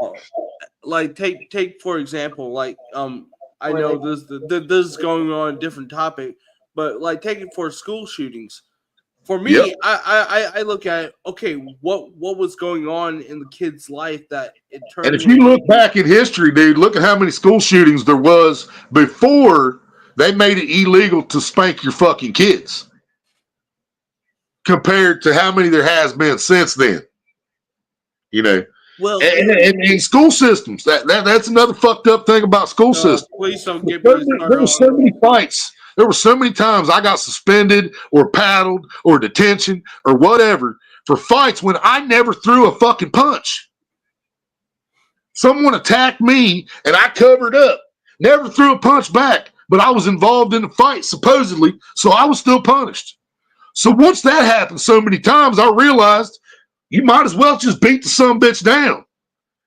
like take for example, like I know this is going on a different topic, but like take it for school shootings. For me, Yep. I look at, okay, what was going on in the kid's life that it turned. And if you look back in history, dude, look at how many school shootings there was before they made it illegal to spank your fucking kids, compared to how many there has been since then. You know, well, and school systems. That's another fucked up thing about school systems. Please don't get me started. There were so many fights. There were so many times I got suspended or paddled or detention or whatever for fights when I never threw a fucking punch. Someone attacked me and I covered up. Never threw a punch back, but I was involved in the fight, supposedly, so I was still punished. So once that happened so many times, I realized you might as well just beat the sumbitch down.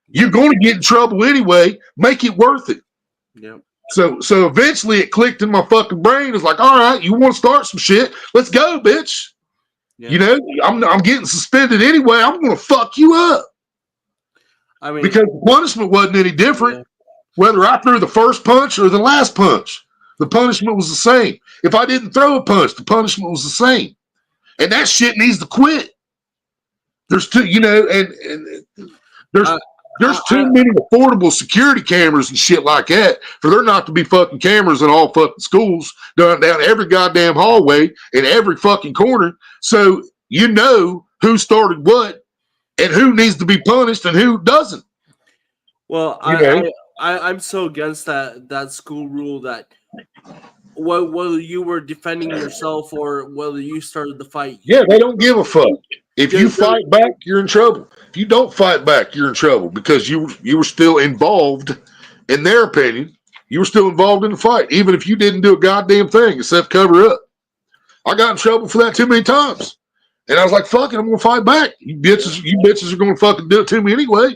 You're going to get in trouble anyway. Make it worth it. Yep. So eventually it clicked in my fucking brain. It's like, all right, you want to start some shit? Let's go, bitch. Yeah. You know, I'm getting suspended anyway. I'm going to fuck you up. I mean, because the punishment wasn't any different, whether I threw the first punch or the last punch. The punishment was the same. If I didn't throw a punch, the punishment was the same. And that shit needs to quit. There's too, you know, and there's too many affordable security cameras and shit like that for there not to be fucking cameras in all fucking schools down every goddamn hallway in every fucking corner. So you know who started what and who needs to be punished and who doesn't. Well, I'm so against that school rule that whether you were defending yourself or whether you started the fight. Yeah, they don't give a fuck. If you fight back, you're in trouble. If you don't fight back, you're in trouble because you were still involved, in their opinion, you were still involved in the fight, even if you didn't do a goddamn thing except cover up. I got in trouble for that too many times. And I was like, fuck it, I'm going to fight back. You bitches are going to fucking do it to me anyway.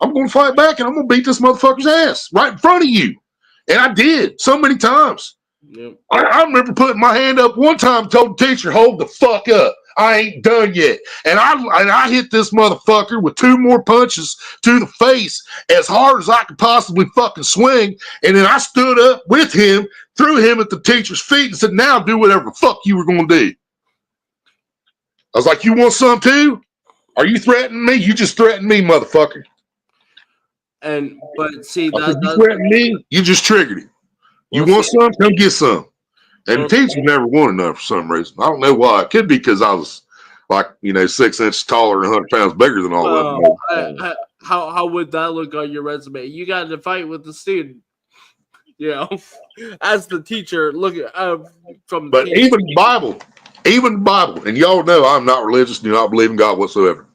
I'm going to fight back and I'm going to beat this motherfucker's ass right in front of you. And I did so many times. Yep. I remember putting my hand up one time, told the teacher, hold the fuck up. I ain't done yet. And I hit this motherfucker with 2 more punches to the face as hard as I could possibly fucking swing. And then I stood up with him, threw him at the teacher's feet and said, now do whatever the fuck you were going to do. I was like, you want some too? Are you threatening me? You just threatened me, motherfucker. But see, you threatened me, you just triggered it. You want some? Come get some. And the teacher never wanted none for some reason. I don't know why. It could be because I was like, 6 inches taller and 100 pounds bigger than all of them. How would that look on your resume? You got to fight with the student. As the teacher, look from. But even the Bible, and y'all know I'm not religious, do not believe in God whatsoever.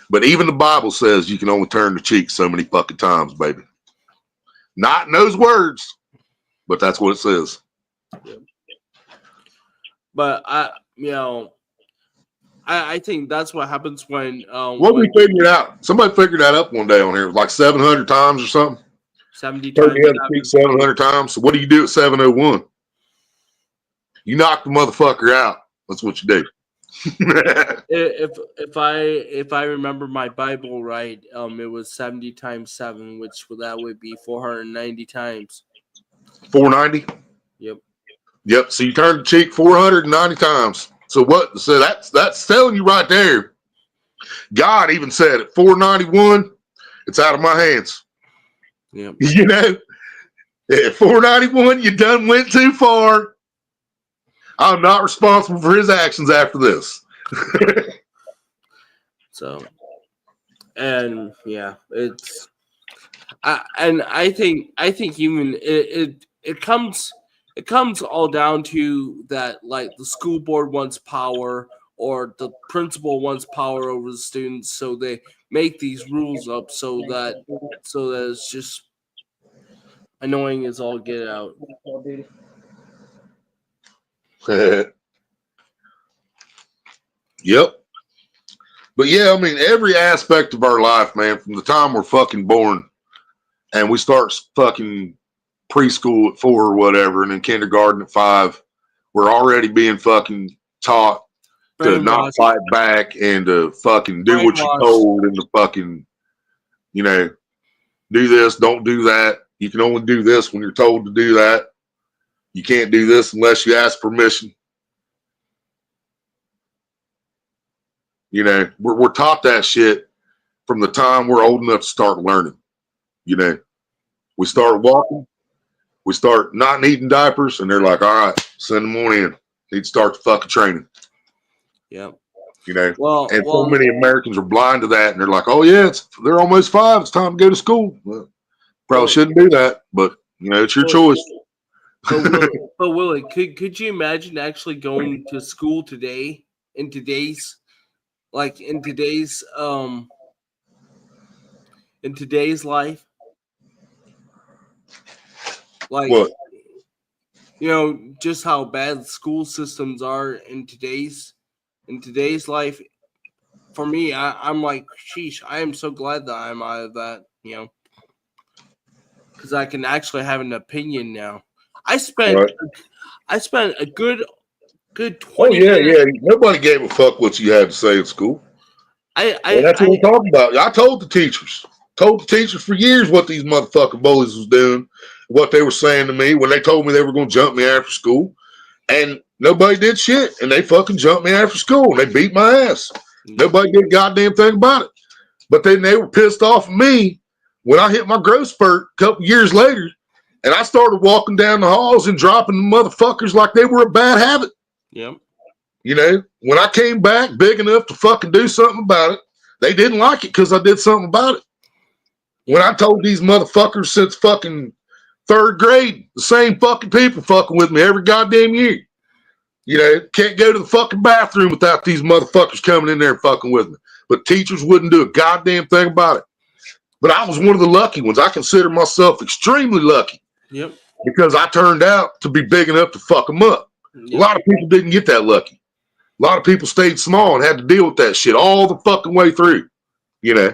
But even the Bible says you can only turn the cheek so many fucking times, baby. Not in those words, but that's what it says. But I think that's what happens when. What we figured out? Somebody figured that up one day on here, like 700 times or something. 70 times. 700 times. So what do you do at 701? You knock the motherfucker out. That's what you do. if I remember my Bible right, it was 70 times 7, which that would be 490 times. 490? Yep. So you turn the cheek 490 times. So what? So that's telling you right there. God even said at 491, it's out of my hands. Yep. At 491, you done went too far. I'm not responsible for his actions after this. So, and yeah, it's, and I think even it comes all down to that, like the school board wants power or the principal wants power over the students, so they make these rules up so that it's just annoying as all get out. Yep. But yeah, I mean, every aspect of our life, man, from the time we're fucking born and we start fucking preschool at 4 or whatever, and then kindergarten at 5, we're already being fucking taught to not fight back and to fucking do what you're told and to fucking, do this, don't do that. You can only do this when you're told to do that. You can't do this unless you ask permission. You know, we're taught that shit from the time we're old enough to start learning. You know, we start walking, we start not needing diapers, and they're like, all right, send them on in. Need to start the fucking training. Yeah. You know, Well, and so many Americans are blind to that, and they're like, oh yeah, they're almost 5. It's time to go to school. Well, probably shouldn't do that, but you know, it's your choice. But Willie, could you imagine actually going to school today in today's life? Like, What? you know, just how bad school systems are in today's life. For me, I'm like, sheesh, I am so glad that I'm out of that, you know, because I can actually have an opinion now. I spent a good 20 minutes. Yeah. Nobody gave a fuck what you had to say at school. And that's what we're talking about. I told the teachers for years what these motherfucking bullies was doing, what they were saying to me when they told me they were going to jump me after school, and nobody did shit, and they fucking jumped me after school, and they beat my ass. Nobody did a goddamn thing about it. But then they were pissed off at me when I hit my growth spurt a couple years later, and I started walking down the halls and dropping the motherfuckers like they were a bad habit. Yep. You know, when I came back big enough to fucking do something about it, they didn't like it because I did something about it. When I told these motherfuckers since fucking 3rd grade, the same fucking people fucking with me every goddamn year. You know, can't go to the fucking bathroom without these motherfuckers coming in there and fucking with me. But teachers wouldn't do a goddamn thing about it. But I was one of the lucky ones. I consider myself extremely lucky. Yep. Because I turned out to be big enough to fuck them up. Yep. A lot of people didn't get that lucky. A lot of people stayed small and had to deal with that shit all the fucking way through, you know,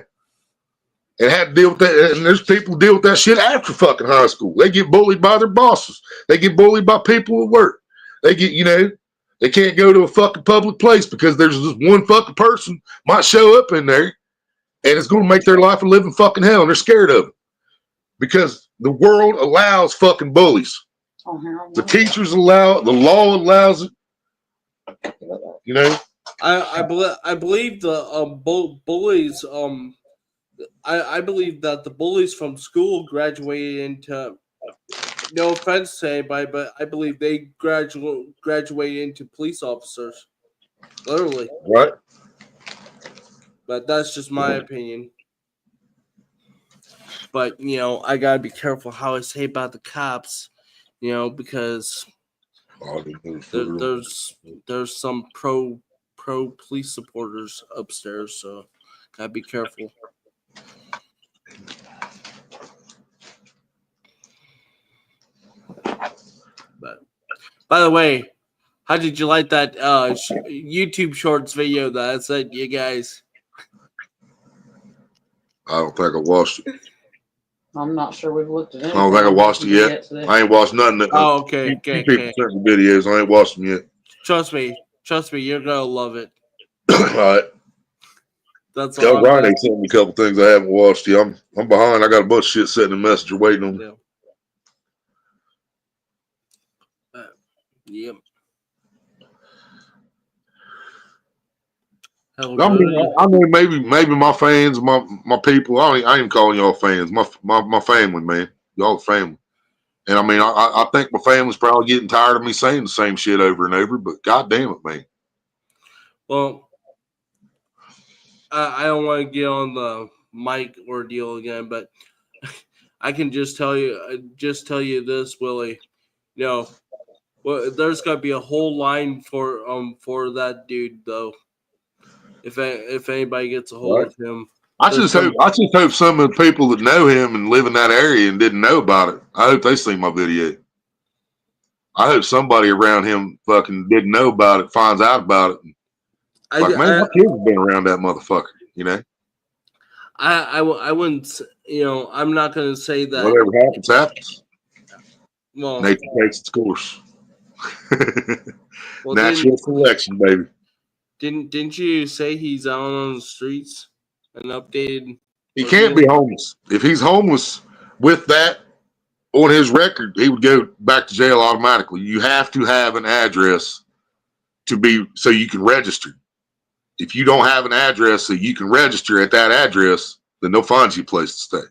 and had to deal with that. And there's people who deal with that shit after fucking high school. They get bullied by their bosses. They get bullied by people at work. They get, you know, they can't go to a fucking public place because there's this one fucking person might show up in there and it's going to make their life a living fucking hell. And they're scared of it because the world allows fucking bullies. The teachers allow it. The law allows it. You know, I believe the bullies. I believe that the bullies from school graduated into. No offense to anybody, but I believe they graduated into police officers. Literally. Right. But that's just my opinion. But you know, I gotta be careful how I say about the cops. You know, because there's some pro police supporters upstairs, so gotta be careful. But by the way, how did you like that YouTube Shorts video that I sent you guys? I don't think I watched it. I'm not sure we've looked at it. I don't think I watched it yet. I ain't watched nothing. Okay. People sent me videos. I ain't watched them yet. Trust me, you're gonna love it. All right. That's all. Ryan sent me a couple things I haven't watched yet. I'm behind. I got a bunch of shit sitting in Messenger waiting on me. Yeah. Yep. I mean, maybe my fans, my people. I ain't calling y'all fans. My family, man. Y'all family. And I mean, I think my family's probably getting tired of me saying the same shit over and over. But God damn it, man. Well, I don't want to get on the mic ordeal again, but I can just tell you this, Willie. You know, well, there's got to be a whole line for that dude, though. If anybody gets a hold of him, I just hope some of the people that know him and live in that area and didn't know about it, I hope they see my video. I hope somebody around him fucking didn't know about it, finds out about it. My kids have been around that motherfucker, you know. I wouldn't, you know, I'm not going to say that. Whatever happens. Well, nature takes its course. Natural selection, baby. Didn't you say he's out on the streets? An updated He can't be homeless. If he's homeless with that on his record, he would go back to jail automatically. You have to have an address so you can register. If you don't have an address so you can register at that address, then they'll find you a place to stay.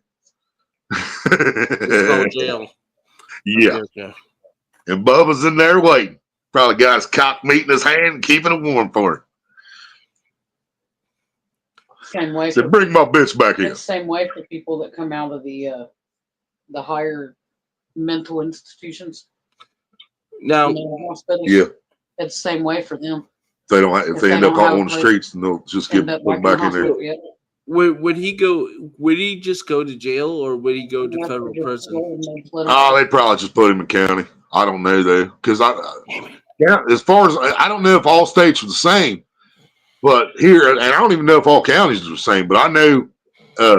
Go to jail. Yeah. Okay. And Bubba's in there waiting. Probably got his cock meat in his hand and keeping it warm for him. Same way. Said, bring my bitch back here. It's the same way for people that come out of the higher mental institutions. Now, Hospitals. Yeah. It's the same way for them. If they end up on the streets, then they'll just put them back in there. Yeah. would he go? Would he just go to jail, or would he go to federal prison? Oh, they'd probably just put him in county. I don't know though, because as far as I don't know if all states are the same, but here, and I don't even know if all counties are the same, but I know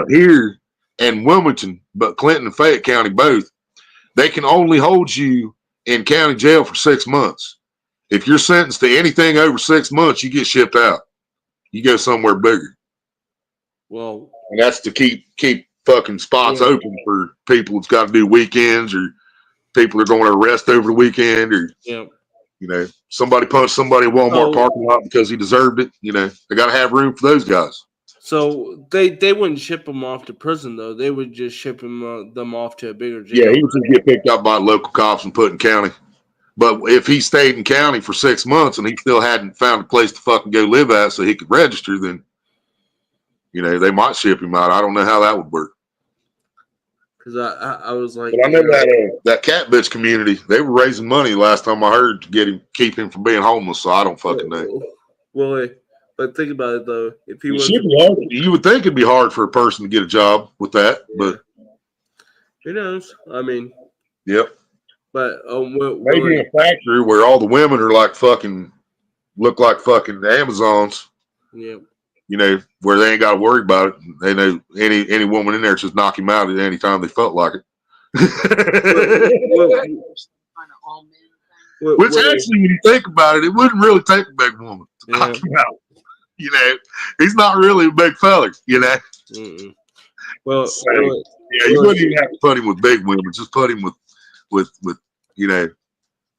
here in Wilmington, but Clinton and Fayette County both, they can only hold you in county jail for 6 months. If you're sentenced to anything over 6 months, you get shipped out. You go somewhere bigger. Well, and that's to keep fucking spots open for people that's got to do weekends, or people are going to arrest over the weekend, or somebody punched somebody at Walmart parking lot because he deserved it. They got to have room for those guys. So they wouldn't ship him off to prison though. They would just ship them off to a bigger jail. Yeah, he would just get picked up by local cops and put in county. But if he stayed in county for 6 months and he still hadn't found a place to fucking go live at so he could register, then, they might ship him out. I don't know how that would work. Because I was like, but I know that cat bitch community, they were raising money last time I heard to keep him from being homeless. So I don't fucking know. Well, but think about it though. If he was, you would think it'd be hard for a person to get a job with that, but who knows? I mean, yep. But maybe in a factory where all the women are look like fucking Amazons. Yeah. Where they ain't got to worry about it. They know any woman in there just knock him out at any time they felt like it. Which actually, when you think about it, it wouldn't really take a big woman to knock him out. He's not really a big fella. Mm-mm. Well, you wouldn't even have to put him with big women. Just put him with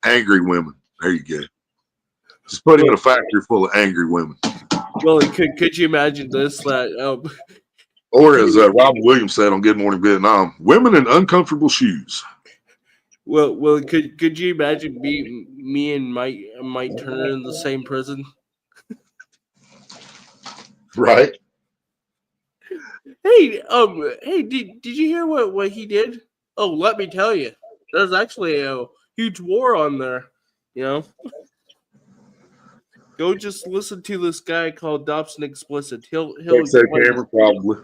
angry women. There you go. Just put him in a factory full of angry women. Well, could you imagine this? Or as Robin Williams said on Good Morning Vietnam, women in uncomfortable shoes. Well, could you imagine me and Mike Turner in the same prison? Right. Hey, did you hear what he did? Oh, let me tell you, there's actually a huge war on there. Go just listen to this guy called Dobson Explicit. He'll explain probably.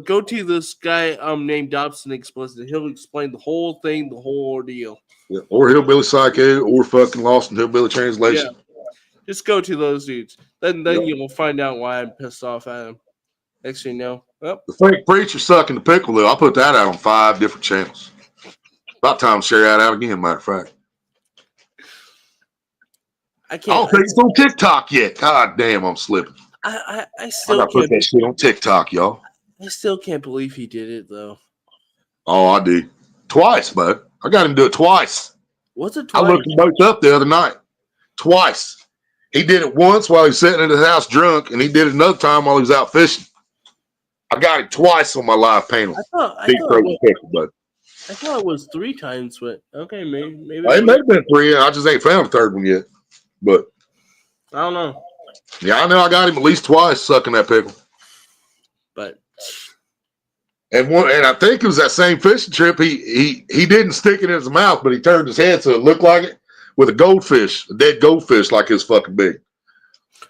Go to this guy named Dobson Explicit. He'll explain the whole thing, the whole ordeal. Yeah. Or Hillbilly Psycho, or fucking Lost in Hillbilly Translation. Yeah. Just go to those dudes. Then you'll find out why I'm pissed off at him. Next thing you know. Well, the fake preacher sucking the pickle, though. I'll put that out on 5 different channels. About time to share that out again, matter of fact. I can't. I don't think it's on TikTok yet. God damn, I'm slipping. I still gotta put that shit on TikTok, y'all. I still can't believe he did it though. Oh, I do. Twice, bud. I got him to do it twice. What's it twice? I looked them both up the other night. Twice. He did it once while he was sitting in his house drunk, and he did it another time while he was out fishing. I got it twice on my live panel. I thought it was 3 times, but okay, maybe. It may have been 3. I just ain't found a third one yet. But I don't know. Yeah, I know I got him at least twice sucking that pickle. But and I think it was that same fishing trip. He didn't stick it in his mouth, but he turned his head so it looked like it with a goldfish, a dead goldfish, like his fucking big.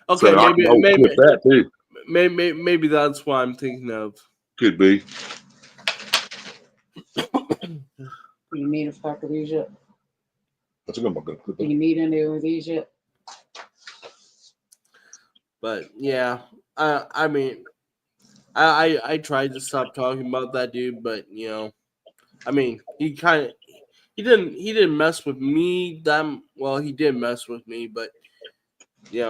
Okay, so maybe that too. Maybe that's what I'm thinking of. Could be. Do you need a pack of these yet? That's a good one. Do you need any of these yet? But yeah, I mean, I tried to stop talking about that dude, but I mean, he didn't mess with me he did mess with me, but he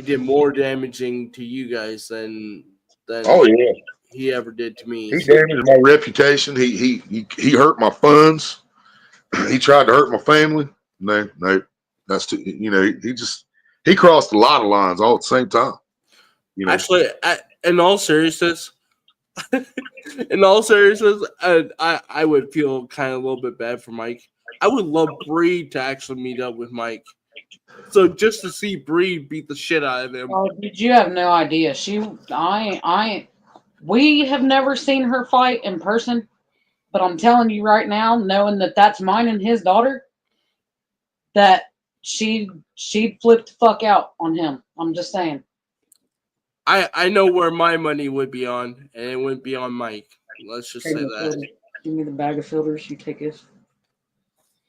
did more damaging to you guys than than Oh yeah, he ever did to me. he So, damaged my reputation. He hurt my funds. He tried to hurt my family. No, that's too. He crossed a lot of lines all at the same time. actually, in all seriousness, I would feel kind of a little bit bad for Mike. I would love Bree to actually meet up with Mike. So just to see Bree beat the shit out of him. Oh, dude, you have no idea. We have never seen her fight in person, but I'm telling you right now, knowing that that's mine and his daughter, that she'd flip the fuck out on him. I'm just saying. I know where my money would be on, and it wouldn't be on Mike. Let's just say that. Give me the bag of filters. You take this.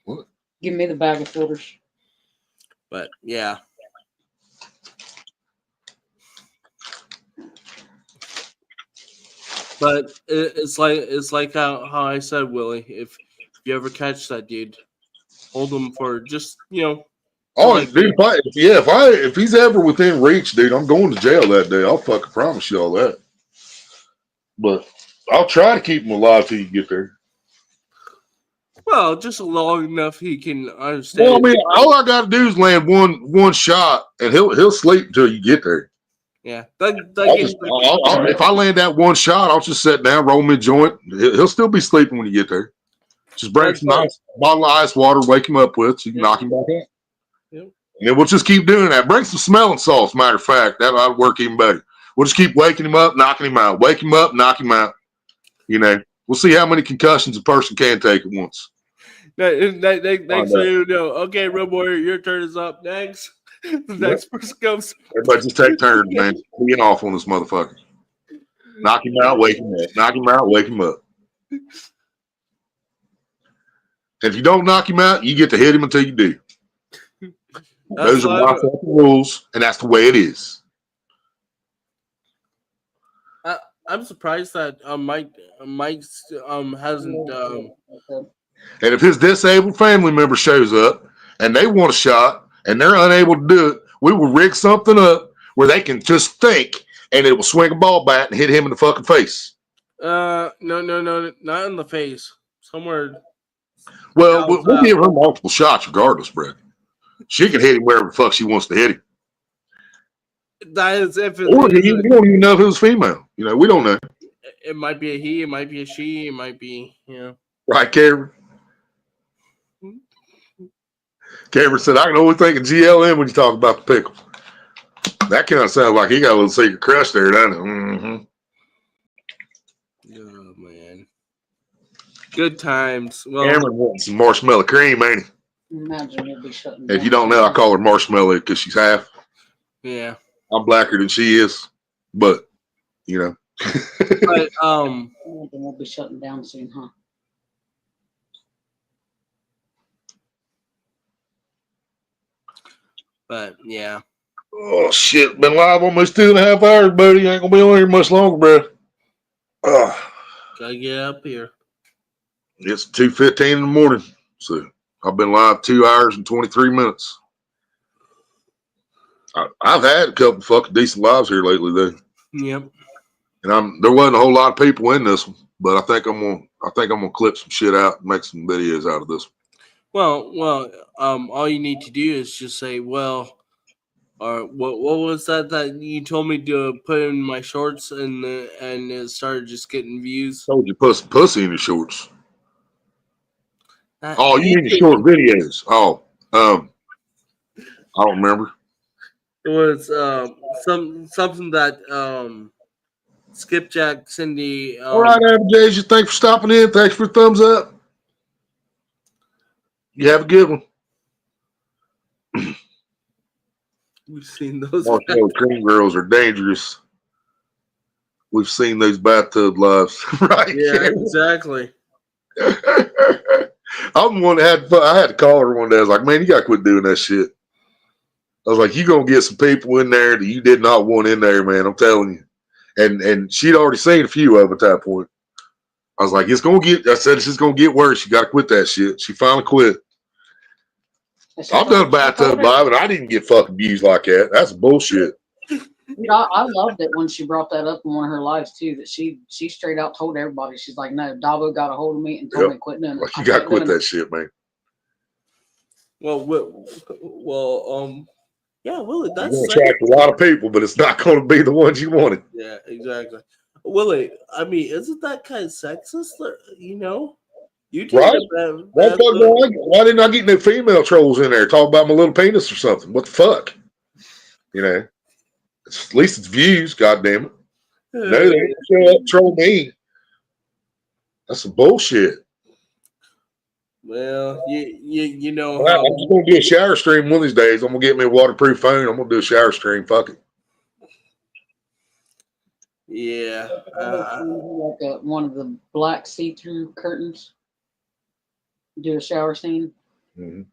What? Give me the bag of filters. But yeah. But it's like how I said, Willie. If you ever catch that dude, hold him for just Oh, like, dude, if he's ever within reach, dude, I'm going to jail that day. I'll fucking promise you all that. But I'll try to keep him alive till you get there. well, just long enough he can understand. Well, I mean, all I got to do is land one shot, and he'll sleep until you get there. Yeah, If I land that one shot, I'll just sit down, roll me a joint. He'll still be sleeping when you get there. Just bring some nice bottle of ice water, wake him up with, so you can knock him back out. Yep. And then we'll just keep doing that. Bring some smelling salts, matter of fact. That'll work even better. We'll just keep waking him up, knocking him out. Wake him up, knock him out. We'll see how many concussions a person can take at once. Next thing you know, okay, Road Warrior, your turn is up. Next. The next person comes. Everybody just take turns, man. Being off on this motherfucker. Knock him out, wake him up. Knock him out, wake him up. If you don't knock him out, you get to hit him until you do. Those are my fucking rules, and that's the way it is. I'm surprised that Mike hasn't. And if his disabled family member shows up and they want a shot and they're unable to do it, we will rig something up where they can just think and it will swing a ball bat and hit him in the fucking face. No, not in the face. Somewhere. Well, we'll give her multiple shots regardless, Brett. She can hit him wherever the fuck she wants to hit him. That is if it, or you don't even know if it was female. We don't know. It might be a he, it might be a she, it might be, Right, Cameron? Cameron said, I can only think of GLM when you talk about the pickle. That kind of sounds like he got a little secret crush there, doesn't it? Mm-hmm. Oh, man. Good times. Well, Cameron wants some marshmallow cream, ain't he? Imagine you'll be shutting down. If you don't know, I call her marshmallow because she's half. Yeah. I'm blacker than she is, but, But, we'll be shutting down soon, huh? But, yeah. Oh, shit. Been live almost 2.5 hours, buddy. Ain't going to be on here much longer, bro. Gotta get up here. It's 2:15 in the morning, so I've been live 2 hours and 23 minutes. I've had a couple fucking decent lives here lately, though. Yep. And there wasn't a whole lot of people in this one, but I think I'm gonna clip some shit out and make some videos out of this one. Well, all you need to do is just say, well, or what was that you told me to put in my shorts and it started just getting views? Told you put some pussy in your shorts. You mean your short videos? I don't remember. It was something that Skipjack Cindy. All right, Abijasia, thanks for stopping in. Thanks for the thumbs up. You have a good one. We've seen those. Marshmallow cream girls are dangerous. We've seen those bathtub lives, right? Yeah, exactly. I'm the one that I had to call her one day. I was like, man, you got to quit doing that shit. I was like, you're going to get some people in there that you did not want in there, man. I'm telling you. And she'd already seen a few of them at that point. I was like, I said, it's just going to get worse. You got to quit that shit. She finally quit. I've done a bathtub live and I didn't get fucking views like that. That's bullshit. Dude, I loved it when she brought that up in one of her lives too. That she straight out told everybody. She's like, "No, Dabo got a hold of me and told me Yep. to quit doing it. Like, you I got to can't quit do it." that shit, man. Yeah, Willie, You're that's going to attract a lot of people, but it's not going to be the ones you wanted. yeah, exactly. Willie, I mean, isn't that kind of sexist? You know, you take Right? a Why, bad look. why didn't I get no female trolls in there talking about my little penis or something? What the fuck? You know, at least it's views, goddamn it. No, they didn't show up and troll me. That's some bullshit. Well, you know All right, how. I'm just going to do a shower stream one of these days. I'm going to get me a waterproof phone. I'm going to do a shower stream. Fuck it. Yeah. Like one of the black see-through curtains. Do a shower scene. Mm-hmm.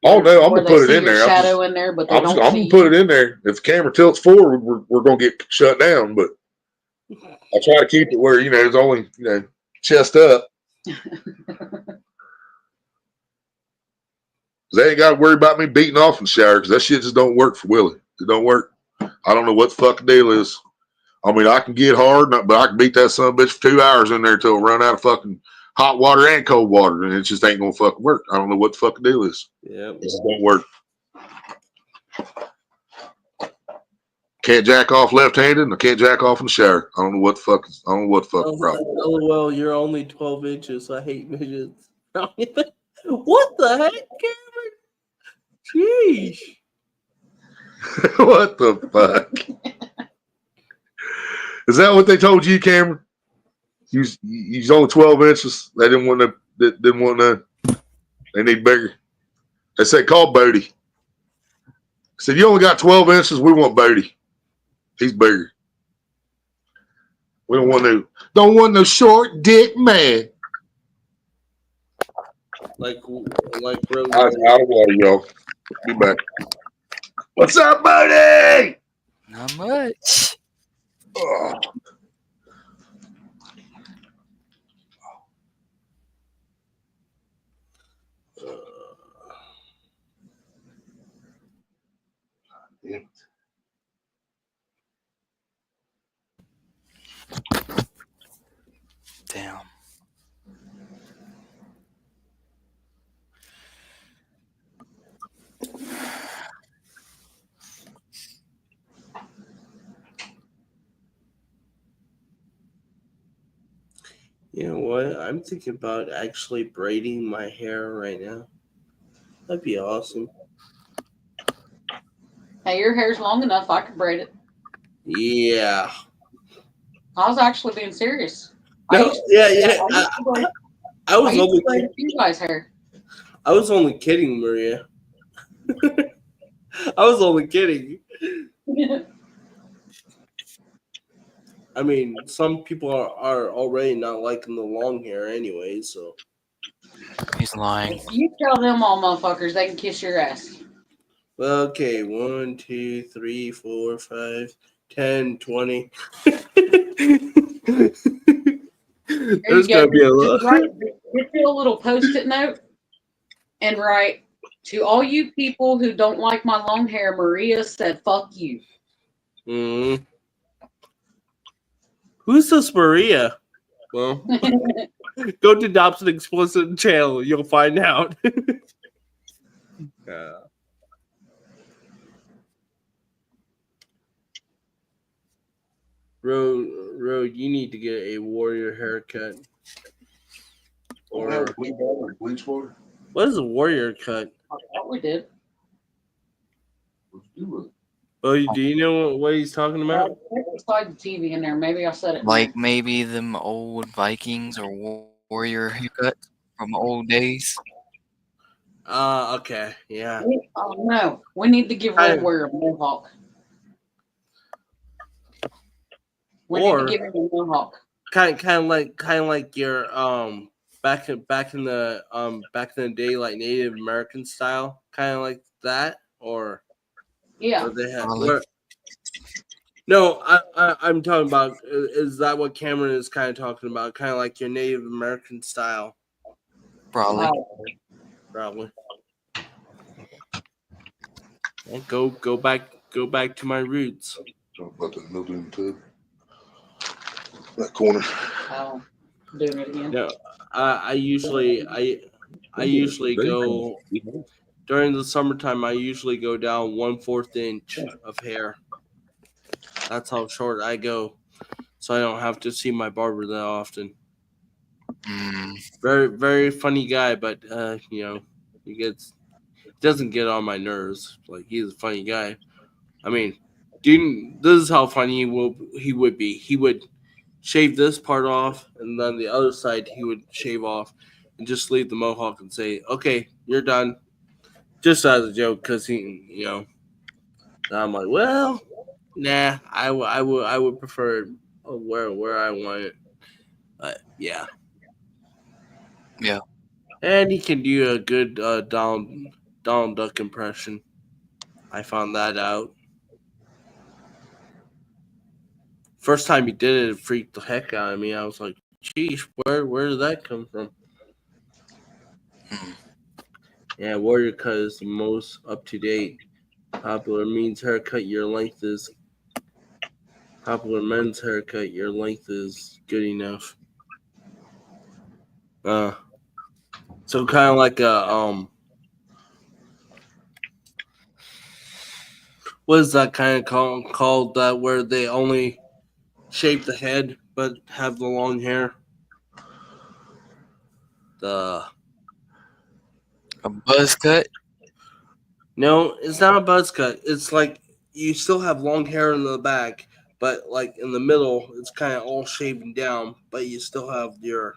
Oh, no, I'm Where going they to put it see in your there. shadow in there, but they I'm don't going see to put you. it in there. If the camera tilts forward, we're going to get shut down. But I try to keep it where, you know, it's only, you know, chest up. They ain't got to worry about me beating off in the shower because that shit just don't work for Willie. It don't work. I don't know what the fucking deal is. I mean, I can get hard, but I can beat that son of a bitch for 2 hours in there till I run out of fucking hot water and cold water, and it just ain't gonna fucking work. I don't know what the fucking deal is. Yeah. It just don't work. Can't jack off left-handed, and I can't jack off in the shower. I don't know what the fuck. I don't know what the fuck the problem. LOL, you're only 12 inches. I hate midgets. What the heck, Cameron? Jeez. What the fuck? Is that what they told you, Cameron? He's only 12 inches. They didn't want to. Didn't want to. They need bigger. They said call Bodie. I said you only got 12 inches. We want Bodie. He's bigger. We don't want no short dick man. Like Rose. Out of water, y'all. Be back. What's up, Bodie? Not much. Oh. Damn it. Damn. You know what? I'm thinking about actually braiding my hair right now. That'd be awesome. Hey, your hair's long enough. I could braid it. Yeah. I was actually being serious. No, yeah. I was only braid you guys' hair. I was only kidding, Maria. I was only kidding. I mean, some people are already not liking the long hair anyway, so. He's lying. If you tell them all motherfuckers, they can kiss your ass. Okay, 1, 2, 3, 4, 5, 10, 20. There's gonna be a lot. Get you a little post-it note and write, to all you people who don't like my long hair, Maria said, fuck you. Mm. Who's this Maria? Well, go to Dobson Explicit channel. You'll find out. Road, you need to get a warrior haircut. Or bleach water. what is a warrior cut? I thought we did. Oh, do you know what he's talking about? Slide the TV in there. Maybe I said it. Like maybe them old Vikings or warrior haircut from old days. Okay, yeah. Oh no, we need to give Red Warrior a mohawk. We need to give him a mohawk. Kind of like your back in the day, like Native American style, kind of like that, or yeah. They have, no, I'm talking about. Is that what Cameron is kind of talking about? Kind of like your Native American style. Probably. Probably. And go back to my roots. Talk about that mildew in the tub. That corner. Oh, doing it again. No, I usually go during the summertime. I usually go down 1/4 inch of hair. That's how short I go, so I don't have to see my barber that often. Very, very funny guy, but he doesn't get on my nerves. Like, he's a funny guy. I mean, this is how funny he would be. He would shave this part off, and then the other side he would shave off, and just leave the mohawk and say, "Okay, you're done," just as a joke, because he. And I'm like, well, nah, I would prefer it where I want it. But yeah. Yeah. And he can do a good Donald Duck impression. I found that out. First time he did it, it freaked the heck out of me. I was like, "Geez, where did that come from?" Yeah, Warrior Cut is the most up to date. Popular means haircut, your length is. Popular men's haircut, your length is good enough. So kind of like a what is that kind of called that where they only shape the head but have the long hair? A buzz cut? No, it's not a buzz cut. It's like you still have long hair in the back, but like in the middle, it's kind of all shaven down, but you still have your.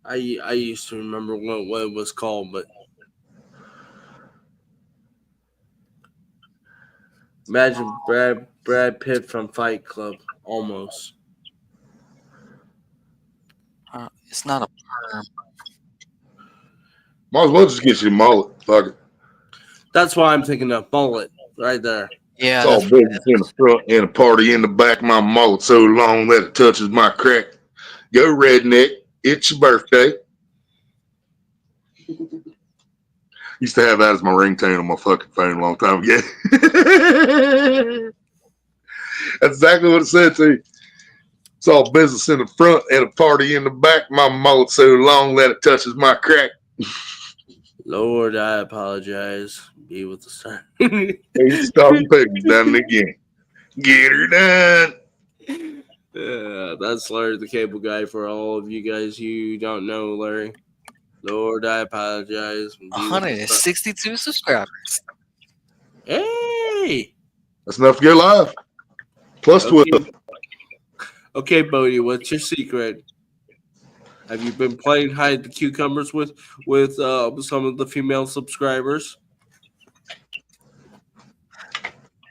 I used to remember what it was called, but imagine Brad Pitt from Fight Club, almost. It's not a perm. Might as well just get you a mullet. Fuck it. That's why I'm thinking of mullet right there. Yeah, It's all that's business in the front and a party in the back. My mullet so long that it touches my crack. Go redneck. It's your birthday. Used to have that as my ringtone on my fucking phone a long time ago. That's exactly what it said to you. It's all business in the front and a party in the back. My mullet so long that it touches my crack. Lord, I apologize. Be with the sun. Stop picking down again. Get her done. That's Larry the Cable Guy for all of you guys who don't know Larry. Lord, I apologize. 162 subscribers. Hey! That's enough to go live. Plus 12. Okay, Bodie, what's your secret? Have you been playing hide the cucumbers with some of the female subscribers?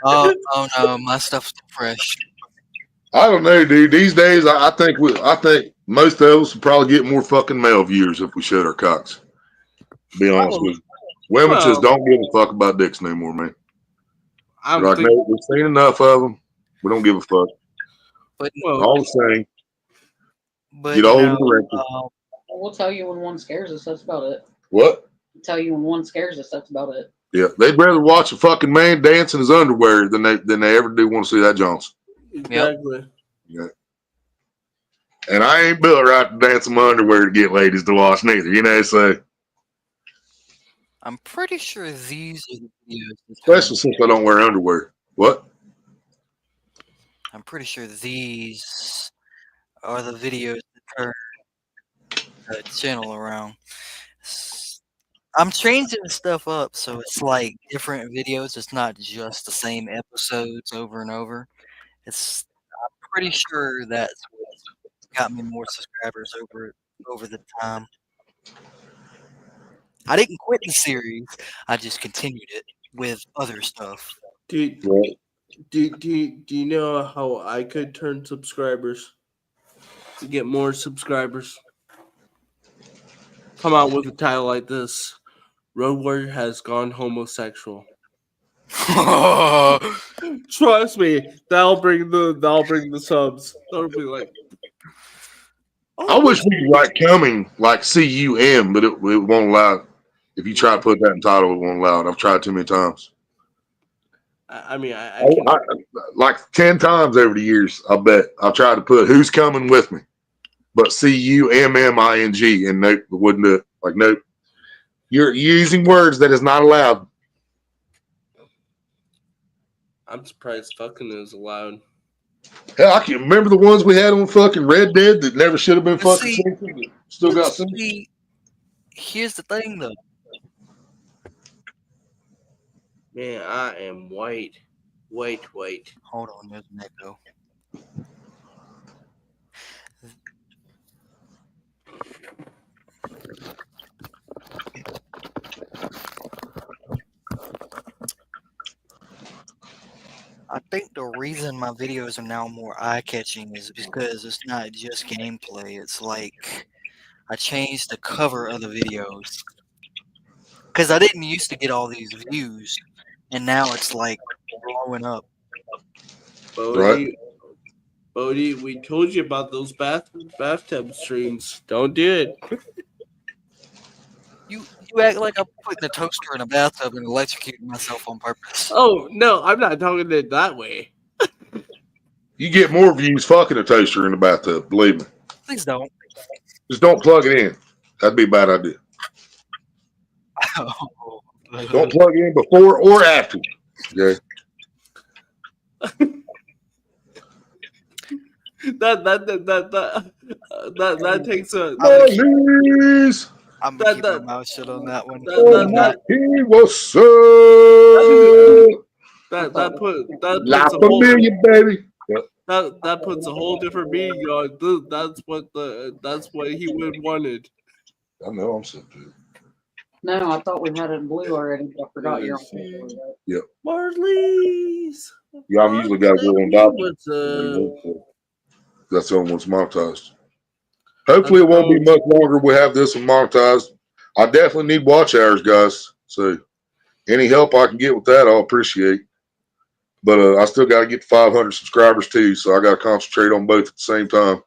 Oh no, my stuff's fresh. I don't know, dude. These days, I think most of us would probably get more fucking male viewers if we showed our cocks. To be honest with you, women just don't give a fuck about dicks no more, man. Like, no, we've seen enough of them. We don't give a fuck. But All the same. But Get old and wretched. We'll tell you when one scares us. That's about it. What? We'll tell you when one scares us. That's about it. Yeah, they'd rather watch a fucking man dance in his underwear than they ever do want to see that Johnson. Exactly. Yeah. And I ain't built right to dance in my underwear to get ladies to watch neither, so. I'm pretty sure these are the videos. Especially since I don't wear underwear. What? I'm pretty sure these are the videos that turn the channel around. I'm changing stuff up so it's like different videos. It's not just the same episodes over and over. I'm pretty sure that's what's got me more subscribers over the time. I didn't quit the series. I just continued it with other stuff. Do you know how I could turn subscribers to get more subscribers? Come out with a title like this: Road Warrior has gone homosexual. Trust me, that'll bring the subs. That'll be like. I wish we could write coming like CUM, but it won't allow it. If you try to put that in title, it won't allow it. I've tried too many times. I mean, I Oh, can. like 10 times over the years, I bet I've tried to put who's coming with me, but CUMMING, and nope, wouldn't do it. Like, nope. You're using words that is not allowed. I'm surprised fucking is allowed. Hell, I can remember the ones we had on fucking Red Dead that never should have been But fucking see- censored. Still got some. See, here's the thing, though. Man, I am white. White. Hold on, there's an echo. I think the reason my videos are now more eye-catching is because it's not just gameplay. It's like I changed the cover of the videos because I didn't used to get all these views, and now it's like blowing up. Bodie, we told you about those bathtub streams. Don't do it. You act like I'm putting a toaster in a bathtub and electrocuting myself on purpose. Oh no, I'm not talking it that way. You get more views fucking a toaster in the bathtub, believe me. Please don't. Just don't plug it in. That'd be a bad idea. Don't plug it in before or after. Okay. That takes a Marlies! I'm gonna keep my mouth shut on that one. He was so that La puts a whole Familia, baby. that puts a whole different meaning on. That's what he would wanted. I know I'm so good. No, I thought we had it in blue already, but I forgot you're on blue. Marlies. Yeah, I'm usually got to go on dot. What's That's the only one's monetized. Hopefully, it won't be much longer. We have this one monetized. I definitely need watch hours, guys. So, any help I can get with that, I'll appreciate. But I still got to get to 500 subscribers too, so I got to concentrate on both at the same time.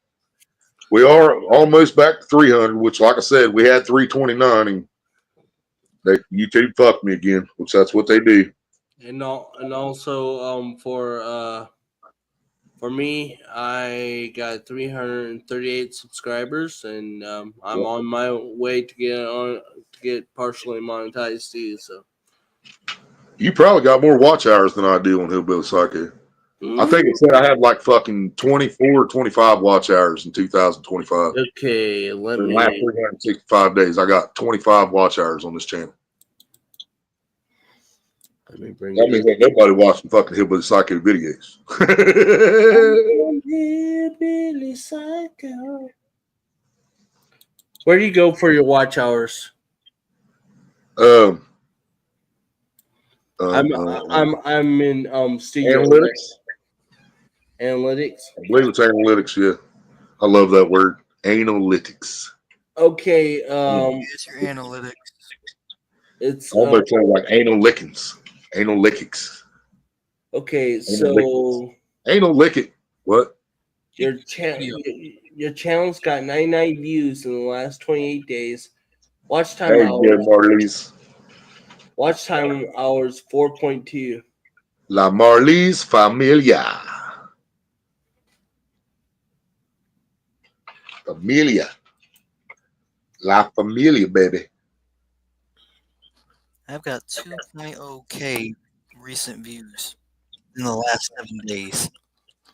We are almost back to 300, which, like I said, we had 329, and YouTube fucked me again, which that's what they do. And also for me, I got 338 subscribers, and I'm on my way to get partially monetized too. So You probably got more watch hours than I do on Hillbilly Psycho. I think it said I had like fucking 24 or 25 watch hours in 2025. Okay, In the last 365 days, I got 25 watch hours on this channel. Let me bring That means ain't nobody watching fucking Hillbilly Psycho videos. Hillbilly Psycho. Where do you go for your watch hours? I'm I'm in studio analytics. Analytics. I believe it's analytics. Yeah, I love that word, analytics. Okay. It's your analytics. It's Almost sounds like anal lickings. Analytics. okay. So Anal lick it. What? your channel's got 99 views in the last 28 days. Watch time Hey, hours. good Marlies. Watch time hours 4.2. La Marlies Familia. Familia. La Familia, baby. I've got 2.0K recent views in the last 7 days.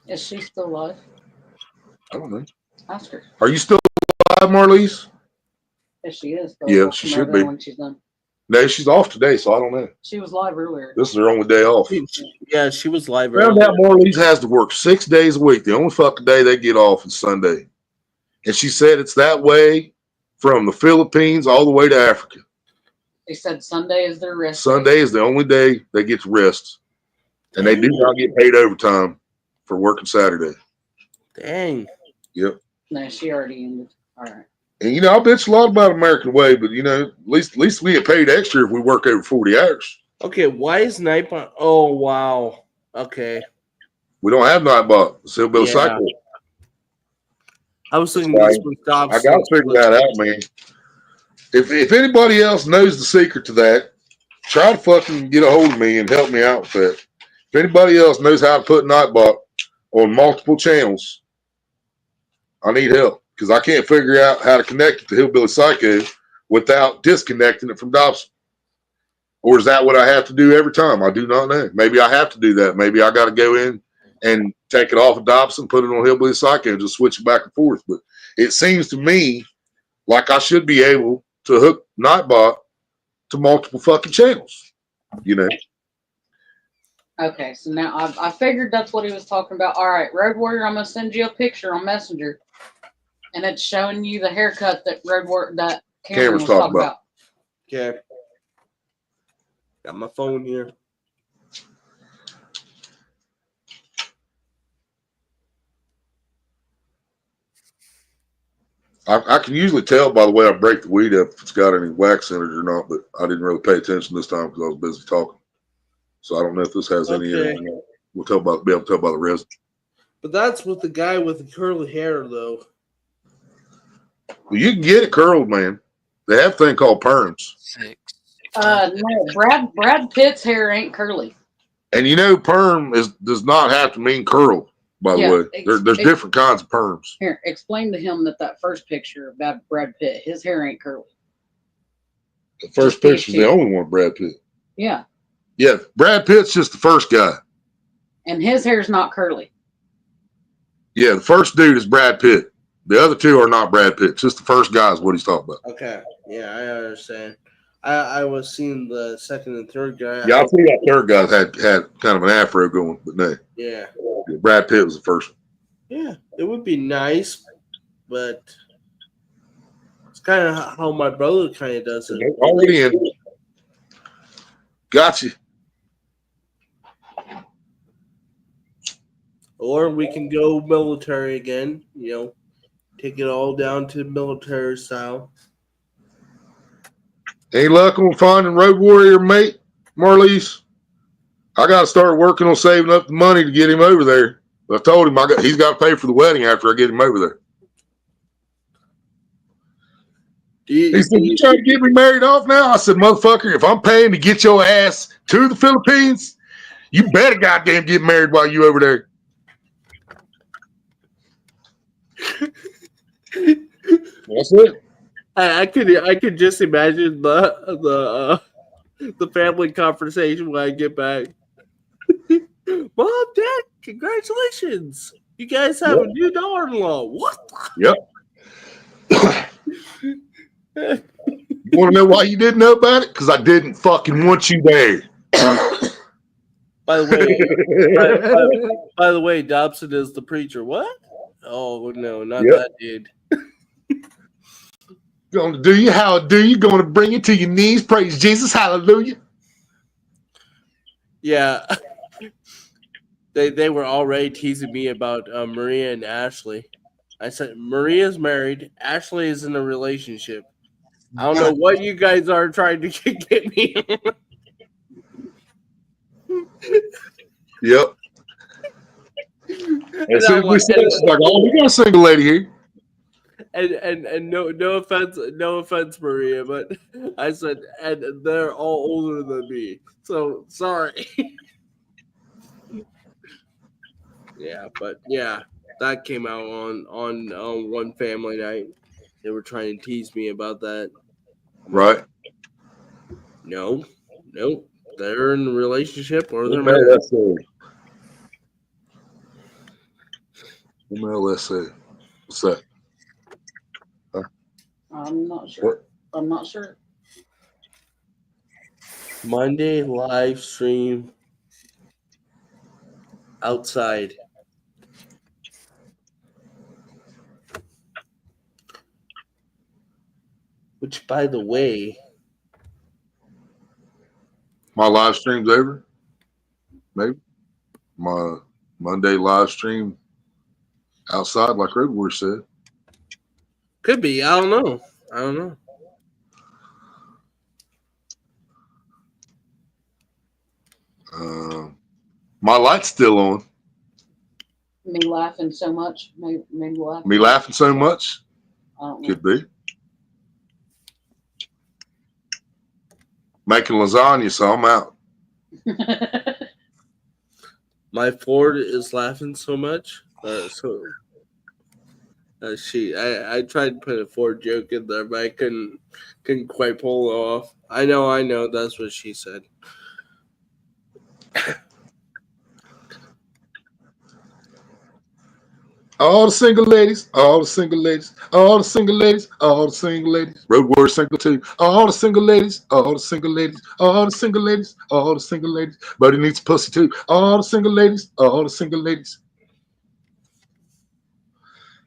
Is she still alive? I don't know. Ask her. Are you still alive, Marlies? If she is. Yeah, she should be. When she's done. No, she's off today, so I don't know. She was live earlier. This is her only day off. Yeah, she was live. Found out Marlies has to work 6 days a week. The only fucking day they get off is Sunday. And she said it's that way from the Philippines all the way to Africa. They said Sunday is their rest. Sunday is the only day they get to rest. And they do not get paid overtime for working Saturday. Dang. Yep. No, she already ended. All right. And, I bitch a lot about American way, but, at least we get paid extra if we work over 40 hours. Okay, why is Nightbot? Oh, wow. Okay. We don't have Nightbot. It's Hillbilly Yeah. Psycho. I was thinking Right. this was Dobson. I got to figure that out, man. If anybody else knows the secret to that, try to fucking get a hold of me and help me out with that. If anybody else knows how to put Nightbot on multiple channels, I need help because I can't figure out how to connect it to Hillbilly Psycho without disconnecting it from Dobson. Or is that what I have to do every time? I do not know. Maybe I have to do that. Maybe I got to go in and take it off of Dobson, put it on Hillbilly Psycho, and just switch it back and forth. But it seems to me like I should be able to hook Nightbot to multiple fucking channels, you know? Okay, so now I figured that's what he was talking about. All right, Road Warrior, I'm gonna send you a picture on Messenger, and it's showing you the haircut that Cameron was talking about. Okay. Got my phone here. I can usually tell by the way I break the weed up if it's got any wax in it or not, but I didn't really pay attention this time because I was busy talking. So I don't know if this has any. Okay. We'll be able to tell by the resin. But that's with the guy with the curly hair, though. Well, you can get it curled, man. They have a thing called perms. 6. No, Brad Pitt's hair ain't curly. And you know, perm does not have to mean curl, by the way. There's different kinds of perms. Here, explain to him that first picture of Brad Pitt, his hair ain't curly. The first picture's the only one, Brad Pitt. Yeah. Yeah, Brad Pitt's just the first guy. And his hair's not curly. Yeah, the first dude is Brad Pitt. The other two are not Brad Pitt. Just the first guy is what he's talking about. Okay. Yeah, I understand. I was seeing the second and third guy. Yeah, I think that third guy had kind of an afro going, but no. Yeah. Brad Pitt was the first one. Yeah, it would be nice, but it's kind of how my brother kind of does it. Already in. Gotcha. Or we can go military again, take it all down to military style. Any luck on finding Road Warrior, mate, Marlies? I got to start working on saving up the money to get him over there. I told him he's got to pay for the wedding after I get him over there. He said, "You trying to get me married off now?" I said, "Motherfucker, if I'm paying to get your ass to the Philippines, you better goddamn get married while you over there." That's it. I could just imagine the family conversation when I get back. Mom, Dad, congratulations! You guys have a new daughter-in-law. What? Yep. You want to know why you didn't know about it? Because I didn't fucking want you there. By the way, Dobson is the preacher. What? Oh no, not that dude. Going to do you how I do you? Going to bring you to your knees. Praise Jesus, hallelujah. Yeah, they were already teasing me about Maria and Ashley. I said Maria's married. Ashley is in a relationship. I don't know what you guys are trying to get me. Yep. As soon as we said it, she's like, "Oh, we got a single lady here." And no offense, Maria, but I said, and they're all older than me, so sorry. Yeah, but yeah, that came out on one family night. They were trying to tease me about that. Right. No, they're in a relationship or they're married. MLSA. What's that? I'm not sure. What? I'm not sure. Monday live stream outside. Which, by the way, My live stream's over. Maybe my Monday live stream outside, like Road Warrior said. could be. I don't know. My light's still on. Me laughing so much. Made me laugh. Me laughing so much. I don't know. Could be. Making lasagna, so I'm out. My Ford is laughing so much. I tried to put a Ford joke in there, but I couldn't quite pull it off. I know. That's what she said. All the single ladies, all the single ladies, all the single ladies, all the single ladies. Road Warrior single too. All the single ladies, all the single ladies, all the single ladies, all the single ladies. Buddy needs a pussy too. All the single ladies, all the single ladies.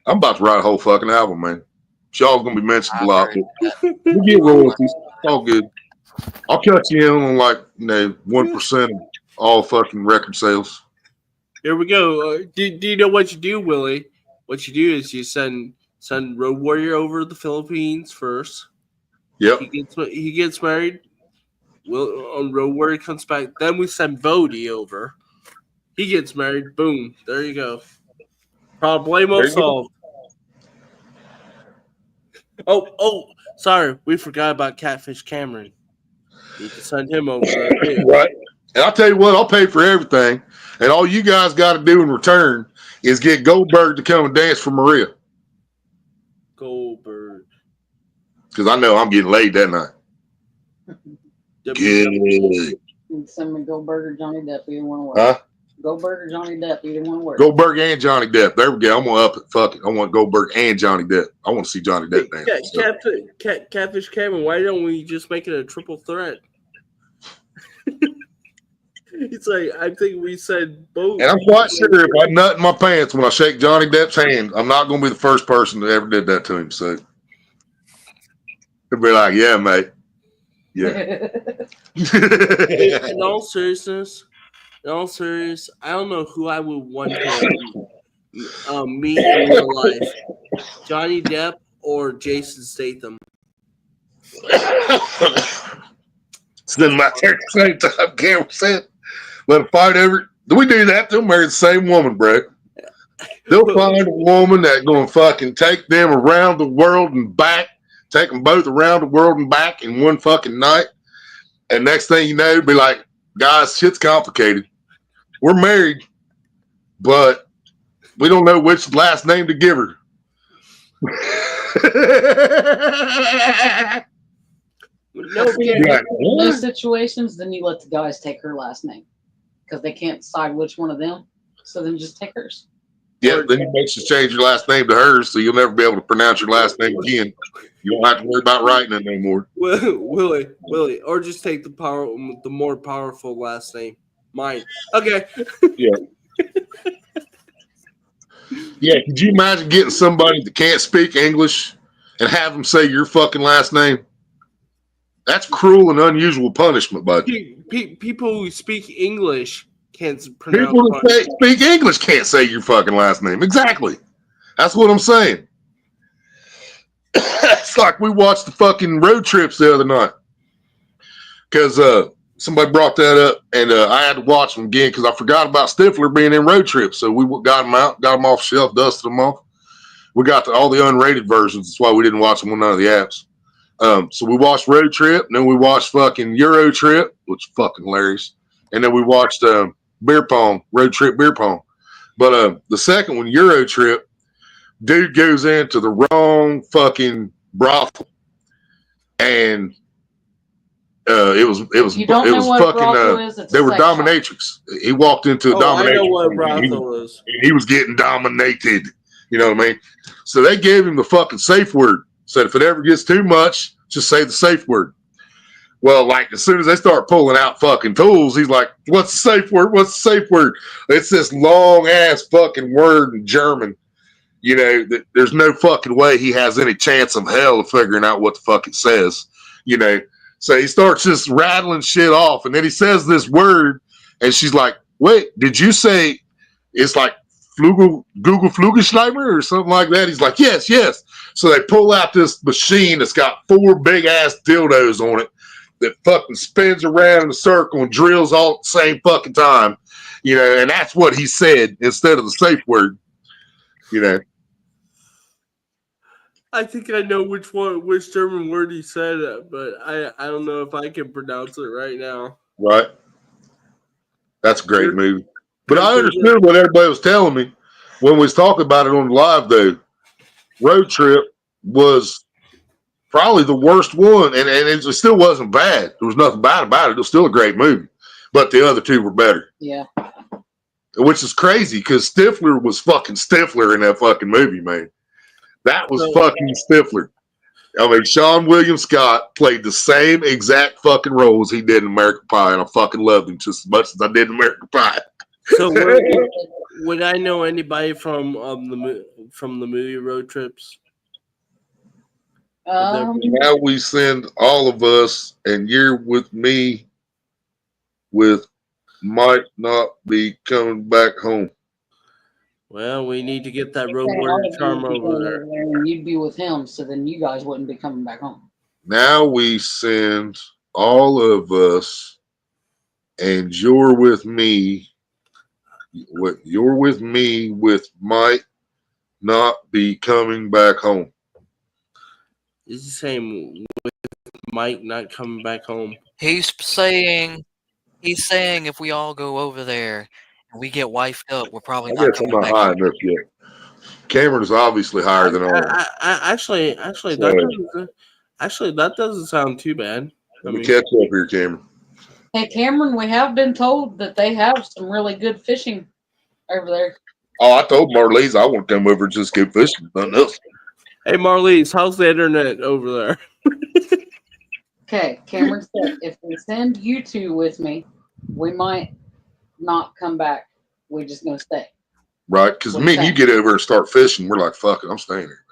I'm about to write a whole fucking album, man. Y'all's gonna be mentioned a lot. We get royalties. It's all good. I'll cut you in on like 1% of all fucking record sales. Here we go. Do you know what you do, Willie? What you do is you send Road Warrior over to the Philippines first. Yep. He gets married. Road Warrior comes back. Then we send Vody over. He gets married. Boom. There you go. Problemo solved. Oh, sorry. We forgot about Catfish Cameron. Need to send him over there too. Right. And I'll tell you what, I'll pay for everything. And all you guys got to do in return is get Goldberg to come and dance for Maria. Goldberg. Because I know I'm getting laid that night. Good. Send me Goldberg or Johnny Depp. You want to work? Huh? Goldberg or Johnny Depp. You didn't want to work. Goldberg and Johnny Depp. There we go. I'm going to up it. Fuck it. I want Goldberg and Johnny Depp. I want to see Johnny Depp dance. Catfish Cameron, why don't we just make it a triple threat? It's like, I think we said both. And I'm quite sure if I nut in my pants when I shake Johnny Depp's hand, I'm not going to be the first person that ever did that to him. So he'll be like, yeah, mate. Yeah. In all seriousness, I don't know who I would want to meet in real life. Johnny Depp or Jason Statham. Send my hair at the same time, Cameron said. Let them fight over it. Do we do that? They'll marry the same woman, bro. They'll find a woman that's going to fucking take them around the world and back, take them both around the world and back in one fucking night. And next thing you know, be like, guys, shit's complicated. We're married, but we don't know which last name to give her. In those situations, then you let the guys take her last name because they can't decide which one of them. So then just take hers. Yeah, then you make you change your last name to hers, so you'll never be able to pronounce your last name again. You don't have to worry about writing it anymore. Willie, or just take the more powerful last name, mine. Okay. Yeah. Yeah. Could you imagine getting somebody that can't speak English and have them say your fucking last name? That's cruel and unusual punishment, bud. People who speak English can't pronounce. People that speak English can't say your fucking last name. Exactly. That's what I'm saying. It's like we watched the fucking Road Trips the other night because somebody brought that up, and I had to watch them again because I forgot about Stifler being in Road Trips. So we got them out, got them off the shelf, dusted them off. We got all the unrated versions. That's why we didn't watch them on none of the apps. So we watched Road Trip, and then we watched fucking Euro Trip, which is fucking hilarious. And then we watched Beer Pong, Road Trip Beer Pong. But the second one, Euro Trip, dude goes into the wrong fucking brothel. And it was fucking they were dominatrix. He walked into a dominatrix. I know what brothel is. And he was getting dominated. You know what I mean? So they gave him the fucking safe word. Said if it ever gets too much, just say the safe word. Well, like as soon as they start pulling out fucking tools, he's like, "What's the safe word? What's the safe word?" It's this long ass fucking word in German. You know, that there's no fucking way he has any chance of hell of figuring out what the fuck it says. You know, so he starts just rattling shit off, and then he says this word, and she's like, "Wait, did you say?" It's like Google Flugelschleimer or something like that. He's like, yes. So they pull out this machine that's got 4 big ass dildos on it that fucking spins around in a circle and drills all at the same fucking time. You know, and that's what he said instead of the safe word. You know. I think I know which German word he said, but I don't know if I can pronounce it right now. Right. That's a great movie. But I understood what everybody was telling me when we was talking about it on the live, though. Road Trip was probably the worst one, and it still wasn't bad. There was nothing bad about it. It was still a great movie. But the other two were better. Yeah. Which is crazy because Stifler was fucking Stifler in that fucking movie, man. That was fucking Stifler. I mean, Sean William Scott played the same exact fucking role as he did in American Pie, and I fucking loved him just as much as I did in American Pie. So would I know anybody from the movie Road Trips? Now we send all of us, and you're with me with might not be coming back home. Well, we need to get that Road Warrior charm over there. And you'd be with him, so then you guys wouldn't be coming back home. Now we send all of us, and you're with me. You're with me with might not be coming back home. Is he saying with Mike not coming back home? He's saying if we all go over there and we get wifed up, we're probably I not guess I'm coming not back high home. enough yet. Cameron is obviously higher than all. Actually, that doesn't sound too bad. Let me catch up here, Cameron. Hey, Cameron, we have been told that they have some really good fishing over there. Oh, I told Marlise I want to come over and just go fishing. Nothing else. Hey, Marlise, how's the internet over there? Okay, Cameron said if we send you two with me, we might not come back. We're just gonna stay. Right, because me and you get over and start fishing, we're like, fuck it, I'm staying here.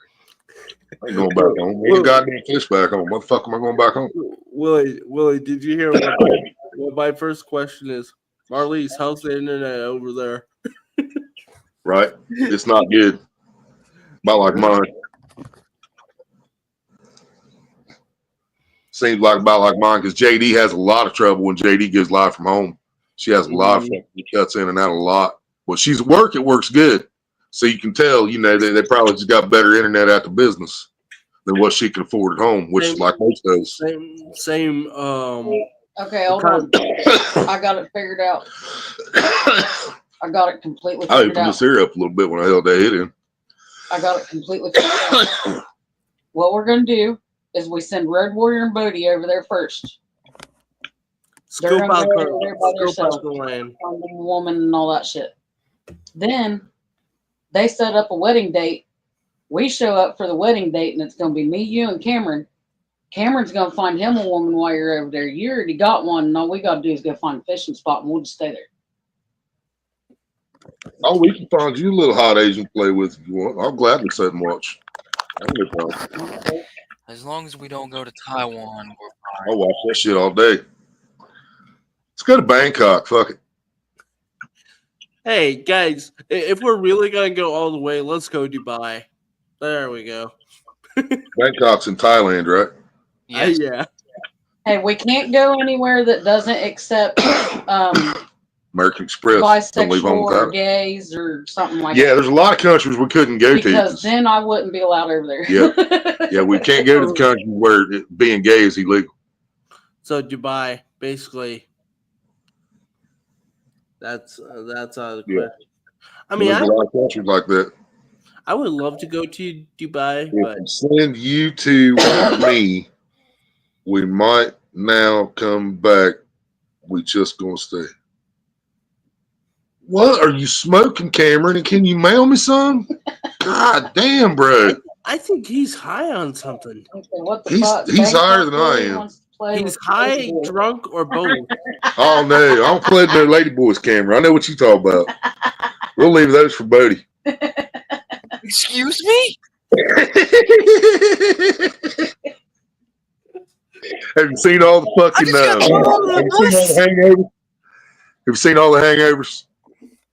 I ain't going back home. We ain't got any fish back home. What the fuck am I going back home? Willie, did you hear what my first question is? Marlise, how's the internet over there? Right? It's not good. About like mine. Seems like about like mine because JD has a lot of trouble when JD goes live from home. She has a lot of cuts in and out a lot. Well, she's at work, it works good. So you can tell, you know, they probably just got better internet at the business than what she can afford at home, which is like most of us. Same. Okay, hold on. I got it figured out. I got it completely I figured opened out. this ear up a little bit when I held that hit in. I got it completely figured out. What we're going to do is we send Road Warrior and Bodie over there first. Scope They're out gonna go over there by themselves, the land. find a woman and all that shit. Then they set up a wedding date. We show up for the wedding date, and it's going to be me, you, and Cameron. Cameron's going to find him a woman while you're over there. You already got one, and all we got to do is go find a fishing spot, and we'll just stay there. Oh, we can find you a little hot Asian to play with if you want. I'll gladly sit and watch. As long as we don't go to Taiwan, we're fine. I'll watch that shit all day. Let's go to Bangkok. Fuck it. Hey, guys, if we're really going to go all the way, let's go Dubai. There we go. Bangkok's in Thailand, right? Yes. Yeah. Hey, we can't go anywhere that doesn't accept American Express. Don't leave home bisexual without or it. gays or something like Yeah, that. there's a lot of countries we couldn't go Because to. then I wouldn't be allowed over there. Yeah, we can't go to the country where being gay is illegal. So Dubai, basically, that's out of the question. I mean, There's a lot of countries like that. I would love to go to Dubai, If but we send you two with me, we might now come back. We just gonna stay. What are you smoking, Cameron? And can you mail me some? God damn, bro. I think he's high on something. Okay, what the He's fuck? higher than I Bangkok am. wants to play He's with high, baseball. drunk, or both. Oh no, I don't play no lady boys, Cameron. I know what you talk about. We'll leave those for Bodie. Excuse me? Have you seen all the fucking? I just got thrown under Have the you seen all bus. the hangovers? Have you seen all the hangovers?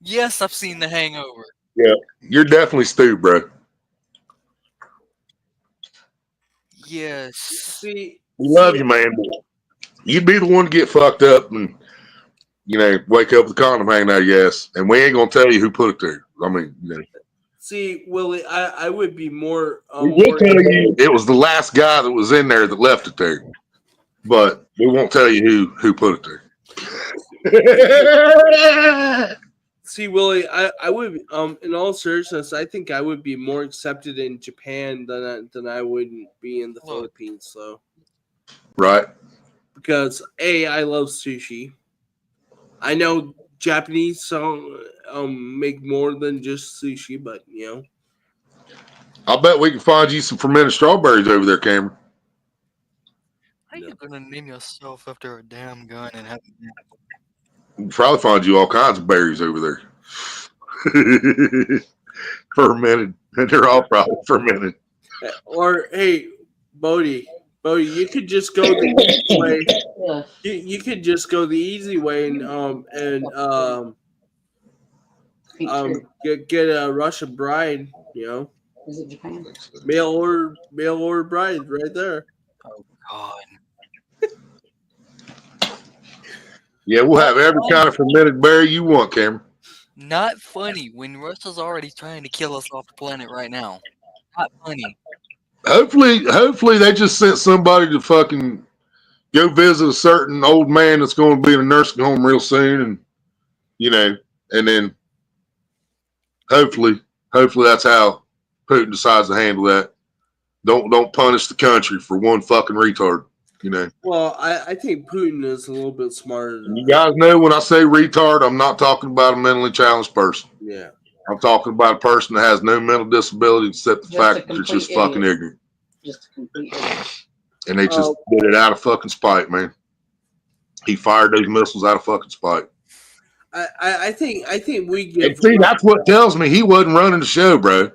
Yes, I've seen The Hangover. You're definitely Stu, bro. Yes. See, We love you, man. But you'd be the one to get fucked up and, you know, wake up with a condom hanging out of your ass. And we ain't going to tell you who put it there. I mean, you know. see, Willie, I would be more. We will tell you it was the last guy that was in there that left it there. But we won't tell you who put it there. See, Willie, I would in all seriousness, I think I would be more accepted in Japan than I would be in the Look. Philippines. So Right. because I love sushi. I know Japanese make more than just sushi, but I'll bet we can find you some fermented strawberries over there, Cameron. How you gonna name yourself after a damn gun and have We can probably find you all kinds of berries over there. Fermented. And they're all probably fermented. Or hey, Bodie, you could just go the easy way. Yeah. You could just go the easy way and get a Russian bride. Is it Japan? Mail order bride right there. oh god. Yeah, we'll have every kind of fermented berry you want, Cameron. Not funny when Russia's already trying to kill us off the planet right now. Not funny. Hopefully they just sent somebody to fucking go visit a certain old man that's going to be in a nursing home real soon, and and then hopefully that's how Putin decides to handle that. Don't punish the country for one fucking retard. Well, I think Putin is a little bit smarter than You guys know when I say retard, I'm not talking about a mentally challenged person. Yeah. I'm talking about a person that has no mental disability except the Just fact a that they're complete just fucking idiot. ignorant. Just a complete idiot. And they just did it out of fucking spite, man. He fired those missiles out of fucking spite. I think we And get see, that's what tells me he wasn't running the show, bro.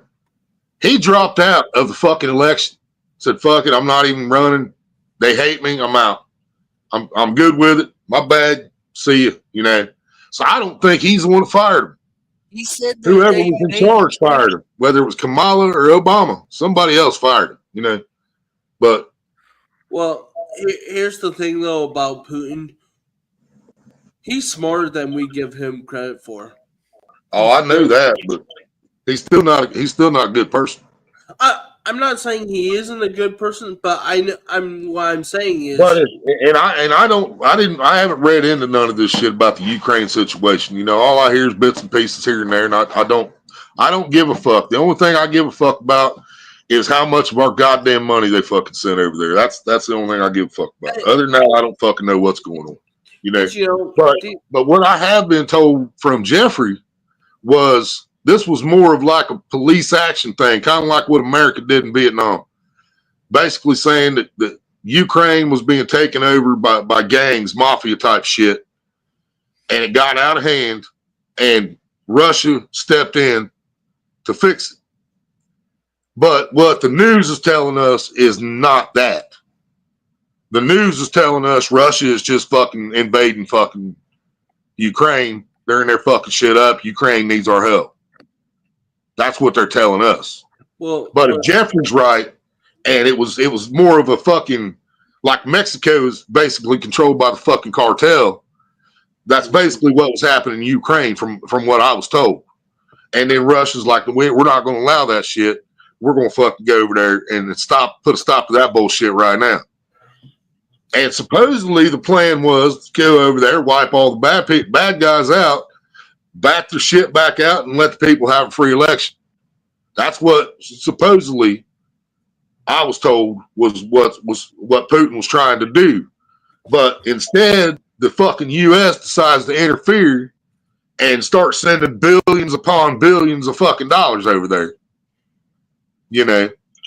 He dropped out of the fucking election. Said, fuck it, I'm not even running. They hate me, I'm out. I'm good with it. My bad. See you, So I don't think he's the one that fired him. He said that Whoever they- was in they- charge fired him. Whether it was Kamala or Obama, somebody else fired him, But Well, here's the thing though about Putin. He's smarter than we give him credit for. oh, I know that, but he's still not a good person. I'm not saying he isn't a good person, but what I'm saying is, But I haven't read into none of this shit about the Ukraine situation. All I hear is bits and pieces here and there, and I don't give a fuck. The only thing I give a fuck about is how much of our goddamn money they fucking sent over there. That's the only thing I give a fuck about. Other than that, I don't fucking know what's going on. But what I have been told from Jeffrey was this was more of like a police action thing, kind of like what America did in Vietnam. Basically saying that Ukraine was being taken over by gangs, mafia type shit, and it got out of hand, and Russia stepped in to fix it. But what the news is telling us is not that. The news is telling us Russia is just fucking invading fucking Ukraine. They're in there fucking shit up. Ukraine needs our help. That's what they're telling us. But if Jeffrey's right, and it was more of a fucking, like Mexico is basically controlled by the fucking cartel. That's basically what was happening in Ukraine from what I was told. And then Russia's like, we're not going to allow that shit. We're going to fucking go over there and put a stop to that bullshit right now. And supposedly the plan was to go over there, wipe all the bad guys out, back their shit back out, and let the people have a free election. That's what supposedly I was told was what Putin was trying to do. But instead, the fucking U.S. decides to interfere and start sending billions upon billions of fucking dollars over there.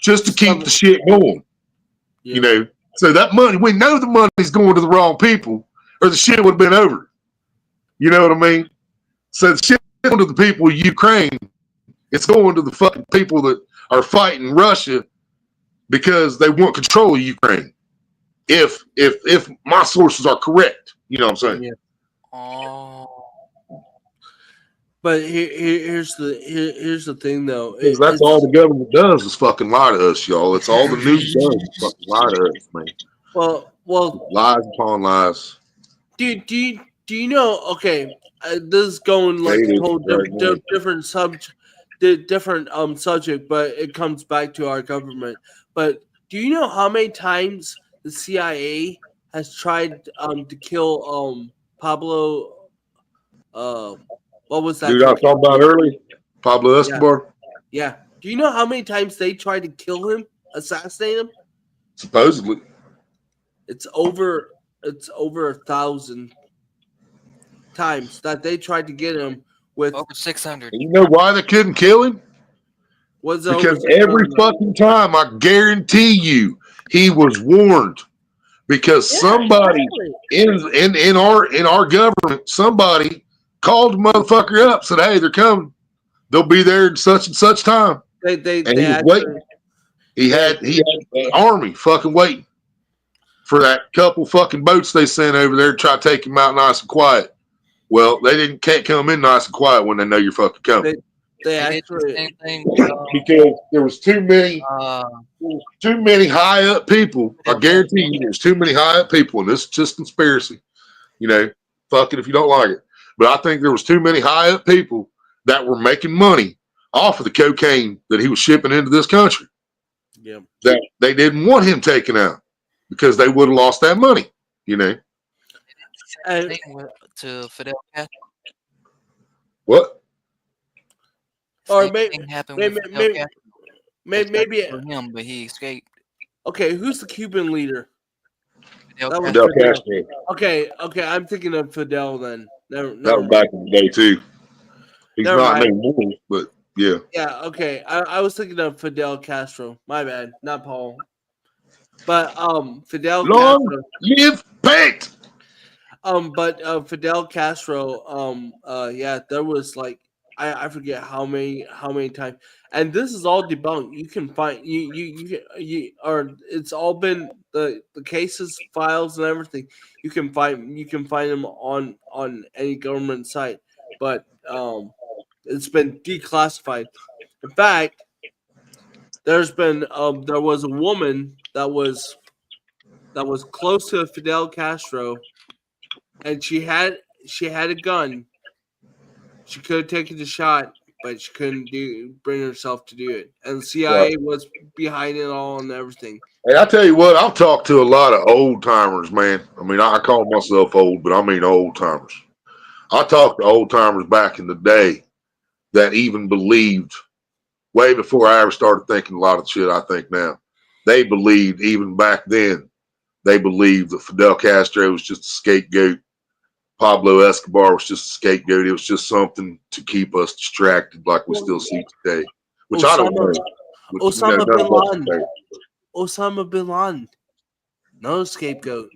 Just to keep the shit going. So that money, we know the money's going to the wrong people, or the shit would have been over. You know what I mean? So the shit going to the people of Ukraine, it's going to the fucking people that are fighting Russia because they want control of Ukraine. If my sources are correct, you know what I'm saying? Yeah. Oh. But here's the thing though. That's all the government does is fucking lie to us, y'all. It's all the news does is fucking lie to us, man. Well, lies upon lies. Do you know? Okay, this is going like a whole different subject, but it comes back to our government. But do you know how many times the CIA has tried to kill Pablo What was that? Dude, I was talking about earlier, Pablo Escobar. Yeah. Do you know how many times they tried to kill him, assassinate him? Supposedly. It's over 1,000 times that they tried to get him with. Over 600. And you know why they couldn't kill him? Was Because every fucking time, I guarantee you, he was warned. Because somebody in our government, somebody called the motherfucker up, said, "Hey, they're coming. They'll be there in such and such time." They And he was waiting. He had an army fucking waiting for that couple fucking boats they sent over there to try to take him out nice and quiet. Well, they can't come in nice and quiet when they know you're fucking coming. They They did the actually same thing. Because there was too many high up people. I guarantee you, there's too many high up people, and this is just conspiracy. You know, fuck it if you don't like it. But I think there was too many high up people that were making money off of the cocaine that he was shipping into this country. Yeah. That they didn't want him taken out because they would have lost that money. You know. To Fidel Castro. What? Or Same maybe- thing happened maybe- with Fidel maybe- Castro. Maybe. For him, but he escaped. Okay, who's the Cuban leader? Fidel That was Castro. Fidel Fidel. Castro. Okay, I'm thinking of Fidel then. That was back in the day too. He's Never not mind. anymore, but yeah. Yeah, okay. I was thinking of Fidel Castro. My bad, not Paul. But Fidel Long Castro. live paint. Fidel Castro, yeah, there was like I forget how many times, and this is all debunked. You can find you or it's all been the cases, files, and everything. You can find them on any government site, but it's been declassified. In fact, there was a woman that was close to Fidel Castro. And she had a gun. She could have taken the shot, but she couldn't bring herself to do it. And the CIA was behind it all and everything. Hey, I tell you what, I've talked to a lot of old timers, man. I mean, I call myself old, but I mean old timers. I talked to old timers back in the day that even believed, way before I ever started thinking a lot of shit I think now. They believed even back then, they believed that Fidel Castro was just a scapegoat. Pablo Escobar was just a scapegoat. It was just something to keep us distracted, like we still see today. Which I don't know. Osama bin Laden. Osama bin Laden. No scapegoat.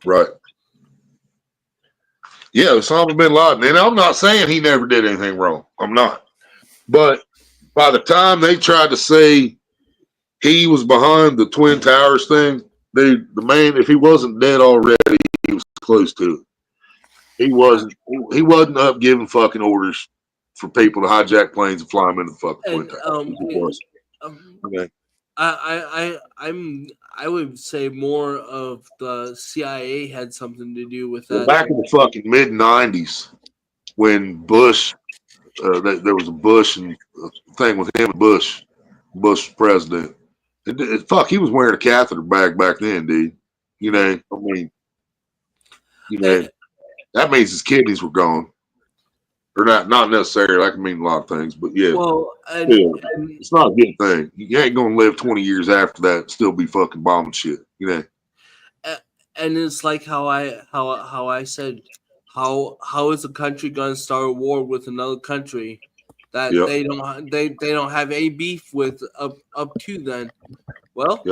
Right. Yeah, Osama bin Laden. And I'm not saying he never did anything wrong. I'm not. But by the time they tried to say he was behind the Twin Towers thing, the man, if he wasn't dead already, he was close to it. He wasn't up giving fucking orders for people to hijack planes and fly them into the fucking Twin Towers. Okay. I would say more of the CIA had something to do with that. Back in the fucking mid '90s, when Bush, there was a Bush and thing with him and Bush was president. Fuck, he was wearing a catheter bag back then, dude. You know, I mean, you know, that means his kidneys were gone. Or not necessarily. That can mean a lot of things, but yeah. Well, it's not a good thing. You ain't gonna live 20 years after that and still be fucking bombing shit, you know. And it's like how I said, how is a country gonna start a war with another country that they don't have any beef with up to then? Well,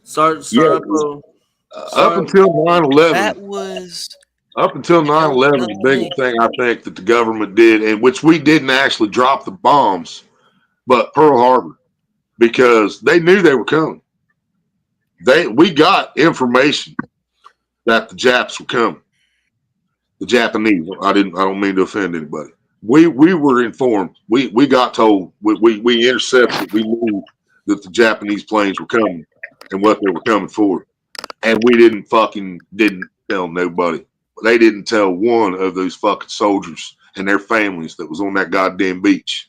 start up until 9/11. That was Up until 9/11, the biggest thing I think that the government did, and which we didn't actually drop the bombs, but Pearl Harbor, because they knew they were coming. We got information that the Japs were coming. The Japanese. I don't mean to offend anybody. We were informed. We got told. We intercepted. We knew that the Japanese planes were coming and what they were coming for, and we didn't tell nobody. They didn't tell one of those fucking soldiers and their families that was on that goddamn beach.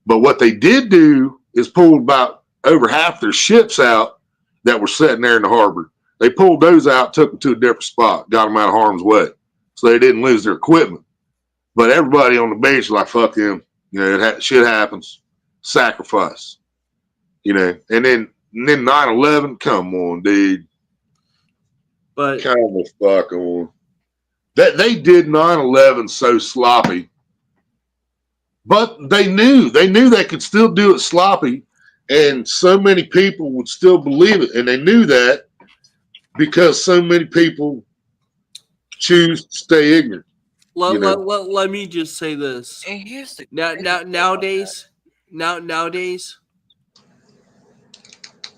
But what they did do is pulled about over half their ships out that were sitting there in the harbor. They pulled those out, took them to a different spot, got them out of harm's way, so they didn't lose their equipment. But everybody on the base is like, fuck him. You know, shit happens. Sacrifice. You know, and then 9/11. Come on, dude. But Come the fuck on. That they did 9/11 so sloppy, but they knew they could still do it sloppy, and so many people would still believe it, and they knew that because so many people choose to stay ignorant. let me just say this. And here's the Nowadays,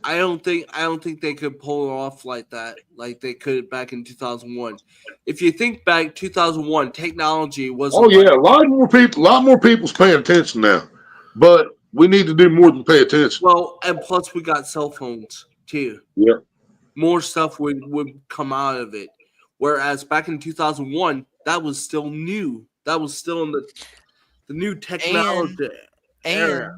I don't think they could pull it off like that, like they could back in 2001. If you think back, 2001 technology was. Oh yeah, a lot more people's paying attention now, but we need to do more than pay attention. Well, and plus we got cell phones too. Yeah, more stuff would come out of it. Whereas back in 2001, that was still new. That was still in the new technology era.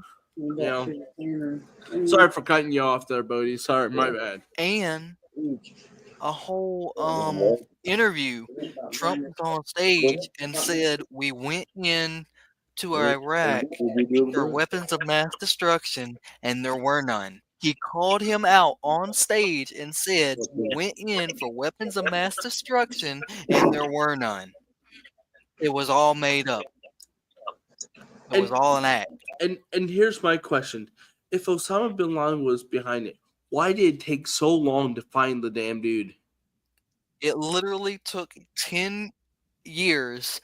Sorry for cutting you off there, Bodie. Sorry, my bad. And a whole interview, Trump was on stage and said we went in to Iraq for weapons of mass destruction and there were none. He called him out on stage and said we went in for weapons of mass destruction and there were none. It was all made up. It was all an act. And here's my question. If Osama bin Laden was behind it, why did it take so long to find the damn dude? It literally took 10 years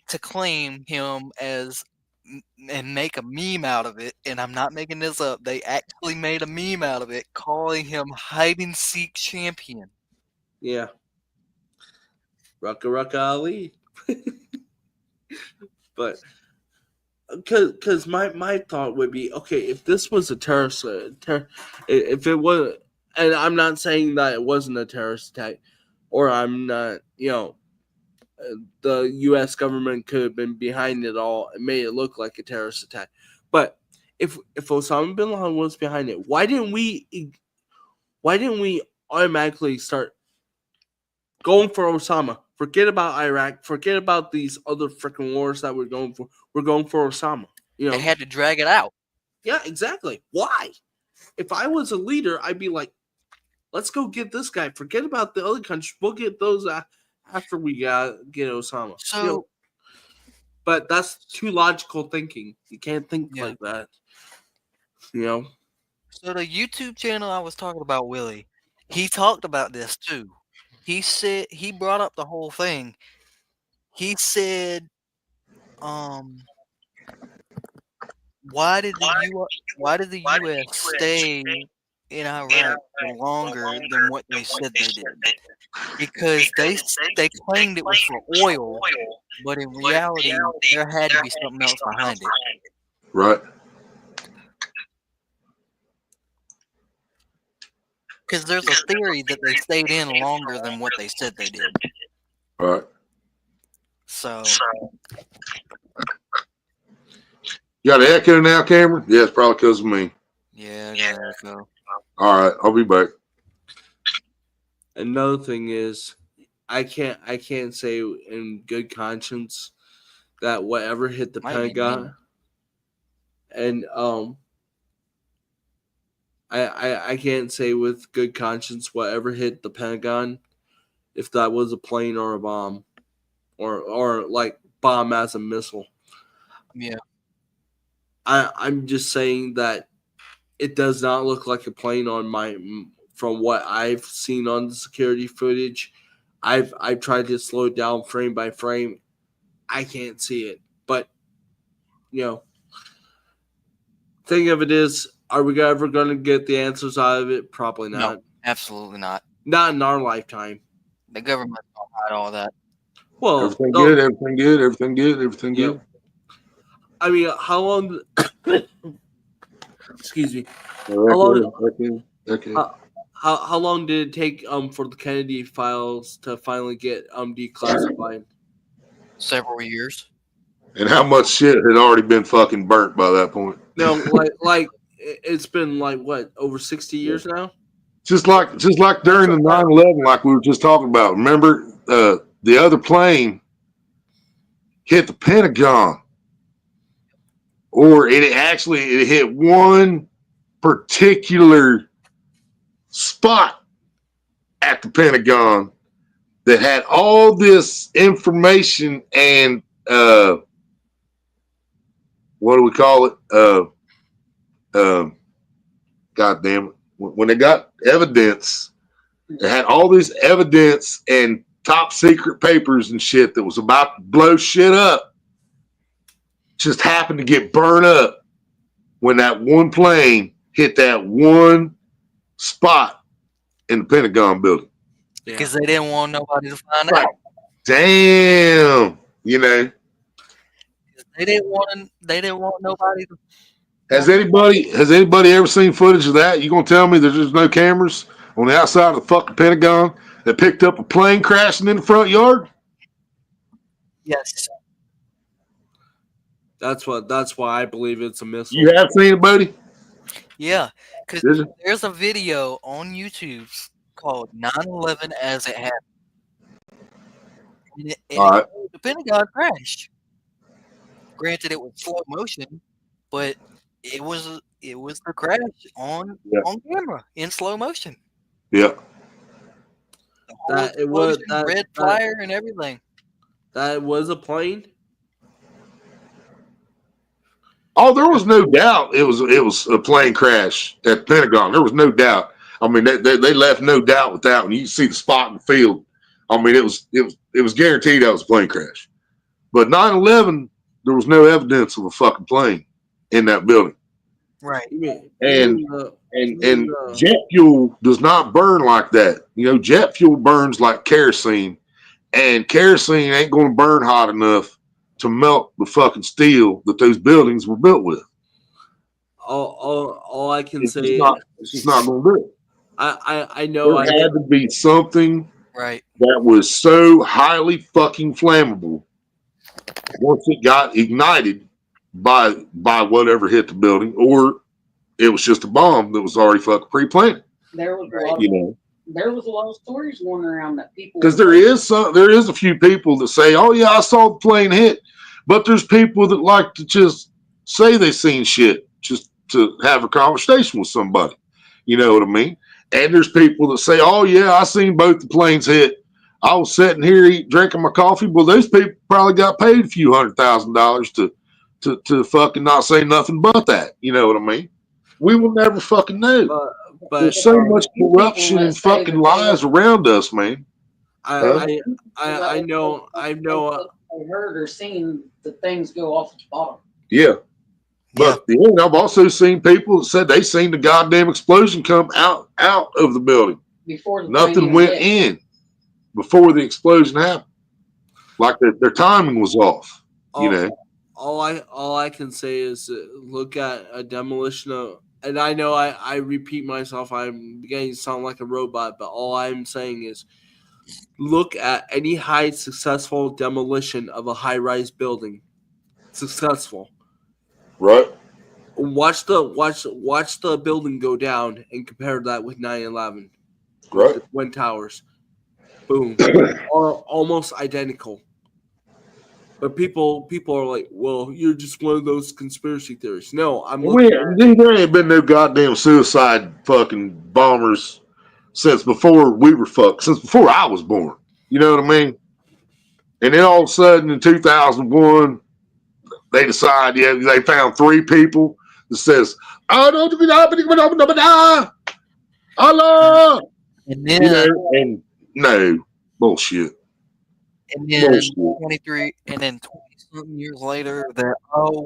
to claim him as and make a meme out of it. And I'm not making this up. They actually made a meme out of it, calling him hide and seek champion. Yeah. Rucka Ali. But because my thought would be, okay, if this was a terrorist, if it was, and I'm not saying that it wasn't a terrorist attack, or I'm not, the U.S. government could have been behind it all and made it look like a terrorist attack. But if Osama bin Laden was behind it, why didn't we automatically start going for Osama? Forget about Iraq. Forget about these other freaking wars that we're going for. We're going for Osama. They had to drag it out. Yeah, exactly. Why? If I was a leader, I'd be like, let's go get this guy. Forget about the other countries. We'll get those after we get Osama. So, but that's too logical thinking. You can't think like that. So the YouTube channel I was talking about, Willie, he talked about this too. He said he brought up the whole thing. He said, why did the U.S. stay in Iraq for longer than what they said they did? Because they claimed it was for oil, but in reality, there had to be something else behind it. right. Because there's a theory that they stayed in longer than what they said they did. Right. So. You got an echo now, Cameron? Yeah, it's probably because of me. Yeah, I got an echo. All right, I'll be back. Another thing is, I can't say in good conscience that whatever hit the Pentagon, and I can't say with good conscience whatever hit the Pentagon, if that was a plane or a bomb, or like bomb as a missile. Yeah. I'm just saying that it does not look like a plane from what I've seen on the security footage. I've tried to slow it down frame by frame. I can't see it. But thing of it is, are we ever going to get the answers out of it? Probably not. No, absolutely not. Not in our lifetime. The government don't hide all that. Well, everything good, everything good, everything good, everything good. I mean, how long? Excuse me. How long did it take for the Kennedy files to finally get declassified? Several years. And how much shit had already been fucking burnt by that point? No, like it's been like what, over 60 years now? Just like during the 9/11, like we were just talking about. Remember the other plane hit the Pentagon, or it hit one particular spot at the Pentagon that had all this information and what do we call it? God damn it. When they got evidence, they had all this evidence and top secret papers and shit that was about to blow shit up. Just happened to get burned up when that one plane hit that one spot in the Pentagon building. Because they didn't want nobody to find Right. out. Damn. You know, They didn't want nobody to. has anybody ever seen footage of that? You gonna tell me there's just no cameras on the outside of the fucking Pentagon that picked up a plane crashing in the front yard? Yes. That's why I believe it's a missile. You have seen it, buddy? Yeah. Because Is it? there's a video on YouTube called 9/11 as it happened. And All right. the Pentagon crashed. Granted, it was slow motion, but it was the crash on camera in slow motion. Yeah. The whole That it was explosion, red fire and everything. That was a plane. Oh, there was no doubt it was a plane crash at the Pentagon. There was no doubt. I mean, they left no doubt with that one. You can see the spot in the field. I mean, it was guaranteed that was a plane crash. But 9/11, there was no evidence of a fucking plane in that building. Right. And jet fuel does not burn like that. You know, jet fuel burns like kerosene, and kerosene ain't going to burn hot enough to melt the fucking steel that those buildings were built with. All I can It's say, just not going to do it. I know There had to be something Right. that was so highly fucking flammable once it got ignited by whatever hit the building, or it was just a bomb that was already fucking pre-planted. There was a lot of stories going around that people, Because there is a few people that say, "Oh yeah, I saw the plane hit," but there's people that like to just say they seen shit just to have a conversation with somebody. You know what I mean? And there's people that say, "Oh yeah, I seen both the planes hit. I was sitting here drinking my coffee." Well, those people probably got paid a few $100,000 to fucking not say nothing but that. You know what I mean? We will never fucking know. but There's so much corruption and fucking lies around us, man. I know I heard or seen the things go off the bottom. Yeah. But I've also seen people that said they seen the goddamn explosion come out of the building. Before the Nothing went in before the explosion happened. Like their timing was off. You know. All I can say is look at a demolition of, and I know I repeat myself, I'm beginning to sound like a robot, but all I'm saying is look at any high successful demolition of a high-rise building. Successful. Right. Watch the building go down and compare that with 9/11. Right. The Twin Towers. Boom. Are almost identical. But people are like, well, you're just one of those conspiracy theories. No, I'm looking there ain't been no goddamn suicide fucking bombers since before since before I was born. You know what I mean? And then all of a sudden in 2001, they decide, they found 3 people that says, Allah. And then, And no bullshit. And then 20 something years later, that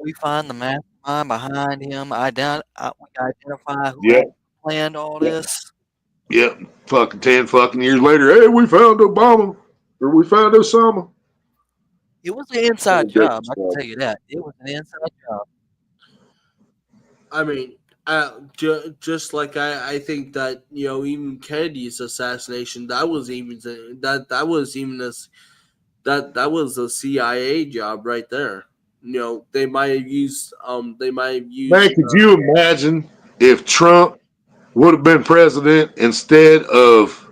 we find the mastermind behind him. We identify who planned all this. Yep, fucking 10 fucking years later, hey, we found Obama or we found Osama. It was an inside job. I can tell you that. It was an inside job. I mean, just like I think that even Kennedy's assassination, that was a CIA job right there. They might have used. Man, could you imagine if Trump would have been president instead of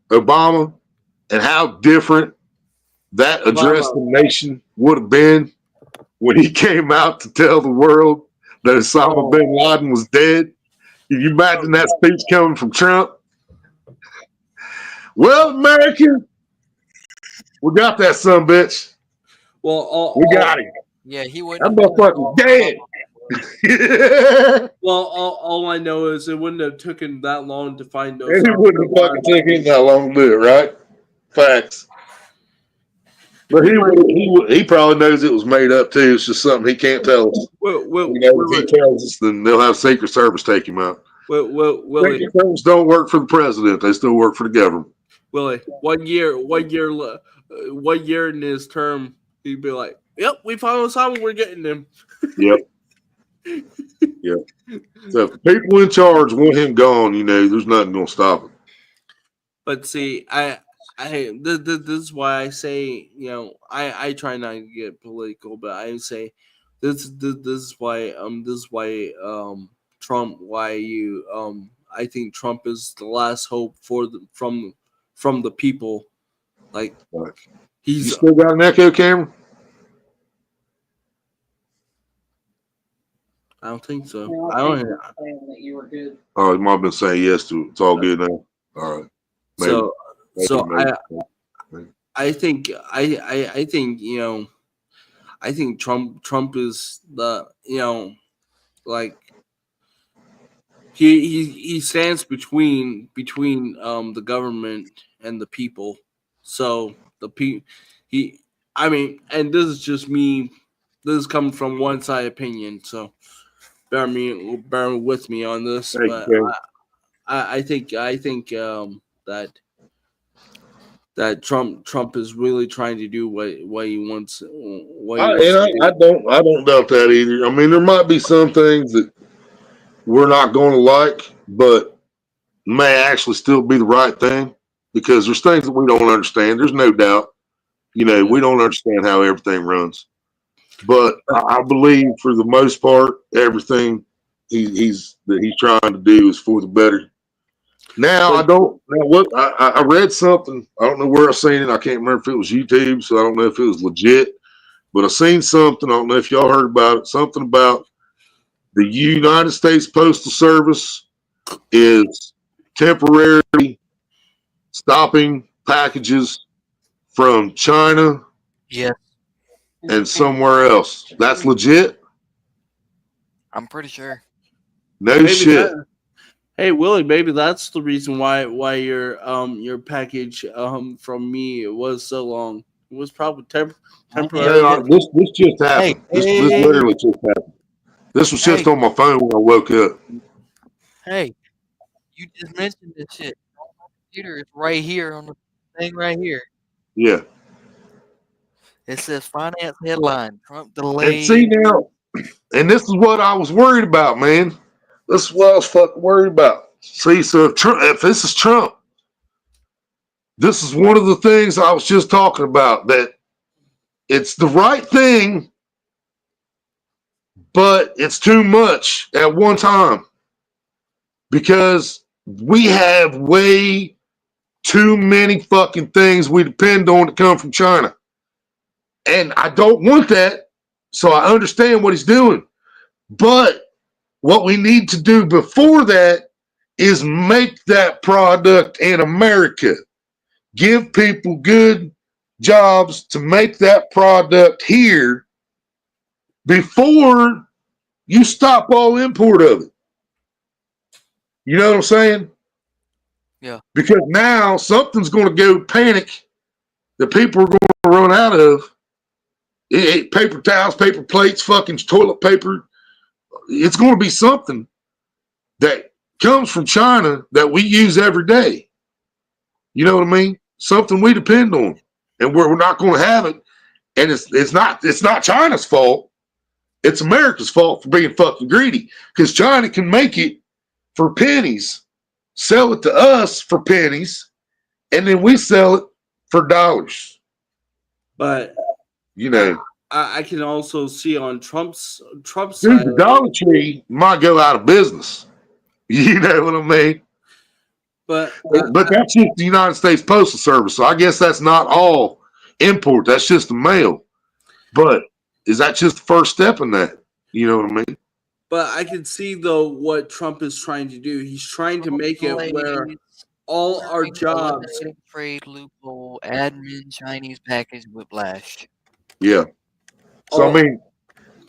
Obama, and how different that address the nation would have been when he came out to tell the world that Osama bin Laden was dead? Can you imagine that speech coming from Trump? Well, America, we got that son bitch. Well, We got him. Yeah, he That wouldn't. motherfucker's dead. well, all I know is it wouldn't have taken that long to find those. And it wouldn't have fucking taken that long to do it, right? Facts. But he probably knows it was made up too. It's just something he can't tell us. If he tells us, then they'll have Secret Service take him out. Willie, Secret Service don't work for the president; they still work for the government. Willie, 1 year in his term, he'd be like, "Yep, we found Osama. We're getting him." Yep. Yep. So if the people in charge want him gone, there's nothing gonna stop it. But see, this is why I say, I try not to get political, but I say this is why Trump, I think Trump is the last hope from the people. Like, You still got an echo camera? I don't think so. No, I don't think hear. you were saying that you were good. Oh, he might have been saying yes to it. It's all good now. All right. Maybe. I think I think Trump is the like he stands between the government and the people. So and this is just me. This is coming from one side opinion. So bear with me on this. But I think that Trump is really trying to do what he wants. I don't doubt that either. I mean, there might be some things that we're not going to like, but may actually still be the right thing because there's things that we don't understand. There's no doubt. We don't understand how everything runs, but I believe for the most part, everything he's trying to do is for the better. Now I read something. I don't know where I seen it. I can't remember if it was YouTube, so I don't know if it was legit. But I seen something. I don't know if y'all heard about it. Something about the United States Postal Service is temporarily stopping packages from China, Yes, and somewhere else. That's legit. I'm pretty sure. No shit. Hey Willie, maybe that's the reason why your package from me was so long. It was probably temporary. This just happened. This literally just happened. This was just on my phone when I woke up. Hey, you just mentioned this shit. My computer is right here on the thing right here. Yeah. It says finance headline: Trump And delayed. see now, and this is what I was worried about, man. This is what I was fucking worried about. See, so if this is Trump, this is one of the things I was just talking about, that it's the right thing, but it's too much at one time because we have way too many fucking things we depend on to come from China. And I don't want that, so I understand what he's doing. But what we need to do before that is make that product in America. Give people good jobs to make that product here before you stop all import of it. You know what I'm saying? Yeah. Because now something's going to go panic that people are going to run out of. Paper towels, paper plates, fucking toilet paper. It's going to be something that comes from China that we use every day. You know what I mean? Something we depend on, and we're not going to have it. And it's not China's fault. It's America's fault for being fucking greedy, because China can make it for pennies, sell it to us for pennies, and then we sell it for dollars. But I can also see on Trump's side. The Dollar Tree might go out of business. You know what I mean? But that's just the United States Postal Service. So I guess that's not all import. That's just the mail. But is that just the first step in that? You know what I mean? But I can see though what Trump is trying to do. He's trying to make it where all our jobs. Eliminating trade loophole, admin Chinese package whiplash. Yeah. So Oh. I mean,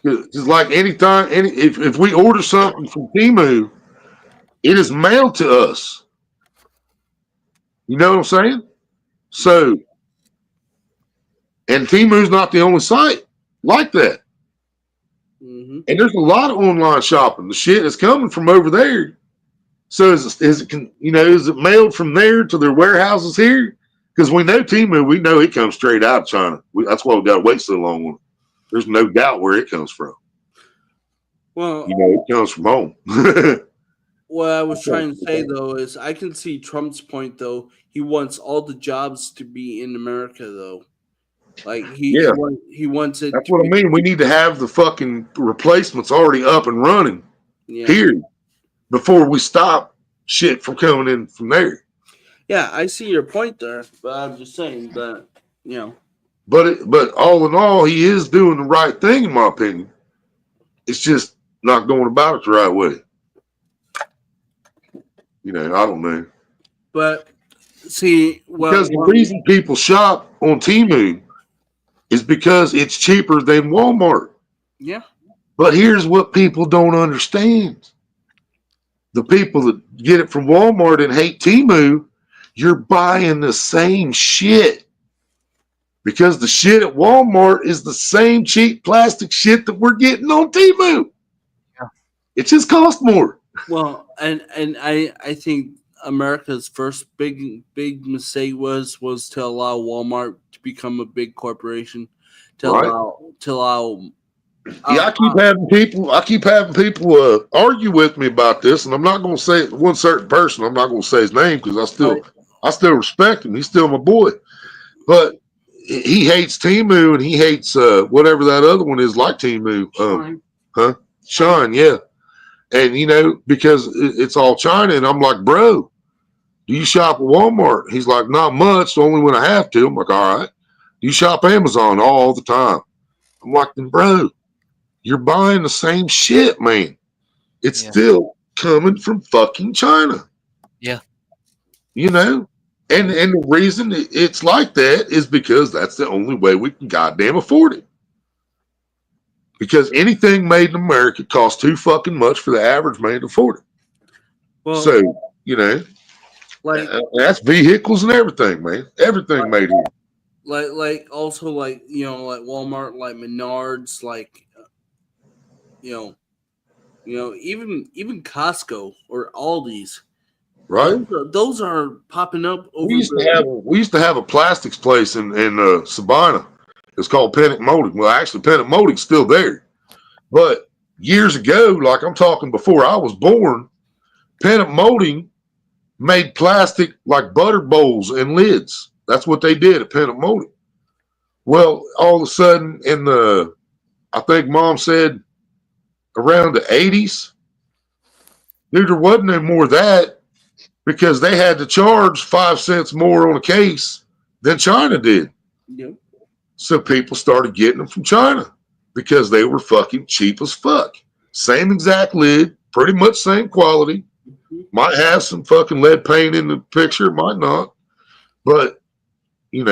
it's like anytime, if we order something from Temu, it is mailed to us. You know what I'm saying? So, and Temu's not the only site like that. Mm-hmm. And there's a lot of online shopping. The shit is coming from over there. So is it mailed from there to their warehouses here? Because we know Temu, we know it comes straight out of China. That's why we got to wait so long on it. There's no doubt where it comes from. Well, It comes from home. what I was trying to say though is I can see Trump's point though. He wants all the jobs to be in America though. Like he wants it. That's what I mean. We need to have the fucking replacements already up and running here before we stop shit from coming in from there. Yeah, I see your point there, but I'm just saying that But all in all, he is doing the right thing in my opinion. It's just not going about it the right way. I don't know. But see, because the reason people shop on Temu is because it's cheaper than Walmart. Yeah. But here's what people don't understand. The people that get it from Walmart and hate Temu, you're buying the same shit. Because the shit at Walmart is the same cheap plastic shit that we're getting on Temu. Yeah. It just costs more. Well, and I think America's first big mistake was to allow Walmart to become a big corporation. I keep having people argue with me about this, and I'm not going to say one certain person. I'm not going to say his name because I still respect him. He's still my boy, but he hates Temu and he hates whatever that other one is like Temu. Shine, yeah. And because it's all China, and I'm like, bro, do you shop at Walmart? He's like, not much, only when I have to. I'm like, all right. Do you shop Amazon all the time? I'm like, then bro, you're buying the same shit, man. It's still coming from fucking China. Yeah. And the reason it's like that is because that's the only way we can goddamn afford it. Because anything made in America costs too fucking much for the average man to afford it. Well, so, that's vehicles and everything, man. Everything made here. Like Walmart, like Menards, even Costco or Aldi's. Right. Those are popping up. We used to have a plastics place in Sabina. It's called Penick Molding. Well, actually, Penick Molding's still there. But years ago, like I'm talking before I was born, Penick Molding made plastic like butter bowls and lids. That's what they did at Penick Molding. Well, all of a sudden I think Mom said around the 80s, dude, there wasn't no more of that because they had to charge 5 cents more on a case than China did. Yep. So people started getting them from China because they were fucking cheap as fuck. Same exact lid, pretty much same quality. Might have some fucking lead paint in the picture, might not. But, and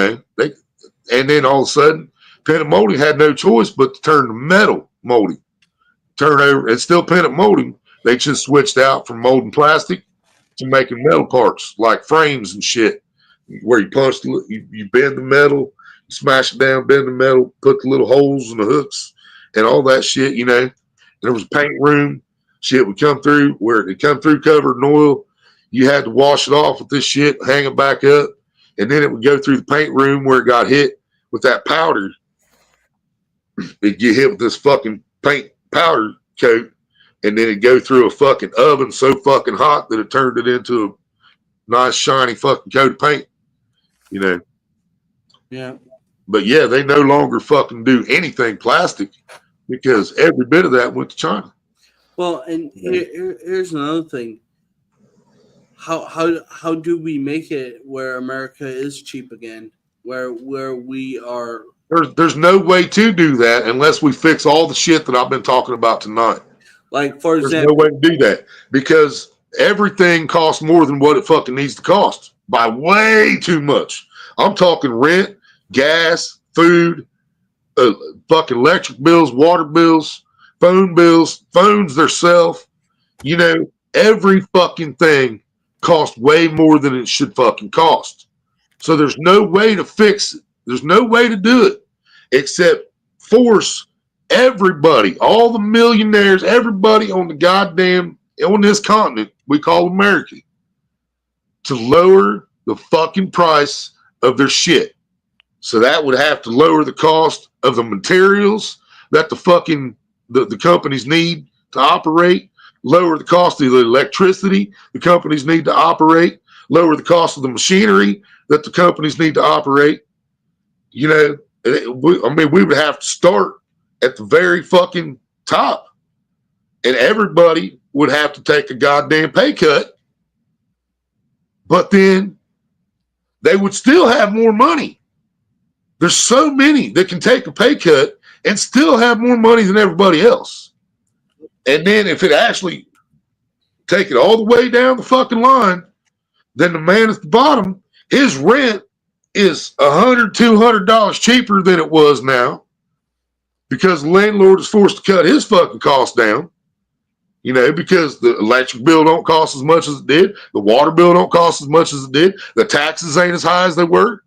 then all of a sudden, Penick Molding had no choice but to turn to metal molding. Turn over, it's still Penick Molding. They just switched out from molding plastic to making metal parts like frames and shit, where you punch, you bend the metal, smash it down, bend the metal, put the little holes in the hooks and all that shit, And there was a paint room. Shit would come through where it come through covered in oil. You had to wash it off with this shit, hang it back up, and then it would go through the paint room where it got hit with that powder. It'd get hit with this fucking paint powder coat, and then it'd go through a fucking oven so fucking hot that it turned it into a nice shiny fucking coat of paint. Yeah. But yeah, they no longer fucking do anything plastic because every bit of that went to China. Well, and here's another thing. How do we make it where America is cheap again? where we are. There's no way to do that unless we fix all the shit that I've been talking about tonight. Like, for There's example, no way to do that because everything costs more than what it fucking needs to cost by way too much. I'm talking rent, gas, food, fucking electric bills, water bills, phones themselves. You know, every fucking thing costs way more than it should fucking cost. So there's no way to fix it. There's no way to do it except force everybody, all the millionaires, everybody on this continent we call America, to lower the fucking price of their shit. So that would have to lower the cost of the materials that the companies need to operate, lower the cost of the electricity the companies need to operate, lower the cost of the machinery that the companies need to operate. You know, we would have to start at the very fucking top, and everybody would have to take a goddamn pay cut, but then they would still have more money. There's so many that can take a pay cut and still have more money than everybody else. And then if it actually take it all the way down the fucking line, then the man at the bottom, his rent is $100, $200 cheaper than it was now because the landlord is forced to cut his fucking costs down. You know, because the electric bill don't cost as much as it did. The water bill don't cost as much as it did. The taxes ain't as high as they were.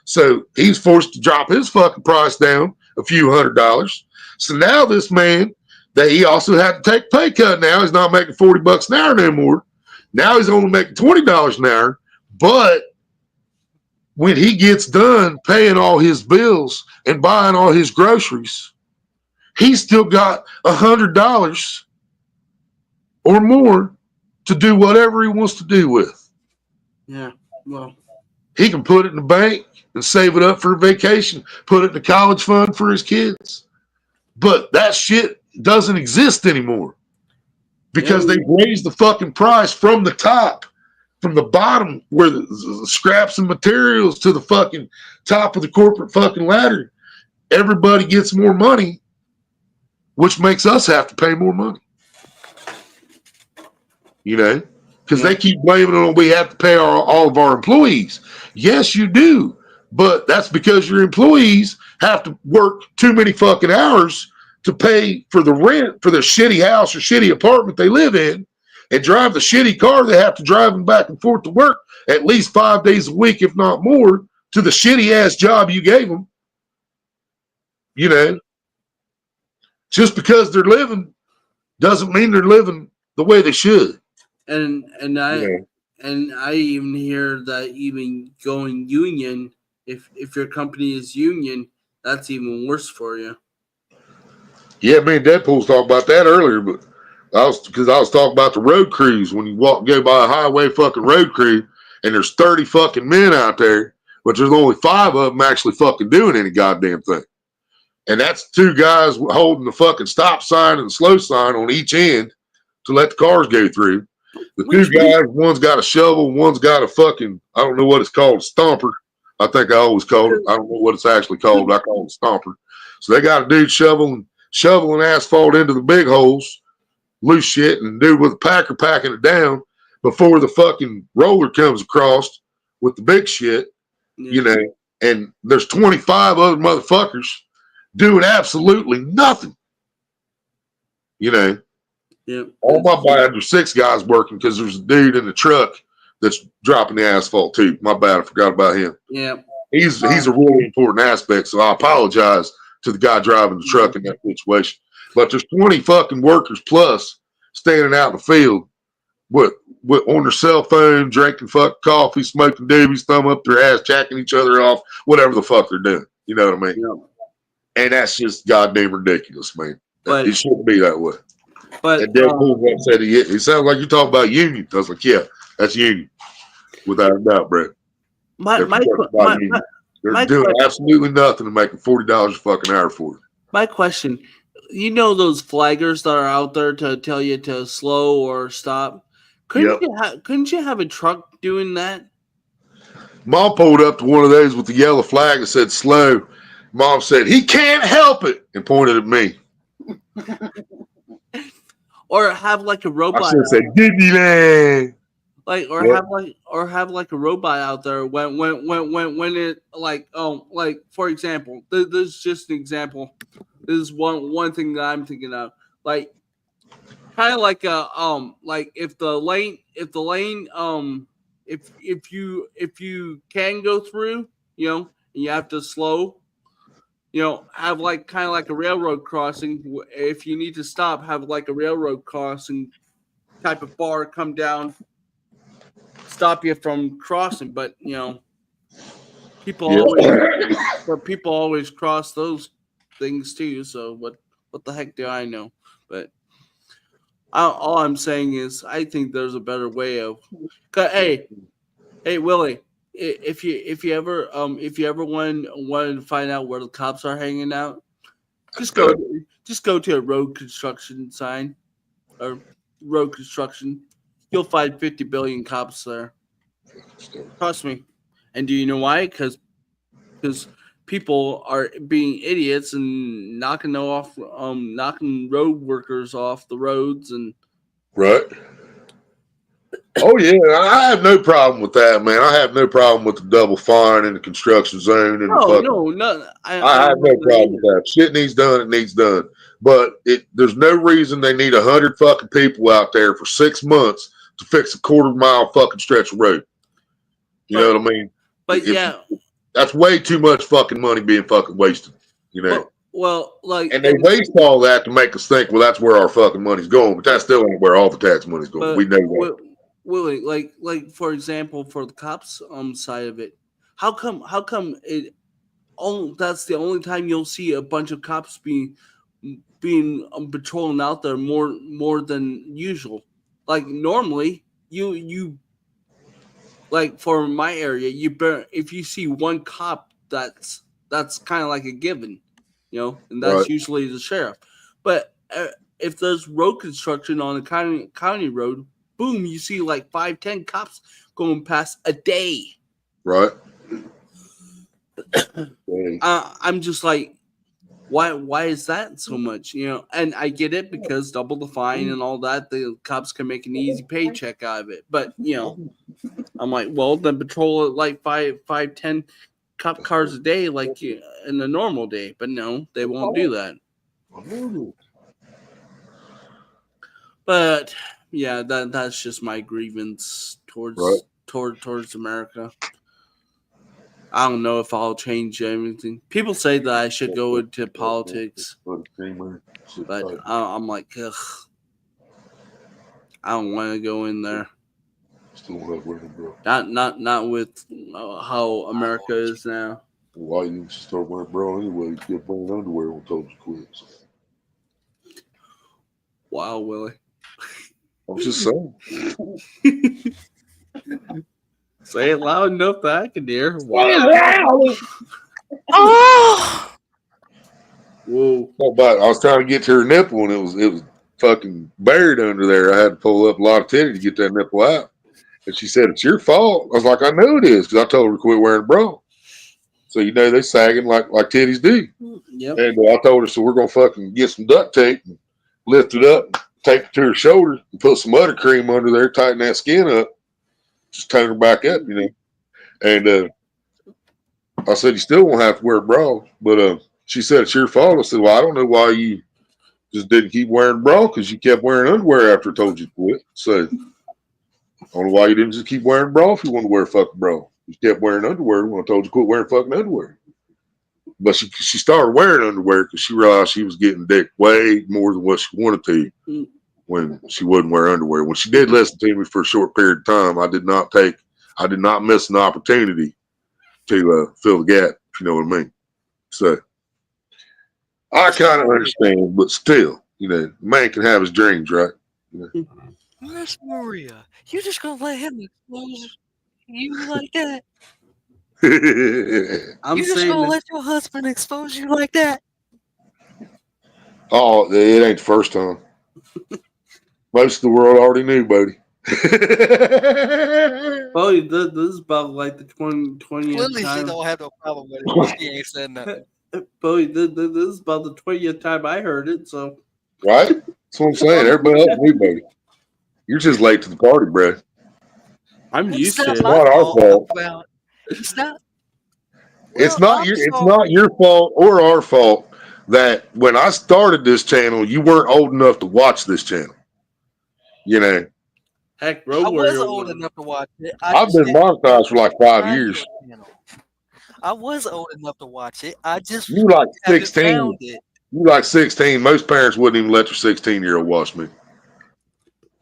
So he's forced to drop his fucking price down a few $100s. So now this man, that he also had to take a pay cut now, he's not making $40 an hour anymore. Now he's only making $20 an hour. But when he gets done paying all his bills and buying all his groceries, he's still got $100 or more to do whatever he wants to do with. Yeah, well, he can put it in the bank and save it up for a vacation, put it in the college fund for his kids. But that shit doesn't exist anymore because they've raised the fucking price from the top, from the bottom where the scraps and materials to the fucking top of the corporate fucking ladder. Everybody gets more money, which makes us have to pay more money. You know, because they keep blaming it on we have to pay all of our employees. Yes, you do. But that's because your employees have to work too many fucking hours to pay for the rent for their shitty house or shitty apartment they live in and drive the shitty car they have to drive them back and forth to work at least 5 days a week, if not more, to the shitty ass job you gave them. You know, just because they're living doesn't mean they're living the way they should. And I even hear that even going union, if your company is union, that's even worse for you. Yeah, me and Deadpool was talking about that earlier, but I was talking about the road crews when you go by a highway fucking road crew and there's 30 fucking men out there, but there's only 5 of them actually fucking doing any goddamn thing. And that's 2 guys holding the fucking stop sign and the slow sign on each end to let the cars go through. The 2 guys, one's got a shovel, one's got a fucking, I don't know what it's called, a stomper. I think I always called it. I don't know what it's actually called. I call it a stomper. So they got a dude shoveling asphalt into the big holes, loose shit, and dude with a packer packing it down before the fucking roller comes across with the big shit, you know, and there's 25 other motherfuckers doing absolutely nothing. You know. Yeah. All my bad, there's 6 guys working because there's a dude in the truck that's dropping the asphalt too. My bad, I forgot about him. Yeah. He's a really important aspect, so I apologize to the guy driving the truck in that situation. But there's 20 fucking workers plus standing out in the field with on their cell phone, drinking fucking coffee, smoking doobies, thumb up their ass, jacking each other off, whatever the fuck they're doing. You know what I mean? Yeah. And that's just goddamn ridiculous, man. But it shouldn't be that way. But and Deadpool said it sounds like you talking about union. I was like, yeah, that's union, without a doubt, Brett. They're doing absolutely nothing to make $40 a fucking hour for it. My question, you know those flaggers that are out there to tell you to slow or stop? Couldn't you have a truck doing that? Mom pulled up to one of those with the yellow flag that said slow. Mom said, "He can't help it," and pointed at me. Or have like a I robot. should have said, "Disneyland." Like or Yep. have like a robot out there when it like for example, this is just an example. This is one thing that I'm thinking of. Like kind of like a like if the lane if you can go through, you know, and you have to slow, you know, have like kind of like a railroad crossing. If you need to stop, have like a railroad crossing type of bar come down, stop you from crossing. But you know, people always cross those things too. So what the heck do I know? But all I'm saying is, I think there's a better way of. Hey, Willie, if you ever want to find out where the cops are hanging out, just go to a road construction sign or road construction. You'll find 50 billion cops there. Trust me. And do you know why? Because people are being idiots and knocking road workers off the roads and Right. Oh yeah, I have no problem with that, man. I have no problem with the double fine in the construction zone and no. I have no problem with that. Shit needs done, it needs done. But there's no reason they need 100 fucking people out there for 6 months to fix a quarter-mile fucking stretch of road. You know what I mean? But yeah, that's way too much fucking money being fucking wasted. You know. Well, like, and they waste all that to make us think, well, that's where our fucking money's going, but that still ain't where all the tax money's going. We know that. Willie, like for example, for the cops side of it, how come it? That's the only time you'll see a bunch of cops being patrolling out there more than usual. Like normally, you like for my area, if you see one cop, that's kind of like a given. You know, and that's usually the sheriff. But if there's road construction on a county road, boom, you see like 5-10 cops going past a day. Right. I'm just like, why is that so much? You know, and I get it because double the fine and all that, the cops can make an easy paycheck out of it. But you know, I'm like, well, then patrol it like 5-10 cop cars a day like in a normal day, but no, they won't do that. But yeah, that's just my grievance towards America. I don't know if I'll change anything. People say that I should go into politics, but I'm like, ugh, I don't want to go in there. Not with how America is now. Why you start wearing bra anyway? You kept wearing underwear when told you quit. So. Wow, Willie. I'm just saying. Say it loud enough that I can hear. Wow. Oh! Whoa. But I was trying to get to her nipple and it was fucking buried under there. I had to pull up a lot of titty to get that nipple out. And she said, "It's your fault." I was like, "I know it is," because I told her to quit wearing a bra. So you know they sagging like titties do. Yep. And I told her, so we're gonna fucking get some duct tape and lift it up, take it to her shoulder, and put some butter cream under there, tighten that skin up, just tone her back up, you know. And I said, "You still won't have to wear a bra." But she said, "It's your fault." I said, "Well, I don't know why you just didn't keep wearing a bra, because you kept wearing underwear after I told you to quit. So I don't know why you didn't just keep wearing a bra if you want to wear a fucking bra. You kept wearing underwear when I told you to quit wearing fucking underwear." But she started wearing underwear because she realized she was getting dick way more than what she wanted to when she wouldn't wear underwear. When she did listen to me for a short period of time, I did not miss an opportunity to fill the gap, if you know what I mean. So I kind of understand, but still, you know, a man can have his dreams, right? You know? Where's Maria? You just gonna let him expose you like that? You just gonna let your husband expose you like that? Oh, it ain't the first time. Most of the world already knew, buddy. Oh, this is about like the 20th Clearly, she time. don't have no problem with it. She ain't said nothing. Boy, this is about the 20th time I heard it. So Right? That's what I'm saying. Everybody else knew, baby. You're just late to the party, bro. I'm It's used to not it. my Not our fault. fault. About it's not. It's Well, not I'm it's sorry. not your fault or our fault that when I started this channel, you weren't old enough to watch this channel. You know, Heck, Road I was Warrior old was. enough to watch it. I I've just been didn't monetized for like 5 find years. your channel. I was old enough to watch it. I just You like haven't 16. found it. You like 16. Most parents wouldn't even let their 16-year-old watch me.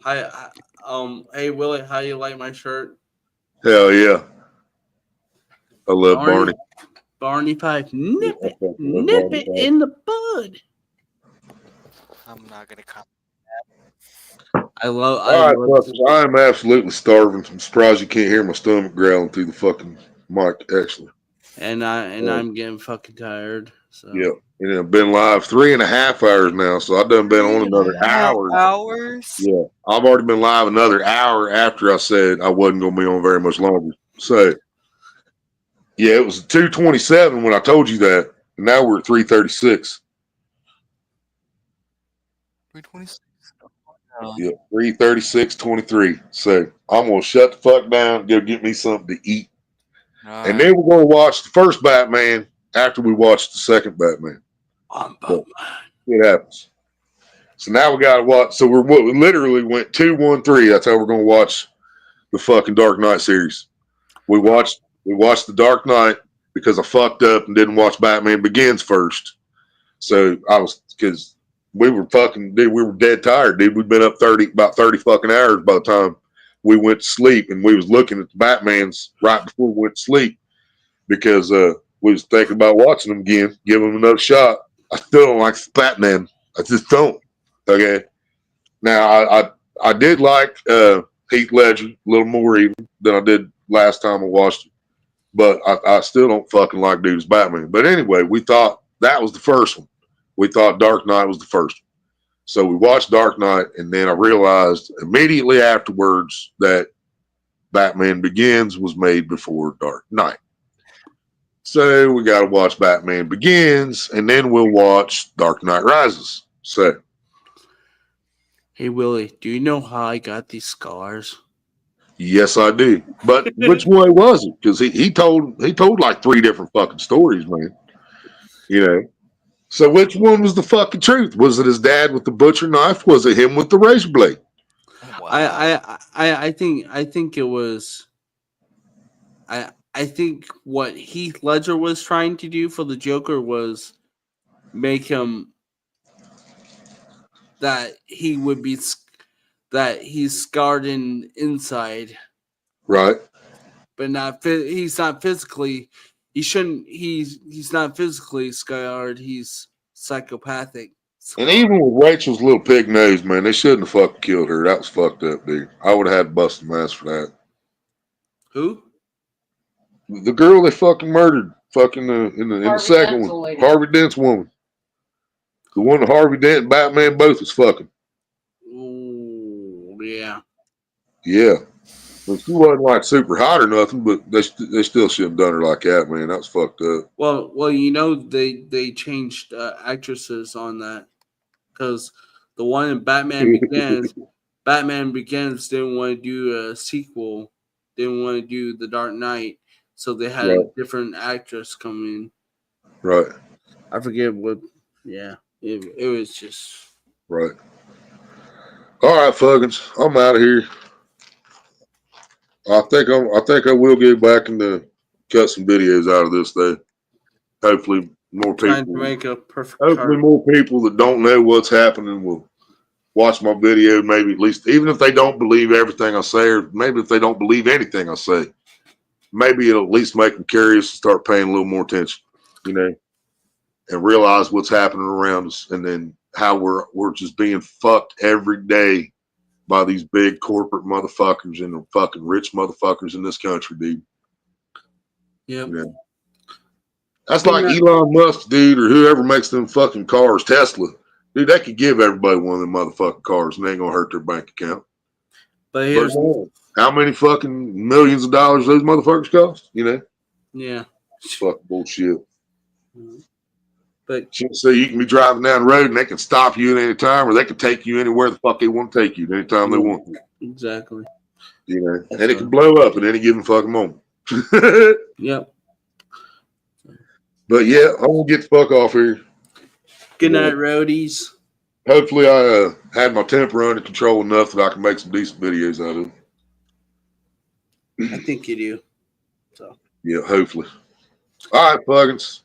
Hey Willie, how you like my shirt? Hell yeah. I love Barney. Barney Fife, nip I it, fucking love nip Barney it Fife. in the bud. I'm not gonna comment. I love. All right, fuckers. I am absolutely starving. I'm surprised you can't hear my stomach growling through the fucking mic, actually. And I'm getting fucking tired. So Yeah. And I've been live 3.5 hours now, so I've done been on another 3.5 hour. hours. Yeah. I've already been live another hour after I said I wasn't going to be on very much longer. So, yeah, it was 2:27 when I told you that. And now we're at 3:36. 326. Yeah, 3:36:23. So I'm going to shut the fuck down, go get me something to eat. And then we're going to watch the first Batman after we watch the second Batman. I'm But it happens. So now we got to watch. So we literally went 2-1-3. That's how we're going to watch the fucking Dark Knight series. We watched the Dark Knight because I fucked up and didn't watch Batman Begins first. So because we were fucking, dude, we were dead tired, dude. We'd been up about 30 fucking hours by the time we went to sleep, and we was looking at the Batmans right before we went to sleep because we was thinking about watching them again, give them another shot. I still don't like Batman. I just don't. Okay. Now I did like Heath Ledger a little more even than I did last time I watched it, but I still don't fucking like dude as Batman. But anyway, we thought that was the first one. We thought Dark Knight was the first one. So we watched Dark Knight, and then I realized immediately afterwards that Batman Begins was made before Dark Knight. So we got to watch Batman Begins, and then we'll watch Dark Knight Rises. So, Hey Willie, do you know how I got these scars? yes, I do. But which way was it? Because he told like 3 different fucking stories, man. You know. So which one was the fucking truth? Was it his dad with the butcher knife? Was it him with the razor blade? Wow. I think it was. I think what Heath Ledger was trying to do for the Joker was make him that he would be that he's scarred inside, Right. but he's not physically. He shouldn't. He's not physically scarred. He's psychopathic. And even with Rachel's little pig nose, man, they shouldn't have fucking killed her. That was fucked up, dude. I would have had to bust some ass for that. Who? The girl they fucking murdered, fucking in the Harvey second Dent's one, lady. Harvey Dent's woman, the one that Harvey Dent and Batman both was fucking. Oh yeah. Yeah, well, she wasn't like super hot or nothing, but they still shouldn't have done her like that, man. That was fucked up. Well, you know they changed actresses on that because the one in Batman Begins didn't want to do a sequel, didn't want to do The Dark Knight, so they had a different actress come in. Right. I forget what. Yeah, it was just Right. All right, fuckins, I'm out of here. I think I will get back and cut some videos out of this though. Hopefully more trying people. to make a perfect. Hopefully more people that don't know what's happening will watch my video. Maybe at least, even if they don't believe everything I say, or maybe if they don't believe anything I say, maybe it'll at least make them curious and start paying a little more attention, you know, and realize what's happening around us, and then how we're just being fucked every day by these big corporate motherfuckers and the fucking rich motherfuckers in this country, dude. Yep. You know? That's like Elon Musk, dude, or whoever makes them fucking cars, Tesla. Dude, they could give everybody one of them motherfucking cars and they ain't gonna hurt their bank account. But But here's how many fucking millions of dollars those motherfuckers cost? You know, yeah. it's fucking bullshit. But So you can be driving down the road and they can stop you at any time, or they can take you anywhere the fuck they want to take you anytime they want to. exactly. You know, and it can blow up at any given fucking moment. Yep. But yeah, I'm gonna get the fuck off here. Good night, roadies. Hopefully, I had my temper under control enough that I can make some decent videos out of it. I think you do. So Yeah, hopefully. All right, Puggins.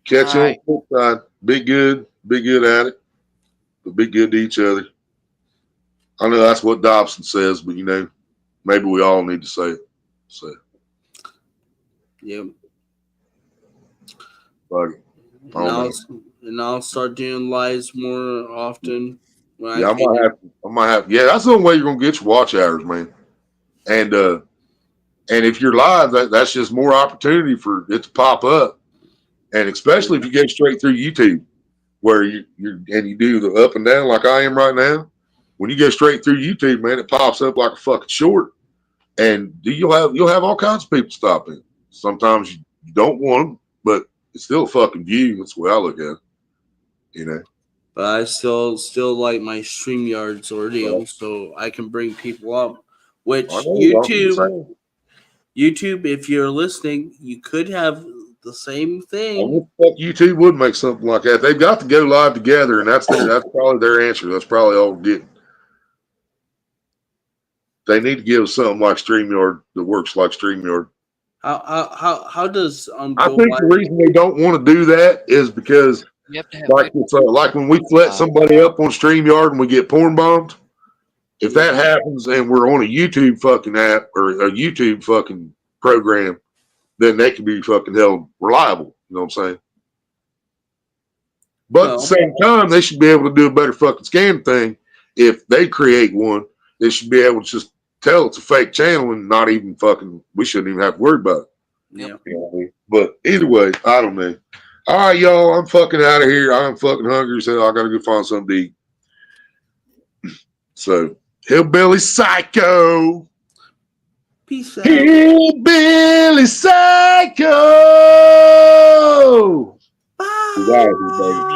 Catch you on the flip side. Be good at it, but be good to each other. I know that's what Dobson says, but you know, maybe we all need to say it. So, yeah. fuck it. And I'll start doing lives more often. When Yeah, I might have. Yeah, that's the only way you're gonna get your watch hours, man. And if you're live, that's just more opportunity for it to pop up. And especially if you go straight through YouTube, where you do the up and down like I am right now. When you go straight through YouTube, man, it pops up like a fucking short, and you'll have all kinds of people stopping. Sometimes you don't want them, but it's still a fucking view. That's the way I look at it. You know. But I still like my StreamYards ordeal, so I can bring people up. Which YouTube, if you're listening, you could have the same thing. YouTube would make something like that. They've got to go live together, and that's probably their answer. That's probably all we're getting. They need to give us something like StreamYard that works like StreamYard. How does I think the reason they don't want to do that is because You have to have like when we let somebody up on StreamYard and we get porn bombed, if that happens and we're on a YouTube fucking app or a YouTube fucking program, then they can be fucking held reliable. You know what I'm saying? But at the same time, they should be able to do a better fucking scan thing. If they create one, they should be able to just tell it's a fake channel and not even fucking, we shouldn't even have to worry about it. Yeah. You know what I mean? But either way, I don't know. All right, y'all, I'm fucking out of here. I'm fucking hungry, so I gotta go find something to eat. So, Hillbilly Psycho. Peace out. Hillbilly Psycho. Bye. Goodbye, everybody.